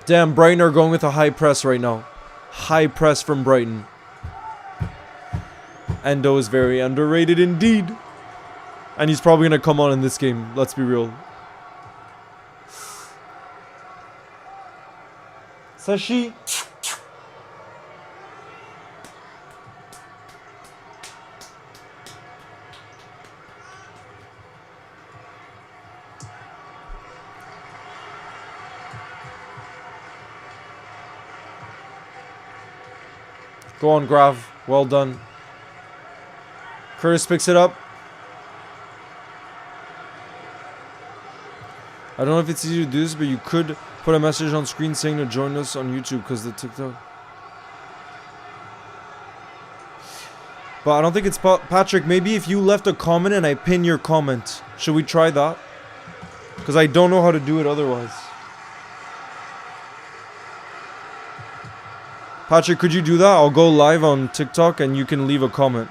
Damn, Brighton are going with a high press right now. High press from Brighton. Endo is very underrated indeed. And he's probably going to come on in this game. Let's be real. Sashi. Go on, Grav. Well done. Curtis picks it up. I don't know if it's easy to do this, but you could put a message on screen saying to join us on YouTube because the TikTok. But I don't think it's Patrick. Maybe if you left a comment and I pin your comment. Should we try that? Because I don't know how to do it otherwise. Patrick, could you do that? I'll go live on TikTok and you can leave a comment.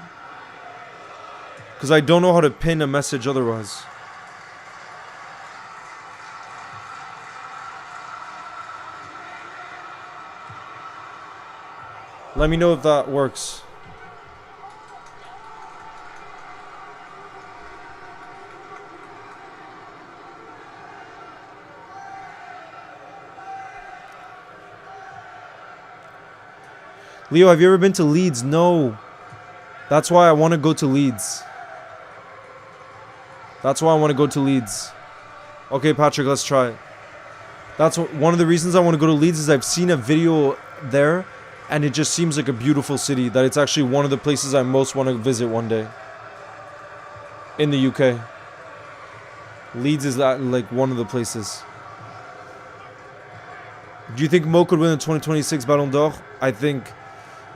Because I don't know how to pin a message otherwise. Let me know if that works. Leo, have you ever been to Leeds? No. That's why I want to go to Leeds. That's why I want to go to Leeds. Okay, Patrick, let's try it. That's one of the reasons I want to go to Leeds is I've seen a video there and it just seems like a beautiful city. That it's actually one of the places I most want to visit one day. In the UK. Leeds is like one of the places. Do you think Mo could win the 2026 Ballon d'Or? I think...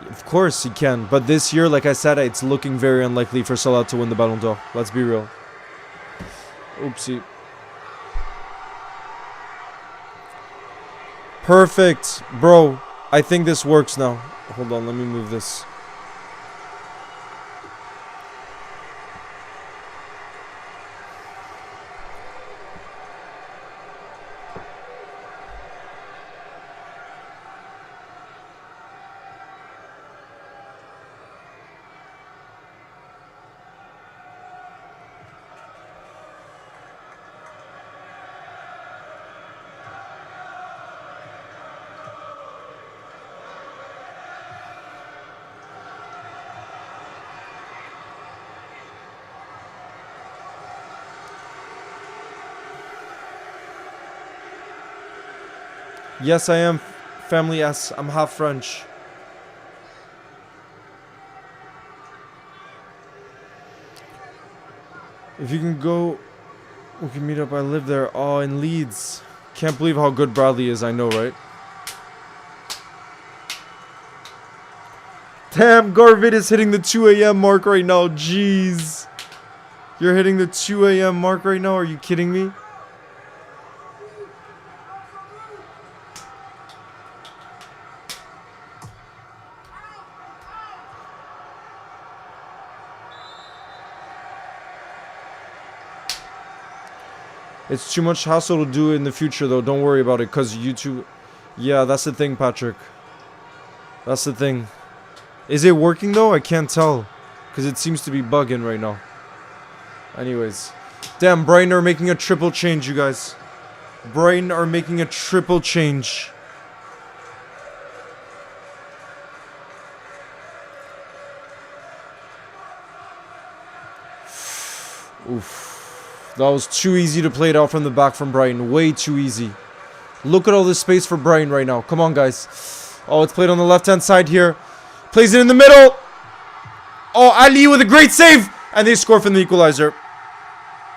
Of course he can, but this year, like I said, it's looking very unlikely for Salah to win the Ballon d'Or. Let's be real. Oopsie. Perfect. Bro, I think this works now. Hold on, let me move this. Yes, I am family S. I'm half French. If you can go, we can meet up. I live there. Oh, in Leeds. Can't believe how good Bradley is. I know, right? Damn, Garvid is hitting the 2 a.m. mark right now. Jeez. You're hitting the 2 a.m. mark right now? Are you kidding me? It's too much hassle to do in the future, though. Don't worry about it, because YouTube... Yeah, that's the thing, Patrick. That's the thing. Is it working, though? I can't tell. Because it seems to be bugging right now. Anyways. Damn, Brighton are making a triple change, you guys. Brighton are making a triple change. Oof. That was too easy to play it out from the back from Brighton. Way too easy. Look at all this space for Brighton right now. Come on, guys. Oh, it's played on the left-hand side here. Plays it in the middle. Oh, Ali with a great save. And they score from the equalizer.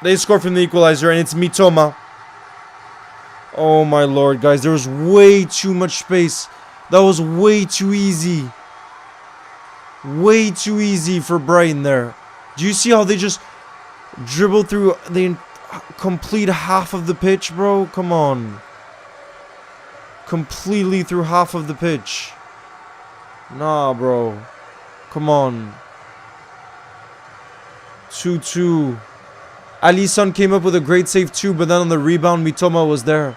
They score from the equalizer, and it's Mitoma. Oh, my lord, guys. There was way too much space. That was way too easy. Way too easy for Brighton there. Do you see how they just... dribble through the complete half of the pitch, bro? Come on. completely through half of the pitch. Nah, bro. Come on. 2-2. Alisson came up with a great save too, but then on the rebound, Mitoma was there.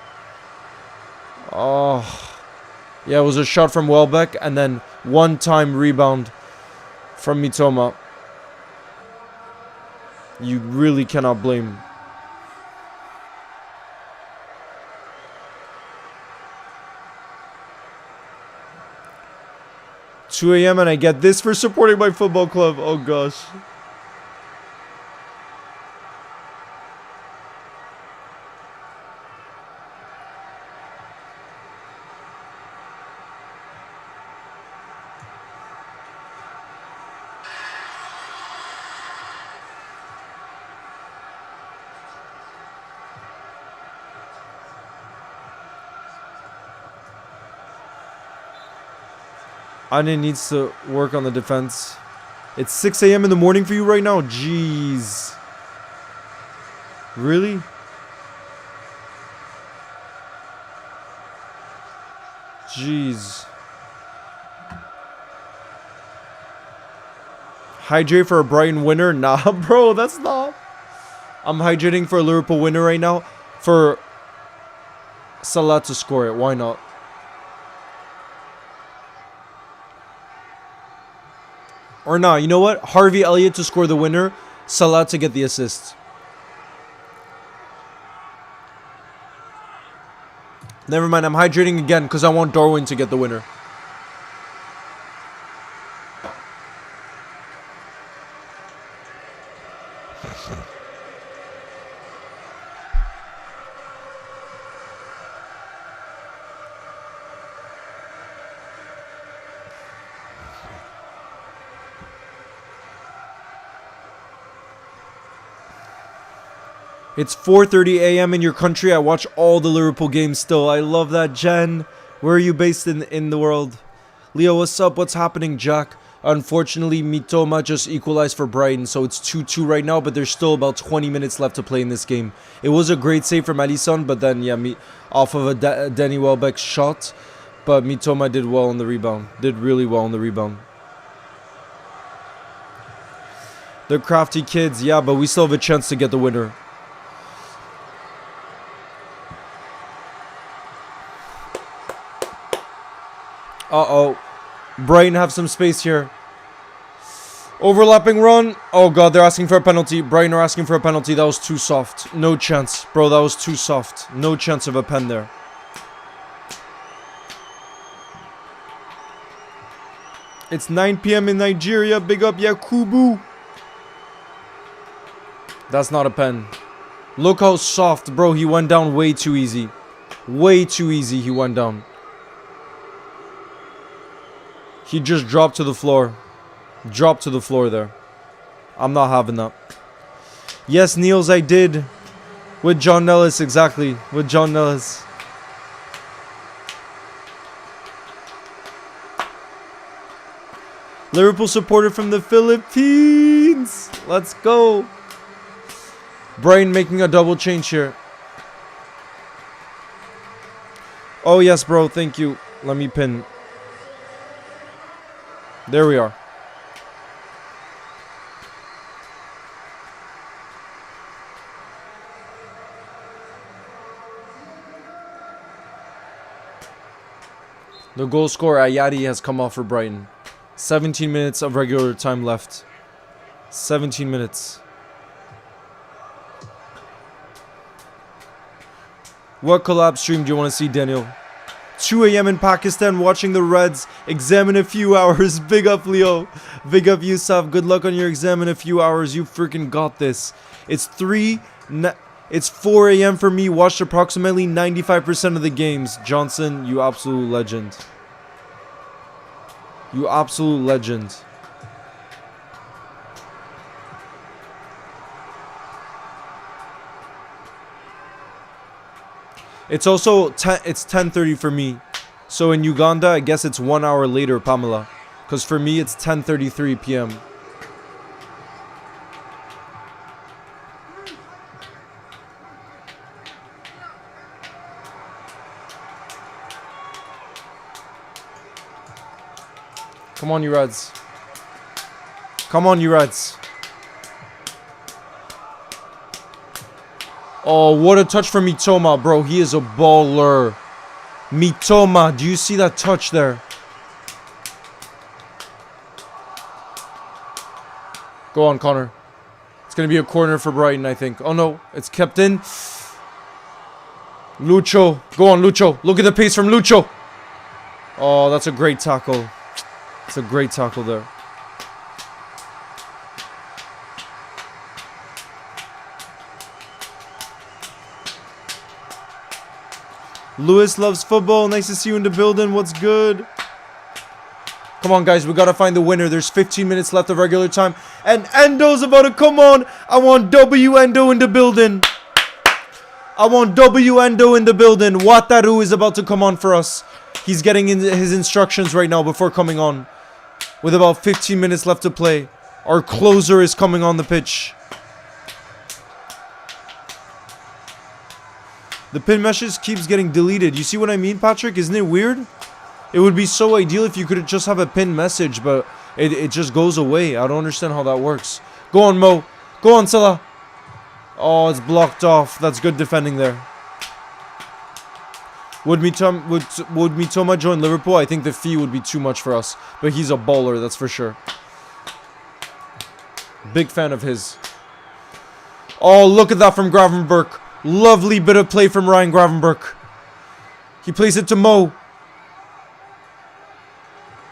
Oh. Yeah, it was a shot from Welbeck, and then one-time rebound from Mitoma. You really cannot blame. "2 a.m. and I get this for supporting my football club." Oh gosh. Ane needs to work on the defense. It's 6 a.m. in the morning for you right now? Jeez. Really? Jeez. Hydrate for a Brighton winner? Nah, bro, that's not. I'm hydrating for a Liverpool winner right now. For Salah to score it. Why not? Or nah, you know what? Harvey Elliott to score the winner. Salah to get the assist. Never mind, I'm hydrating again because I want Darwin to get the winner. It's 4:30 a.m. in your country. I watch all the Liverpool games still. I love that, Jen. Where are you based in the world? Leo, what's up? What's happening, Jack? Unfortunately, Mitoma just equalized for Brighton, so it's 2-2 right now, but there's still about 20 minutes left to play in this game. It was a great save from Alisson, but then, yeah, off of a Danny Welbeck shot, but Mitoma did well on the rebound. Did really well on the rebound. They're crafty kids, yeah, but we still have a chance to get the winner. Uh-oh. Brighton have some space here. Overlapping run. Oh, God, they're asking for a penalty. Brighton are asking for a penalty. That was too soft. No chance. Bro, that was too soft. No chance of a pen there. It's 9 p.m. in Nigeria. Big up Yakubu. That's not a pen. Look how soft, bro. He went down way too easy. Way too easy he went down. He just dropped to the floor. Dropped to the floor there. I'm not having that. Yes, Niels, I did. With John Nellis, exactly. With John Nellis. Liverpool supporter from the Philippines. Let's go. Brighton making a double change here. Oh, yes, bro. Thank you. Let me pin. There we are. The goal scorer, Ayadi, has come off for Brighton. 17 minutes of regular time left. 17 minutes. What collab stream do you want to see, Daniel? 2 a.m. in Pakistan, watching the Reds. Exam in a few hours. Big up, Leo. Big up, Yusuf. Good luck on your exam in a few hours. You freaking got this. It's 4 a.m. for me. Watched approximately 95% of the games. Johnson, you absolute legend. You absolute legend. It's also it's 10:30 for me. So in Uganda, I guess it's 1 hour later, Pamela. Because for me, it's 10:33 p.m. Come on, you Reds. Come on, you Reds. Oh, what a touch from Mitoma, bro. He is a baller. Mitoma, do you see that touch there? Go on, Connor. It's going to be a corner for Brighton, I think. Oh, no. It's kept in. Lucho. Go on, Lucho. Look at the pace from Lucho. Oh, that's a great tackle. It's a great tackle there. Lewis loves football. Nice to see you in the building. What's good? Come on, guys. We got to find the winner. There's 15 minutes left of regular time. And Endo's about to come on. I want W Endo in the building. I want W Endo in the building. Wataru is about to come on for us. He's getting in his instructions right now before coming on. With about 15 minutes left to play. Our closer is coming on the pitch. The pin message keeps getting deleted. You see what I mean, Patrick? Isn't it weird? It would be so ideal if you could just have a pin message, but it just goes away. I don't understand how that works. Go on, Mo. Go on, Salah. Oh, it's blocked off. That's good defending there. Would Mitoma join Liverpool? I think the fee would be too much for us. But he's a baller, that's for sure. Big fan of his. Oh, look at that from Gravenberch. Lovely bit of play from Ryan Gravenberch. He plays it to Mo.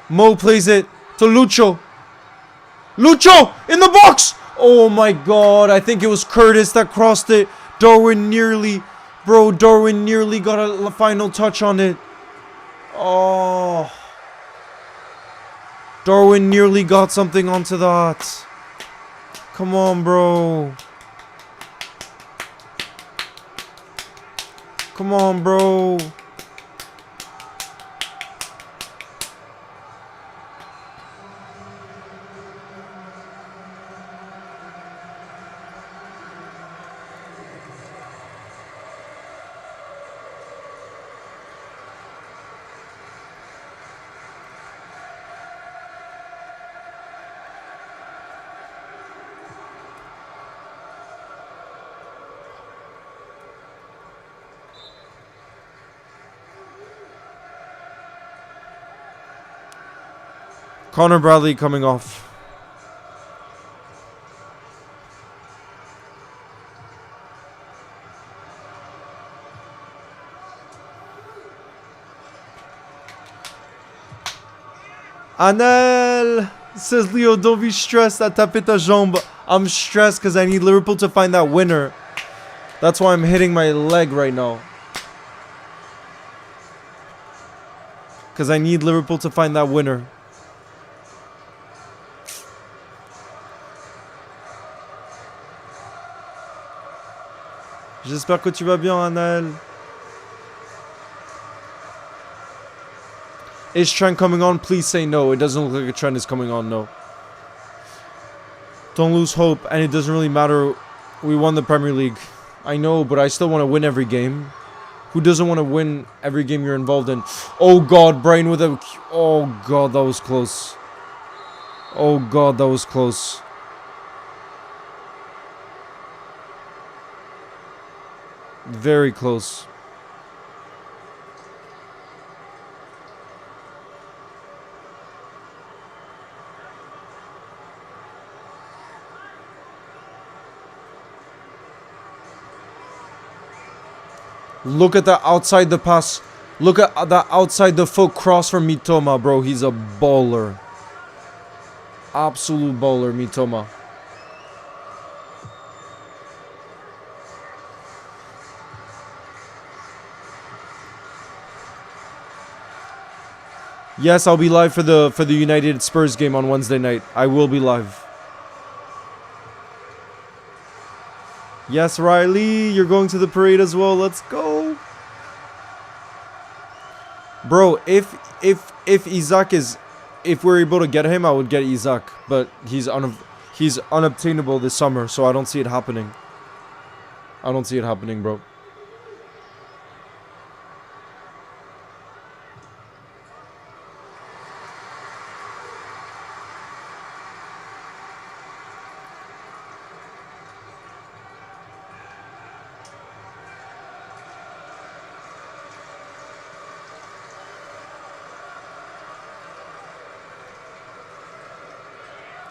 Mo plays it to Lucho. Lucho in the box. Oh my god. I think it was Curtis that crossed it. Darwin nearly. Bro, Darwin nearly got a final touch on it. Oh. Darwin nearly got something onto that. Come on, bro. Come on, bro. Connor Bradley coming off. Anel says Leo, don't be stressed. I tapé ta jambe. I'm stressed because I need Liverpool to find that winner. That's why I'm hitting my leg right now. Because I need Liverpool to find that winner. J'espère que tu vas bien, Anel. Is Trent coming on? Please say no. It doesn't look like a trend is coming on, no. Don't lose hope, and it doesn't really matter. We won the Premier League. I know, but I still want to win every game. Who doesn't want to win every game you're involved in? Oh, God, Brighton with a... Oh, God, that was close. Oh, God, that was close. Very close. Look at the outside the pass. Look at that outside the foot cross from Mitoma, bro. He's a baller. Absolute baller, Mitoma. Yes, I'll be live for the United Spurs game on Wednesday night. I will be live. Yes, Riley, you're going to the parade as well. Let's go. Bro, if Isaac is... If we're able to get him, I would get Isaac. But he's unobtainable this summer, so I don't see it happening. I don't see it happening, bro.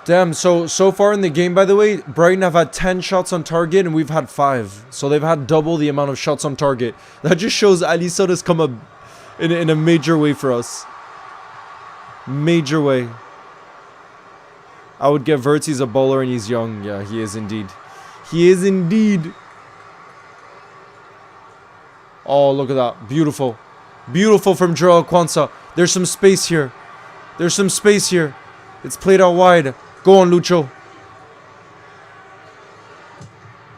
Damn, so far in the game, by the way, Brighton have had 10 shots on target and we've had 5. So they've had double the amount of shots on target. That just shows Alisson has come up in a major way for us. Major way. I would get Verts, he's a bowler and he's young. Yeah, he is indeed. He is indeed. Oh, look at that. Beautiful. Beautiful from Joel Kwanzaa. There's some space here. There's some space here. It's played out wide. Go on, Lucho.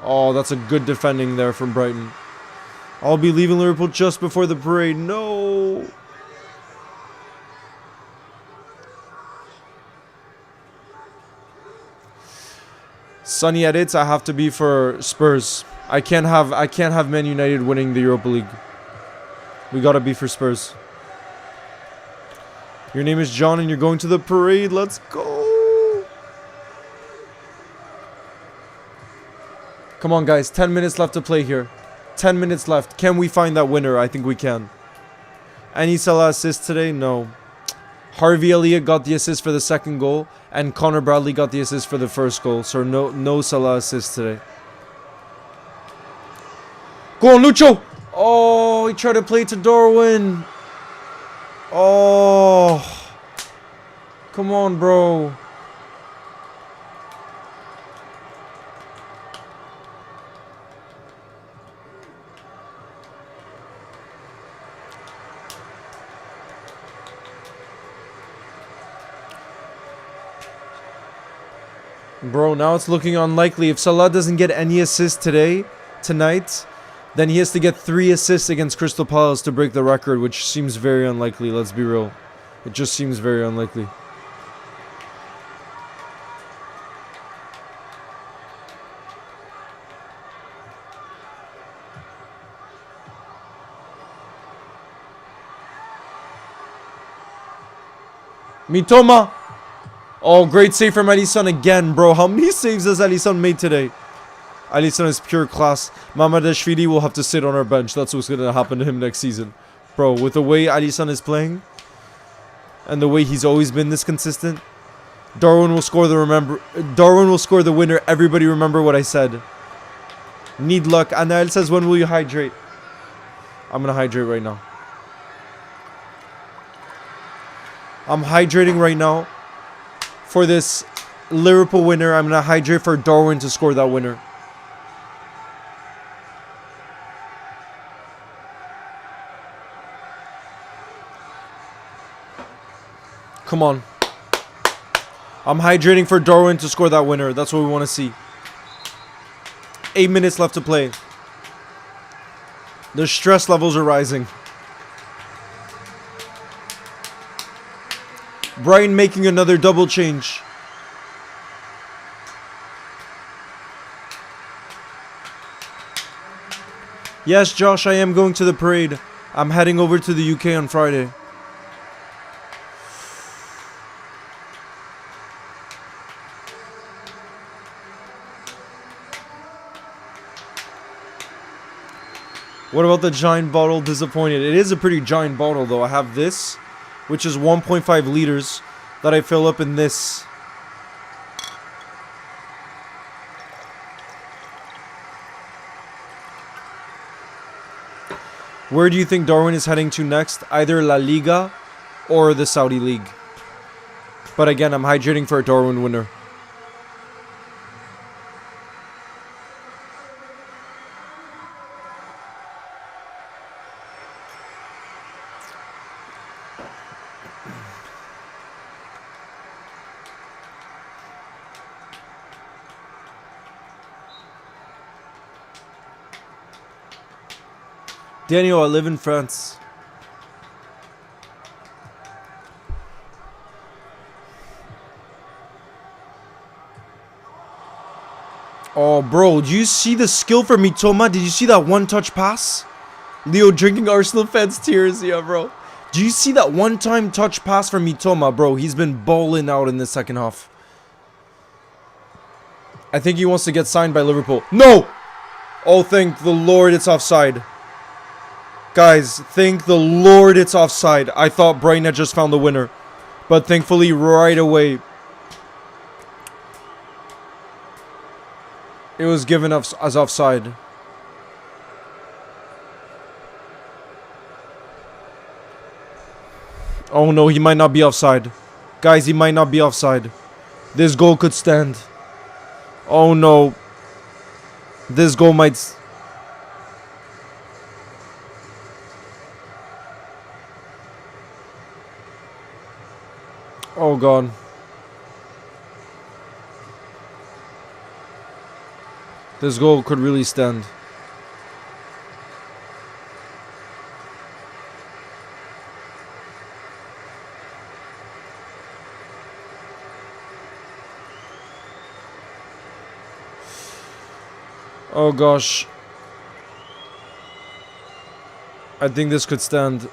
Oh, that's a good defending there from Brighton. I'll be leaving Liverpool just before the parade. No. Sunny edits. I have to be for Spurs. I can't have Man United winning the Europa League. We gotta be for Spurs. Your name is John and you're going to the parade. Let's go. Come on, guys. 10 minutes left to play here. 10 minutes left. Can we find that winner? I think we can. Any Salah assists today? No. Harvey Elliott got the assist for the second goal. And Connor Bradley got the assist for the first goal. So no Salah assists today. Go on, Lucho! Oh, he tried to play to Darwin. Oh. Come on, bro. Bro, now it's looking unlikely. If Salah doesn't get any assists tonight, then he has to get 3 assists against Crystal Palace to break the record, which seems very unlikely, let's be real. It just seems very unlikely. Mitoma! Oh, great save from Alisson again, bro. How many saves has Alisson made today? Alisson is pure class. Mamadashvili will have to sit on our bench. That's what's going to happen to him next season. Bro, with the way Alisson is playing and the way he's always been this consistent, Darwin will score the winner. Everybody remember what I said. Need luck. Anael says, when will you hydrate? I'm going to hydrate right now. I'm hydrating right now. For this Liverpool winner, I'm going to hydrate for Darwin to score that winner. Come on. I'm hydrating for Darwin to score that winner. That's what we want to see. 8 minutes left to play. The stress levels are rising. Brighton making another double change. Yes, Josh, I am going to the parade. I'm heading over to the UK on Friday. What about the giant bottle? Disappointed. It is a pretty giant bottle, though. I have this, which is 1.5 liters that I fill up in this. Where do you think Darwin is heading to next? Either La Liga or the Saudi League. But again, I'm hydrating for a Darwin winner. Daniel, I live in France. Oh, bro, do you see the skill for Mitoma? Did you see that one-touch pass? Leo drinking Arsenal fans' tears. Yeah, bro. Do you see that one-time touch pass from Mitoma, bro? He's been balling out in the second half. I think he wants to get signed by Liverpool. No! Oh, thank the Lord it's offside. Guys, thank the Lord it's offside. I thought Brighton had just found the winner. But thankfully, right away, It was given as offside. Oh no, he might not be offside. Guys, he might not be offside. This goal could stand. Oh no. This goal might... Oh god. This goal could really stand. Oh gosh. I think this could stand.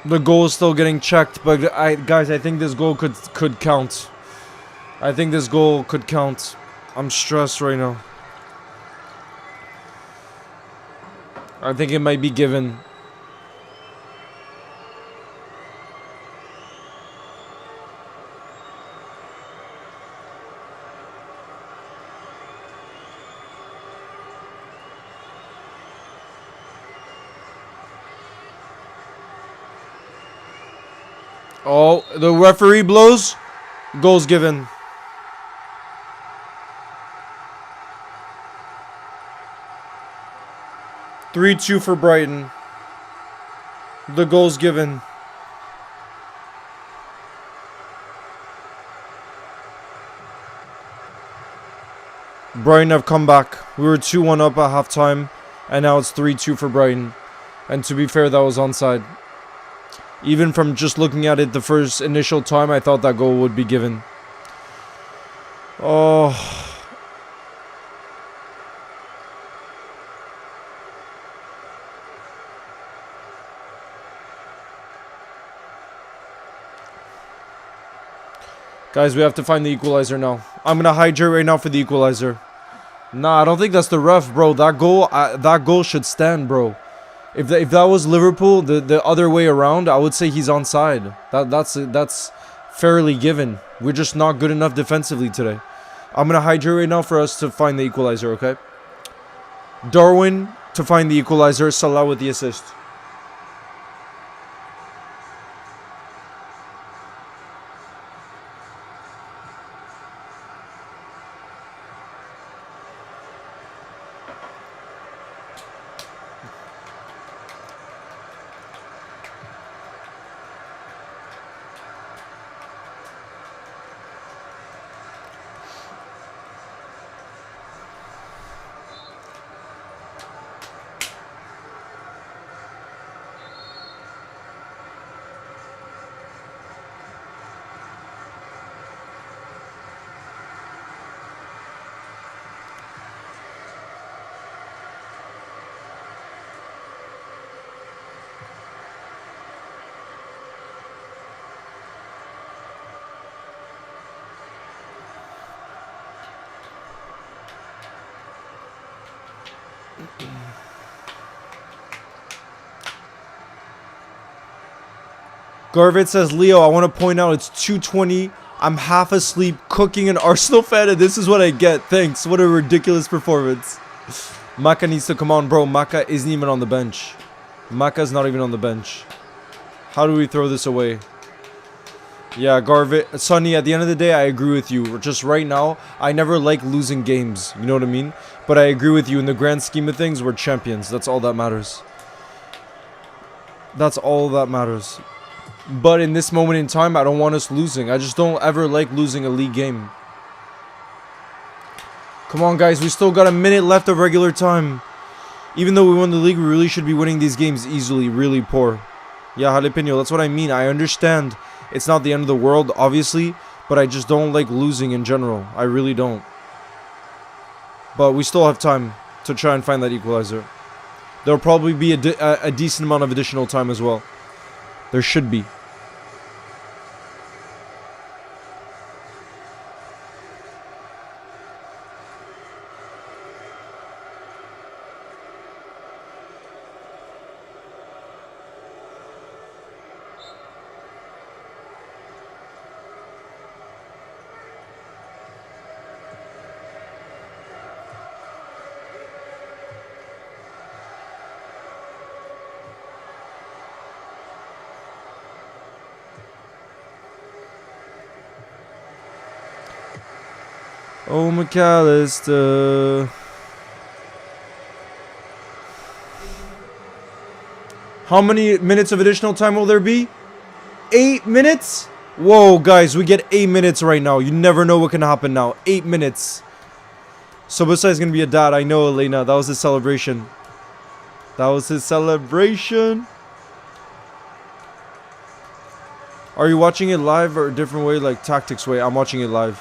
The goal is still getting checked, but guys, I think this goal could count. I think this goal could count. I'm stressed right now. I think it might be given. Oh, the referee blows. Goal's given. (3-2) for Brighton. The goal's given. Brighton have come back. We were 2-1 up at halftime, and now it's 3-2 for Brighton. And to be fair, that was onside. Even from just looking at it the first initial time, I thought that goal would be given. Oh. Guys, we have to find the equalizer now. I'm going to hydrate right now for the equalizer. Nah, I don't think that's the ref, bro. That goal should stand, bro. If that was Liverpool, the other way around, I would say he's onside. That's fairly given. We're just not good enough defensively today. I'm going to hydrate right now for us to find the equalizer, okay? Darwin to find the equalizer. Salah with the assist. Garvit says, Leo, I want to point out it's 2:20. I'm half asleep cooking an Arsenal fan, and this is what I get. Thanks. What a ridiculous performance. Maka needs to come on, bro. Maka isn't even on the bench. Maka's not even on the bench. How do we throw this away? Yeah, Garvit. Sonny, at the end of the day, I agree with you. Just right now, I never like losing games. You know what I mean? But I agree with you. In the grand scheme of things, we're champions. That's all that matters. That's all that matters. But in this moment in time, I don't want us losing. I just don't ever like losing a league game. Come on, guys. We still got a minute left of regular time. Even though we won the league, we really should be winning these games easily. Really poor. Yeah, Jalapeno, that's what I mean. I understand it's not the end of the world, obviously. But I just don't like losing in general. I really don't. But we still have time to try and find that equalizer. There'll probably be a decent amount of additional time as well. There should be. Oh, McAllister. How many minutes of additional time will there be? 8 minutes? Whoa, guys, we get 8 minutes right now. You never know what can happen now. 8 minutes. So besides gonna be a dad, I know, Elena. That was his celebration. That was his celebration. Are you watching it live or a different way, like tactics way? I'm watching it live.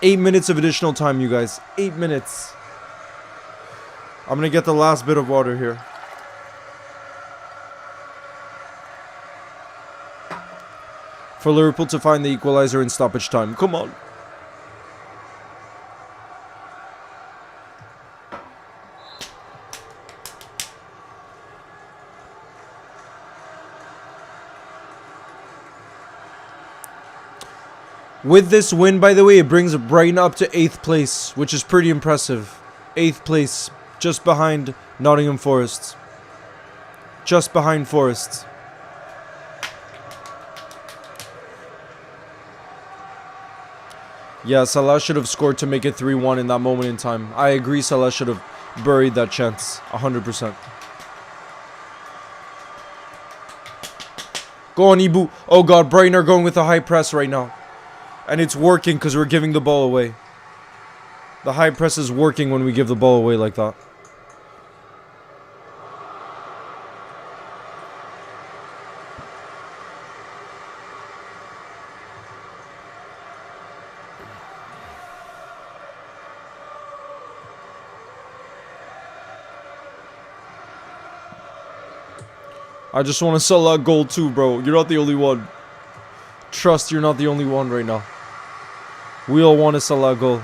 8 minutes of additional time, you guys. 8 minutes. I'm gonna get the last bit of water here. For Liverpool to find the equalizer in stoppage time. Come on. With this win, by the way, it brings Brighton up to 8th place, which is pretty impressive. 8th place, just behind Nottingham Forest. Just behind Forest. Yeah, Salah should have scored to make it 3-1 in that moment in time. I agree, Salah should have buried that chance. 100%. Go on, Ibu. Oh god, Brighton are going with a high press right now. And it's working because we're giving the ball away. The high press is working when we give the ball away like that. I just want to sell that goal too, bro. You're not the only one. Trust, you're not the only one right now. We all want to sell that goal.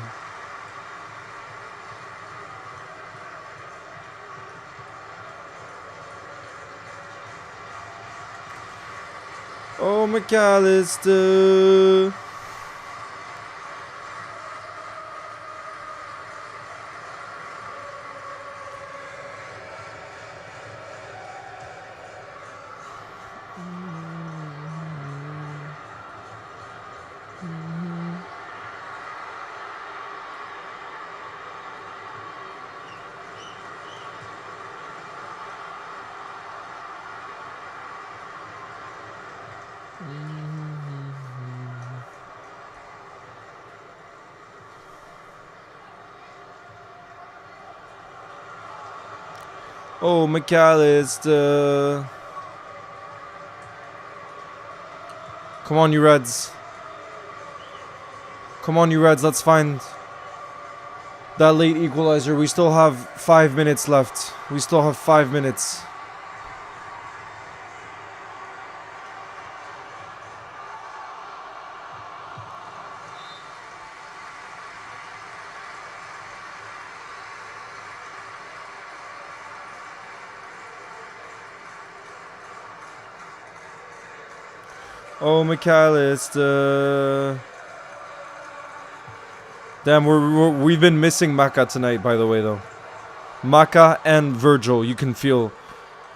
Oh, McAllister. Oh, McAllister. Come on, you Reds. Come on, you Reds. Let's find that late equalizer. We still have 5 minutes left. We still have 5 minutes. Oh, McAllister. Damn, we've been missing Maka tonight, by the way, though. Maka and Virgil, you can feel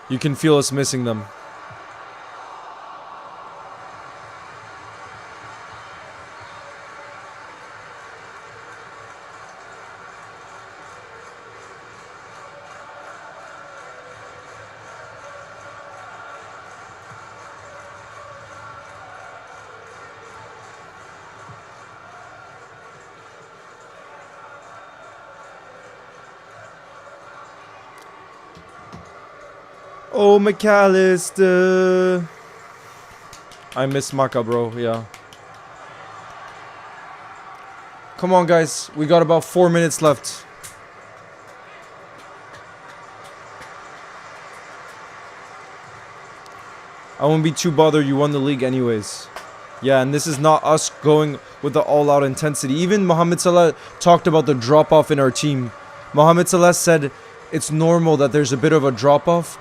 us missing them. Oh, McAllister. I miss Maka, bro. Yeah. Come on, guys. We got about 4 minutes left. I won't be too bothered. You won the league anyways. Yeah, and this is not us going with the all-out intensity. Even Mohamed Salah talked about the drop-off in our team. Mohamed Salah said it's normal that there's a bit of a drop-off.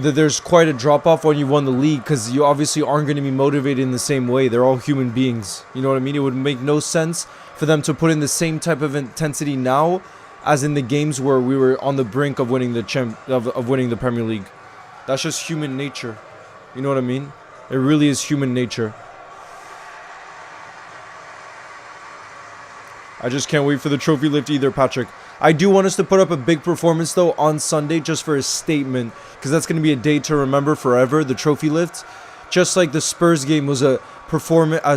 That there's quite a drop-off when you won the league because you obviously aren't going to be motivated in the same way. They're all human beings. You know what I mean? It would make no sense for them to put in the same type of intensity now as in the games where we were on the brink of winning the winning the Premier League. That's just human nature. You know what I mean? It really is human nature. I just can't wait for the trophy lift either, Patrick. I do want us to put up a big performance, though, on Sunday just for a statement. Because that's going to be a day to remember forever, the trophy lift. Just like the Spurs game was a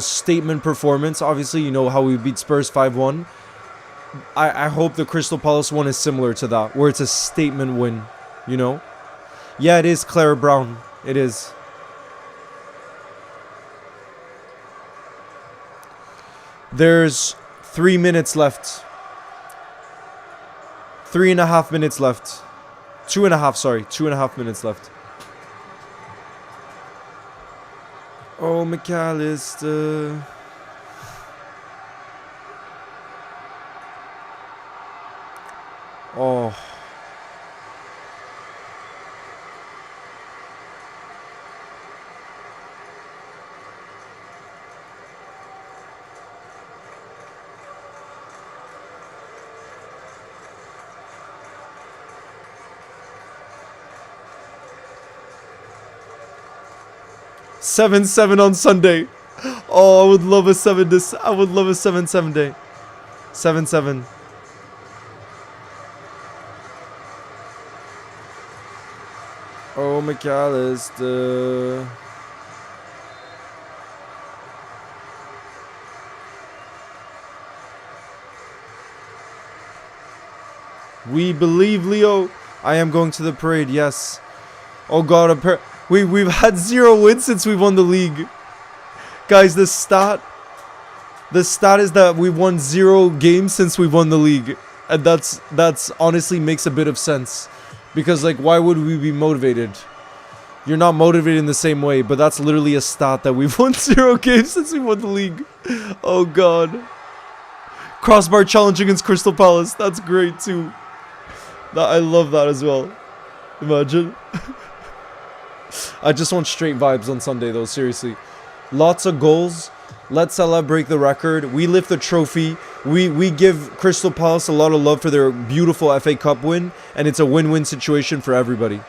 statement performance. Obviously, you know how we beat Spurs 5-1. I hope the Crystal Palace one is similar to that, where it's a statement win, you know? Yeah, it is Clara Brown. It is. There's 3 minutes left. 3.5 minutes left. 2.5, sorry. 2.5 minutes left. Oh, McAllister. Oh. Seven on Sunday. Oh, I would love a 7 this. I would love a 7-7 day. 7-7. Oh, McAllister. We believe, Leo. I am going to the parade, yes. Oh God, we've had 0 wins since we won the league. Guys, the stat is that we won 0 games since we won the league. And that's honestly makes a bit of sense. Because, like, why would we be motivated? You're not motivated in the same way, but that's literally a stat that we've won 0 games since we won the league. Oh, God. Crossbar challenge against Crystal Palace. That's great, too. I love that as well. Imagine. I just want straight vibes on Sunday, though, seriously. Lots of goals. Let Salah break the record. We lift the trophy. We give Crystal Palace a lot of love for their beautiful FA Cup win. And it's a win-win situation for everybody.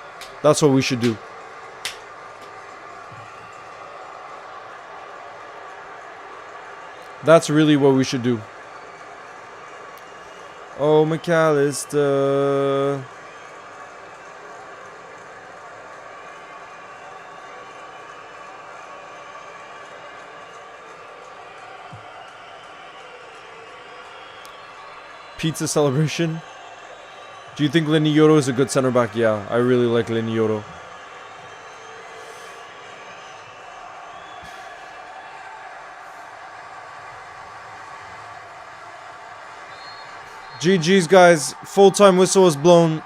That's what we should do. That's really what we should do. Oh, McAllister. Pizza celebration. Do you think Lenioro is a good center back? Yeah, I really like Lenioro. GG's, guys. Full-time whistle was blown.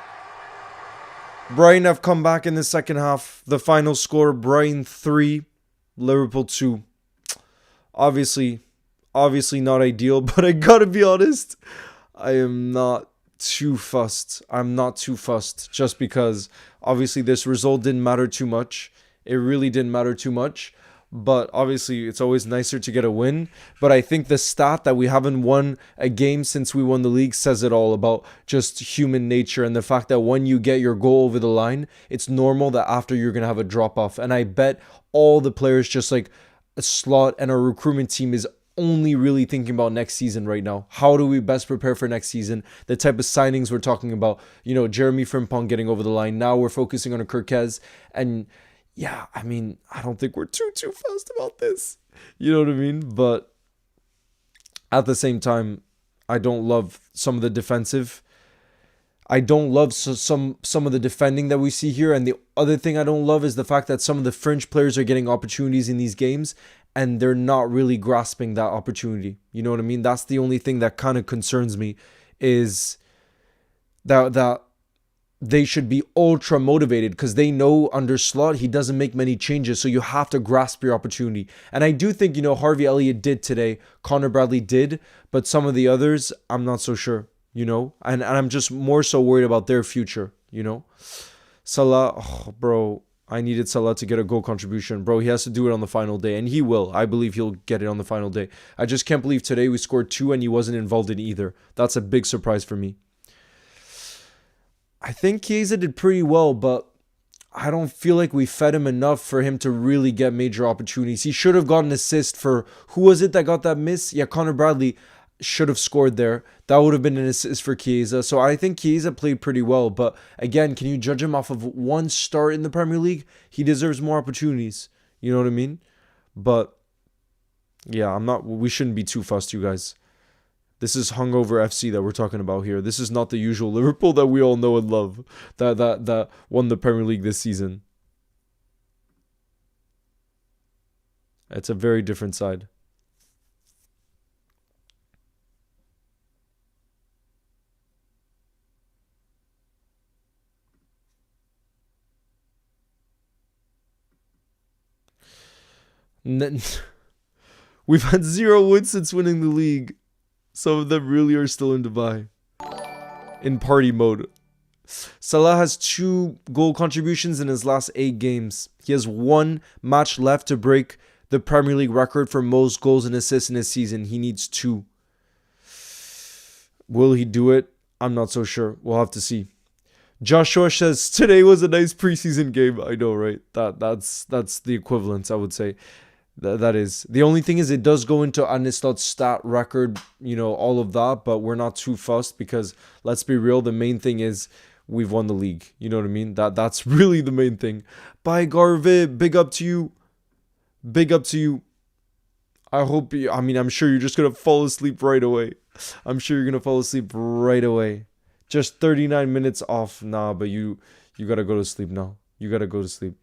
Brighton have come back in the second half. The final score, Brighton 3, Liverpool 2. Obviously not ideal, but I gotta be honest. I am not too fussed. I'm not too fussed just because obviously this result didn't matter too much. It really didn't matter too much. But obviously it's always nicer to get a win. But I think the stat that we haven't won a game since we won the league says it all about just human nature and the fact that when you get your goal over the line, it's normal that after you're going to have a drop off. And I bet all the players, just like a slot and our recruitment team, is only really thinking about next season right now. How do we best prepare for next season? The type of signings we're talking about, you know, Jeremy Frimpong getting over the line. Now we're focusing on a Kirkez. And yeah, I mean, I don't think we're too fast about this. You know what I mean? But at the same time, I don't love some of the defensive. I don't love some of the defending that we see here. And the other thing I don't love is the fact that some of the fringe players are getting opportunities in these games and they're not really grasping that opportunity. You know what I mean? That's the only thing that kind of concerns me, is that they should be ultra motivated because they know under Slot, he doesn't make many changes. So you have to grasp your opportunity. And I do think, you know, Harvey Elliott did today. Connor Bradley did. But some of the others, I'm not so sure, you know. And I'm just more so worried about their future, you know. Salah, oh, bro, I needed Salah to get a goal contribution. Bro, he has to do it on the final day. And he will. I believe he'll get it on the final day. I just can't believe today we scored 2 and he wasn't involved in either. That's a big surprise for me. I think Chiesa did pretty well, but I don't feel like we fed him enough for him to really get major opportunities. He should have got an assist for, who was it that got that miss? Yeah, Connor Bradley. should have scored there. That would have been an assist for Chiesa. So I think Chiesa played pretty well. But again, can you judge him off of one start in the Premier League? He deserves more opportunities. You know what I mean? But yeah, we shouldn't be too fussed, you guys. This is hungover FC that we're talking about here. This is not the usual Liverpool that we all know and love that won the Premier League this season. It's a very different side. We've had 0 wins since winning the league. Some of them really are still in Dubai. In party mode. Salah has 2 goal contributions in his last 8 games. He has 1 match left to break the Premier League record for most goals and assists in a season. He needs 2. Will he do it? I'm not so sure. We'll have to see. Joshua says, today was a nice preseason game. I know, right? That's the equivalent, I would say. That is. The only thing is it does go into Anistot's stat record, all of that, but we're not too fussed because, let's be real, the main thing is we've won the league. You know what I mean? That's really the main thing. Bye, Garve. Big up to you. Big up to you. I'm sure you're just going to fall asleep right away. I'm sure you're going to fall asleep right away. Just 39 minutes off. Nah, but you got to go to sleep now. You got to go to sleep.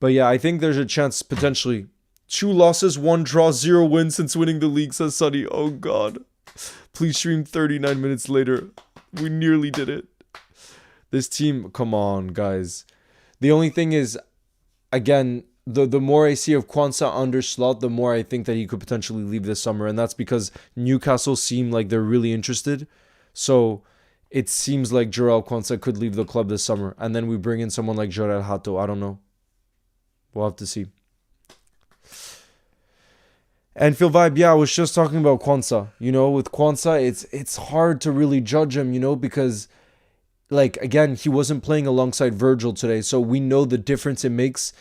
But yeah, I think there's a chance potentially. 2 losses, 1 draw, 0 wins since winning the league, says Sonny. Oh, God. Please stream 39 minutes later. We nearly did it. This team, come on, guys. The only thing is, again, the more I see of Kwanzaa under Slot, the more I think that he could potentially leave this summer. And that's because Newcastle seem like they're really interested. So it seems like Jarell Kwanzaa could leave the club this summer. And then we bring in someone like Jorel Hato. I don't know. We'll have to see. Anfield vibe, yeah, I was just talking about Kwanzaa. With Kwanzaa, it's hard to really judge him, because, again, he wasn't playing alongside Virgil today. So we know the difference it makes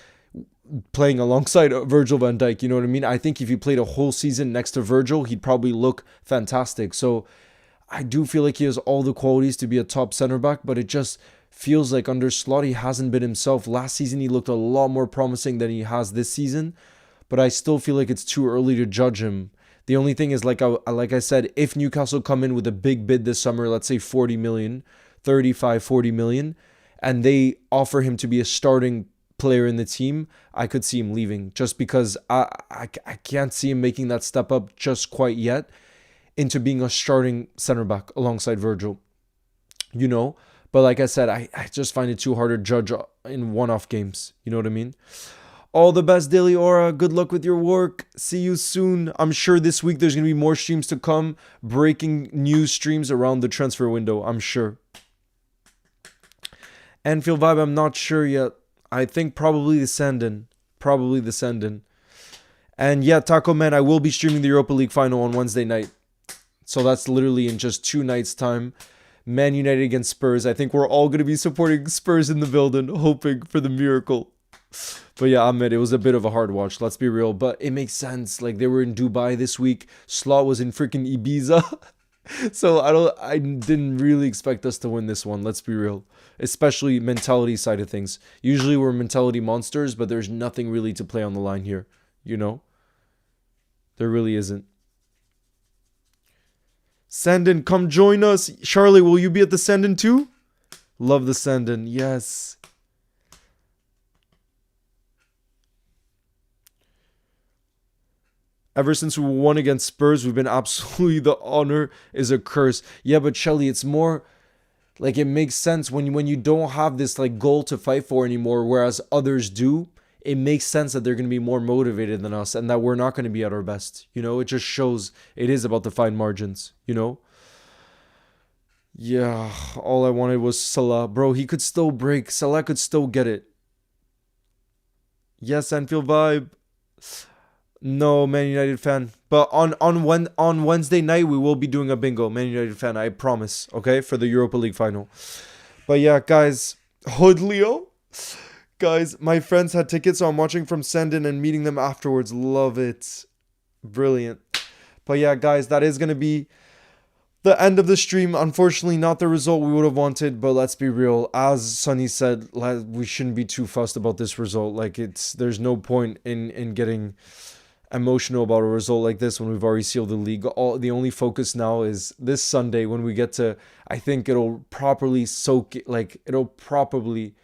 playing alongside Virgil van Dijk. You know what I mean? I think if he played a whole season next to Virgil, he'd probably look fantastic. So I do feel like he has all the qualities to be a top center back, but it just feels like under Slot he hasn't been himself. Last season he looked a lot more promising than he has this season, but I still feel like it's too early to judge him. The only thing is, like I said, if Newcastle come in with a big bid this summer, let's say 40 million, 35, 40 million, and they offer him to be a starting player in the team, I could see him leaving just because I can't see him making that step up just quite yet into being a starting center back alongside Virgil. But like I said, I just find it too hard to judge in one-off games. You know what I mean? All the best, Daily Aura. Good luck with your work. See you soon. I'm sure this week there's going to be more streams to come. Breaking news streams around the transfer window, I'm sure. Anfield vibe, I'm not sure yet. I think probably the Sandin. And yeah, Taco Man, I will be streaming the Europa League final on Wednesday night. So that's literally in just 2 nights' time. Man United against Spurs. I think we're all going to be supporting Spurs in the building, hoping for the miracle. But yeah, Ahmed, it was a bit of a hard watch. Let's be real. But it makes sense. Like, they were in Dubai this week. Slot was in freaking Ibiza. So I didn't really expect us to win this one. Let's be real. Especially mentality side of things. Usually we're mentality monsters, but there's nothing really to play on the line here. There really isn't. Sandin, come join us. Charlie, will you be at the Sandin too? Love the Sandin. Yes. Ever since we won against Spurs, we've been absolutely, the honor is a curse. Yeah, but Shelly, it's more like it makes sense when you don't have this like goal to fight for anymore, whereas others do. It makes sense that they're going to be more motivated than us and that we're not going to be at our best. It just shows it is about the fine margins, Yeah, all I wanted was Salah. Bro, he could still break. Salah could still get it. Yes, Anfield vibe. No, Man United fan. But on Wednesday night, we will be doing a bingo. Man United fan, I promise. Okay, for the Europa League final. But yeah, guys, Hood Leo. Guys, my friends had tickets, so I'm watching from Sendin and meeting them afterwards. Love it. Brilliant. But yeah, guys, that is going to be the end of the stream. Unfortunately, not the result we would have wanted, but let's be real. As Sunny said, we shouldn't be too fussed about this result. Like, there's no point in getting emotional about a result like this when we've already sealed the league. The only focus now is this Sunday when we get to, I think it'll properly soak it, like it'll properly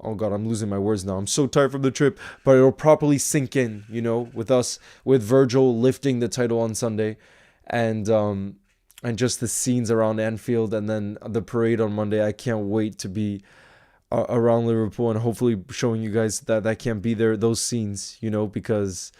oh god, I'm losing my words now. I'm so tired from the trip, but it'll properly sink in, with us, with Virgil lifting the title on Sunday, and just the scenes around Anfield, and then the parade on Monday. I can't wait to be around Liverpool and hopefully showing you guys that can't be there, those scenes, because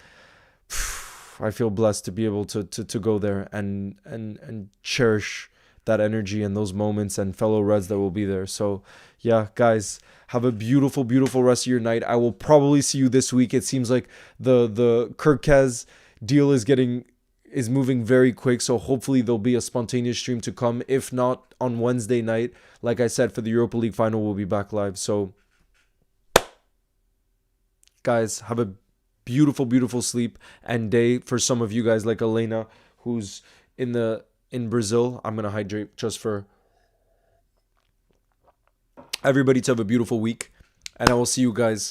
I feel blessed to be able to go there and cherish that energy and those moments and fellow Reds that will be there. So yeah, guys, have a beautiful, beautiful rest of your night. I will probably see you this week. It seems like the Kirkez deal is moving very quick, so hopefully there'll be a spontaneous stream to come. If not, on Wednesday night, like I said, for the Europa League final, we'll be back live. So guys, have a beautiful, beautiful sleep and day. For some of you guys, like Elena, who's in Brazil, I'm gonna hydrate just for everybody to have a beautiful week, and I will see you guys